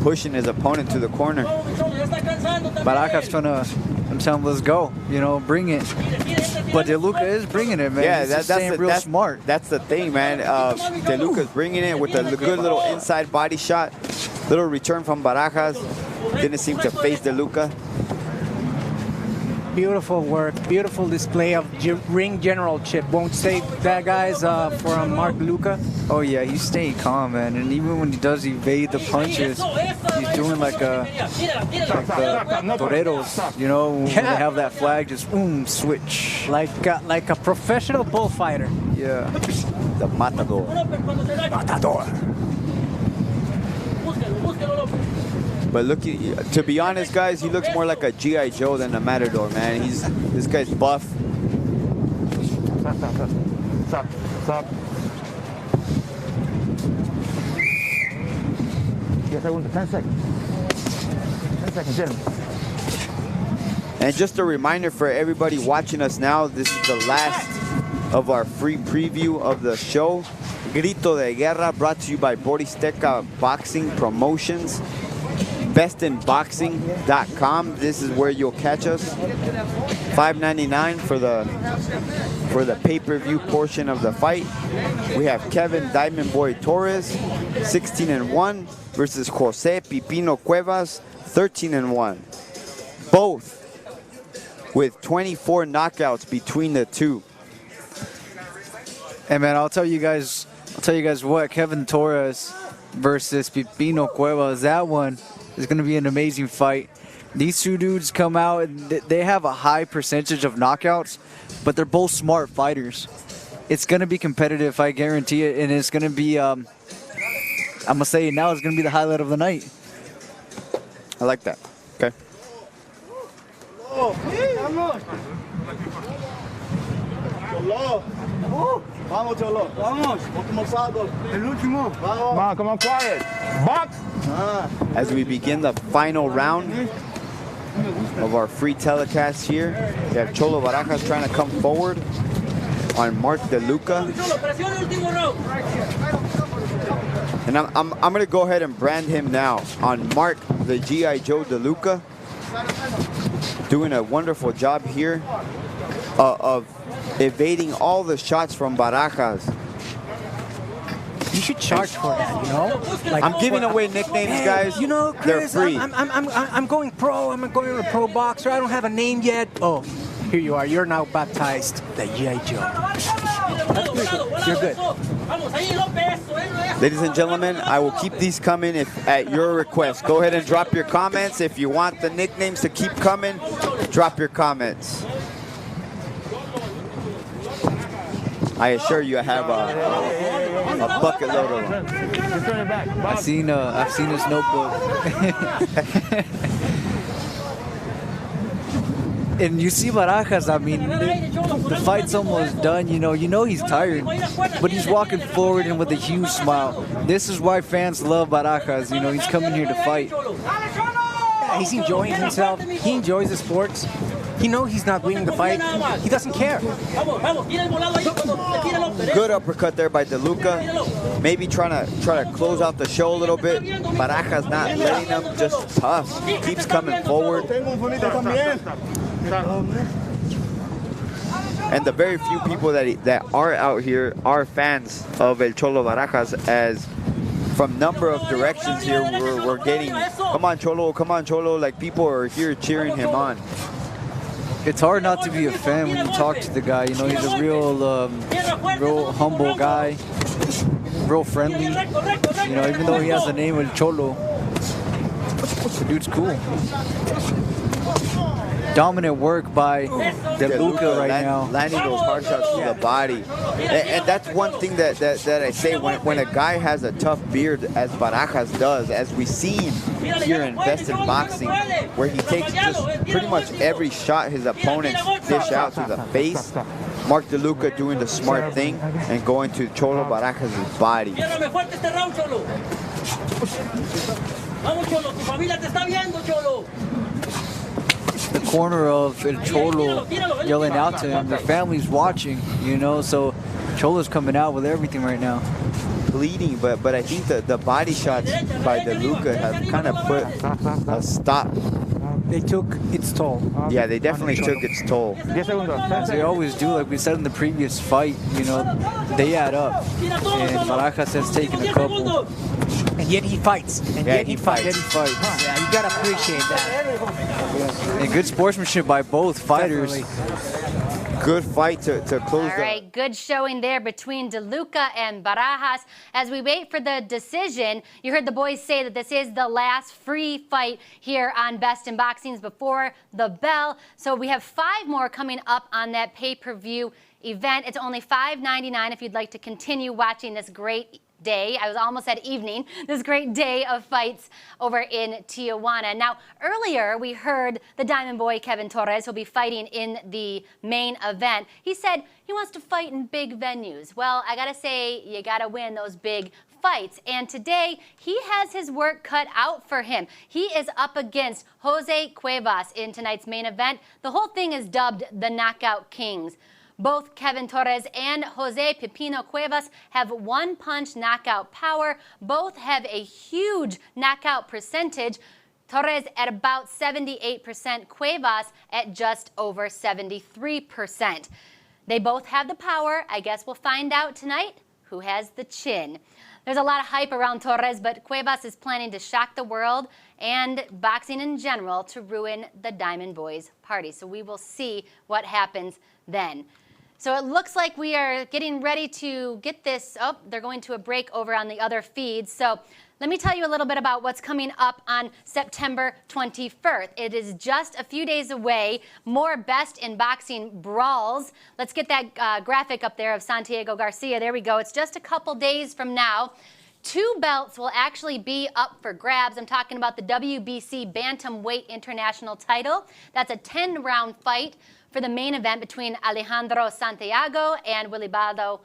Speaker 5: pushing his opponent to the corner.
Speaker 8: Barajas trying to, I'm telling him, let's go, you know, bring it. But DeLuca is bringing it, man.
Speaker 5: Yeah,
Speaker 8: that's smart.
Speaker 5: That's the thing, man. DeLuca's bringing it with a good little inside body shot. Little return from Barajas. Didn't seem to face DeLuca.
Speaker 7: Beautiful work, beautiful display of ring generalship. Won't say that, guys, for Mark DeLuca.
Speaker 8: Oh yeah, he's staying calm, man. And even when he does evade the punches, he's doing like the toreros, you know, when they have that flag, just boom, switch.
Speaker 7: Like a professional bullfighter.
Speaker 8: Yeah.
Speaker 5: The matador. But look, to be honest, guys, he looks more like a G.I. Joe than a matador, man. This guy's buff.
Speaker 9: Stop. 10 seconds. 10 seconds, gentlemen.
Speaker 5: And just a reminder for everybody watching us now, this is the last of our free preview of the show. Grito de Guerra, brought to you by Boristeca Boxing Promotions. bestinboxing.com. This is where you'll catch us. $5.99 for the pay-per-view portion of the fight. We have Kevin Diamond Boy Torres, 16-1, versus Jose Pipino Cuevas, 13-1. Both with 24 knockouts between the two.
Speaker 8: Hey man, I'll tell you guys what, Kevin Torres versus Pipino Cuevas, that one is going to be an amazing fight. These two dudes come out, and they have a high percentage of knockouts, but they're both smart fighters. It's going to be competitive, I guarantee it, and it's going to be, I'm going to say it now, it's going to be the highlight of the night.
Speaker 5: I like that. Okay.
Speaker 3: Vamos, Cholo. Vamos. Último saldo. El último. Vamos. Come on, quiet. Box.
Speaker 5: As we begin the final round of our free telecast here, we have Cholo Barajas trying to come forward on Mark DeLuca. And I'm going to go ahead and brand him now on Mark the G.I. Joe DeLuca. Doing a wonderful job here of evading all the shots from Barajas.
Speaker 7: You should charge for that, you know? Like,
Speaker 5: I'm giving away nicknames,
Speaker 7: hey,
Speaker 5: guys.
Speaker 7: You know, Chris,
Speaker 5: they're free.
Speaker 7: I'm going pro. I'm going to a pro boxer. I don't have a name yet. Oh, here you are. You're now baptized the G.I. Joe. That's pretty good. You're good.
Speaker 5: Ladies and gentlemen, I will keep these coming if at your request. Go ahead and drop your comments. If you want the nicknames to keep coming, drop your comments. I assure you, I have a bucket load of them.
Speaker 8: I've seen his notebook. And you see Barajas, I mean, the fight's almost done, you know he's tired, but he's walking forward and with a huge smile. This is why fans love Barajas, you know, he's coming here to fight.
Speaker 7: Yeah, he's enjoying himself. He enjoys the sports. He knows he's not winning the fight. He doesn't care.
Speaker 5: Good uppercut there by DeLuca. Maybe trying to close out the show a little bit. Barajas not letting him, just tough. Keeps coming forward. And the very few people that are out here are fans of El Cholo Barajas, as from number of directions here we're getting, come on Cholo, like people are here cheering him on.
Speaker 8: It's hard not to be a fan when you talk to the guy. You know, he's a real humble guy, real friendly. You know, even though he has the name of Cholo, the dude's cool. Dominant work by DeLuca right now.
Speaker 5: Landing those hard shots to the body. And that's one thing that I say, when a guy has a tough beard, as Barajas does, as we see here in Best in Boxing, where he takes just pretty much every shot his opponents dish out to the face. Mark DeLuca doing the smart thing and going to Cholo Barajas' body.
Speaker 8: The corner of El Cholo yelling out to him. Their family's watching, you know, so Cholo's coming out with everything right now.
Speaker 5: Bleeding, but I think the body shots by DeLuca have kind of put a stop.
Speaker 7: They took its toll.
Speaker 5: Yeah, they definitely took its toll.
Speaker 8: They always do, like we said in the previous fight, you know, they add up. And Barajas has taken a couple.
Speaker 7: And yet he fights. And
Speaker 5: yeah,
Speaker 7: yet he fights. Yeah, you gotta appreciate that.
Speaker 8: And good sportsmanship by both fighters.
Speaker 7: Definitely.
Speaker 5: Good fight to close.
Speaker 1: All right, good showing there between DeLuca and Barajas. As we wait for the decision, you heard the boys say that this is the last free fight here on Best in Boxings before the bell. So we have 5 more coming up on that pay-per-view event. It's only $5.99 if you'd like to continue watching this great day. I was almost at evening. This great day of fights over in Tijuana. Now, earlier we heard the Diamond Boy KEVIN TORRES will be fighting in the main event. He said he wants to fight in big venues. Well, I gotta say, you gotta win those big fights. And today, he has his work cut out for him. He is up against Jose CUEVAS in tonight's main event. The whole thing is dubbed the Knockout Kings. Both KEVIN TORRES and Jose PIPINO CUEVAS have one-punch knockout power. Both have a huge knockout percentage. Torres at about 78%, CUEVAS at just over 73%. They both have the power. I guess we'll find out tonight who has the chin. There's a lot of hype around Torres, but CUEVAS is planning to shock the world and boxing in general to ruin the Diamond Boys party. So we will see what happens then. So it looks like we are getting ready to get this. Oh, they're going to a break over on the other feed. So let me tell you a little bit about what's coming up on September 21st. It is just a few days away. More Best in Boxing brawls. Let's get that graphic up there of Santiago Garcia. There we go. It's just a couple days from now. 2 belts will actually be up for grabs. I'm talking about the WBC Bantamweight International title. That's a 10-round fight for the main event between Alejandro Santiago and Wilibardo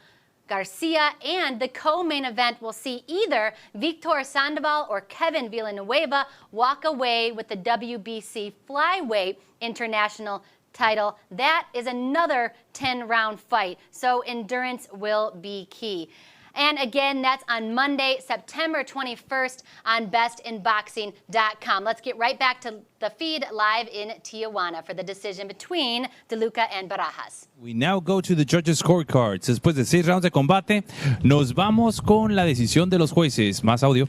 Speaker 1: Garcia, and the co-main event will see either Victor Sandoval or Kevin Villanueva walk away with the WBC Flyweight International title. That is another 10-round fight, so endurance will be key. And again, that's on Monday, September 21st on bestinboxing.com. Let's get right back to the feed live in Tijuana for the decision between DeLuca and Barajas.
Speaker 6: We now go to the judges' scorecards. Después de 6 rounds de combate, nos vamos con la decisión de los jueces. Más audio.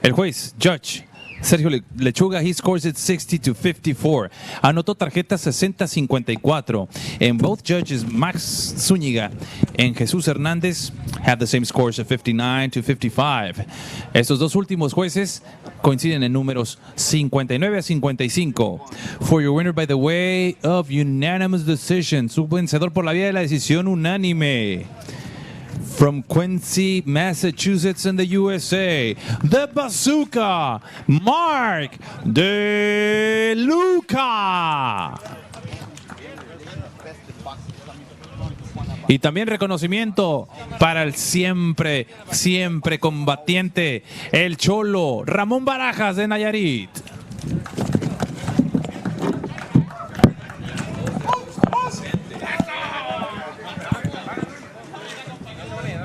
Speaker 6: El juez, Judge Sergio Lechuga, he scores it 60-54. Anotó tarjeta 60-54. And both judges, Max Zúñiga and Jesús Hernández, have the same scores of 59-55. Estos dos últimos jueces coinciden en números 59-55. For your winner by the way of unanimous decision, su vencedor por la vía de la decisión unánime. From Quincy, Massachusetts in the USA, the Bazooka, Mark DeLuca. Y también reconocimiento para el siempre combatiente, el Cholo, Ramón Barajas de Nayarit.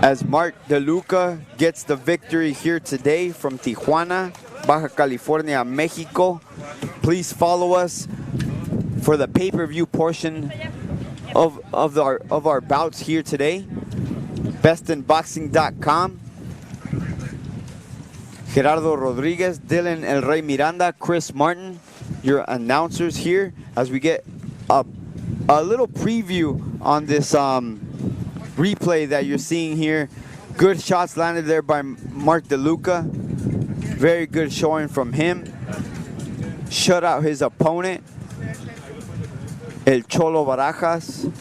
Speaker 5: As Mark DeLuca gets the victory here today from Tijuana, Baja California, Mexico. Please follow us for the pay-per-view portion of our bouts here today. Bestinboxing.com. Gerardo Rodriguez, Dylan El Rey Miranda, Chris Martin, your announcers here as we get a little preview on this replay that you're seeing here. Good shots landed there by Mark DeLuca. Very good showing from him. Shut out his opponent, El Cholo Barajas,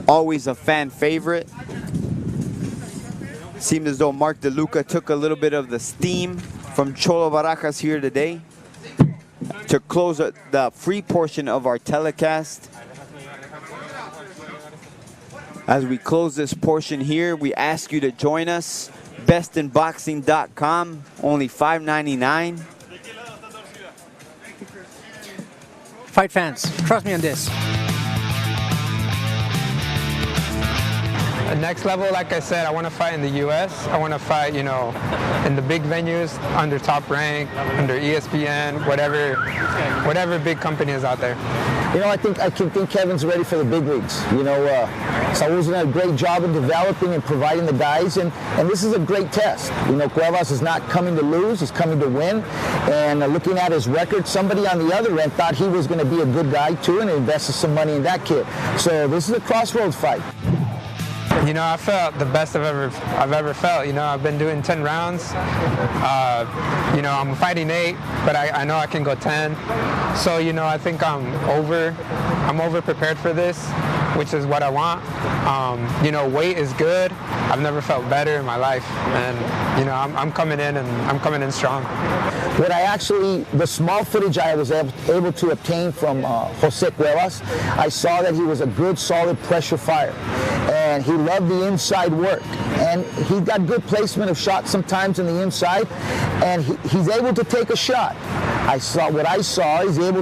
Speaker 5: always a fan favorite. Seemed as though Mark DeLuca took a little bit of the steam from Cholo Barajas here today. To close the free portion of our telecast, as we close this portion here, we ask you to join us. Bestinboxing.com, only $5.99.
Speaker 7: Fight fans, trust me on this.
Speaker 10: Next level, like I said, I want to fight in the U.S. I want to fight, you know, in the big venues, under Top Rank, under ESPN, whatever big company is out there.
Speaker 15: You know, I think Kevin's ready for the big leagues. You know, Saul's done a great job in developing and providing the guys, and this is a great test. You know, Cuevas is not coming to lose, he's coming to win. And looking at his record, somebody on the other end thought he was going to be a good guy too, and invested some money in that kid. So this is a crossroads fight.
Speaker 10: You know, I felt the best I've ever felt. You know, I've been doing 10 rounds. You know, I'm fighting 8, but I know I can go 10. So, you know, I think I'm over prepared for this, which is what I want. You know, weight is good. I've never felt better in my life, and you know, I'm coming in and I'm coming in strong.
Speaker 15: What the small footage I was able to obtain from Jose Cuevas, I saw that he was a good, solid pressure fighter, and he loved the inside work, and he got good placement of shots sometimes in the inside, and he's able to take a shot. What I saw is able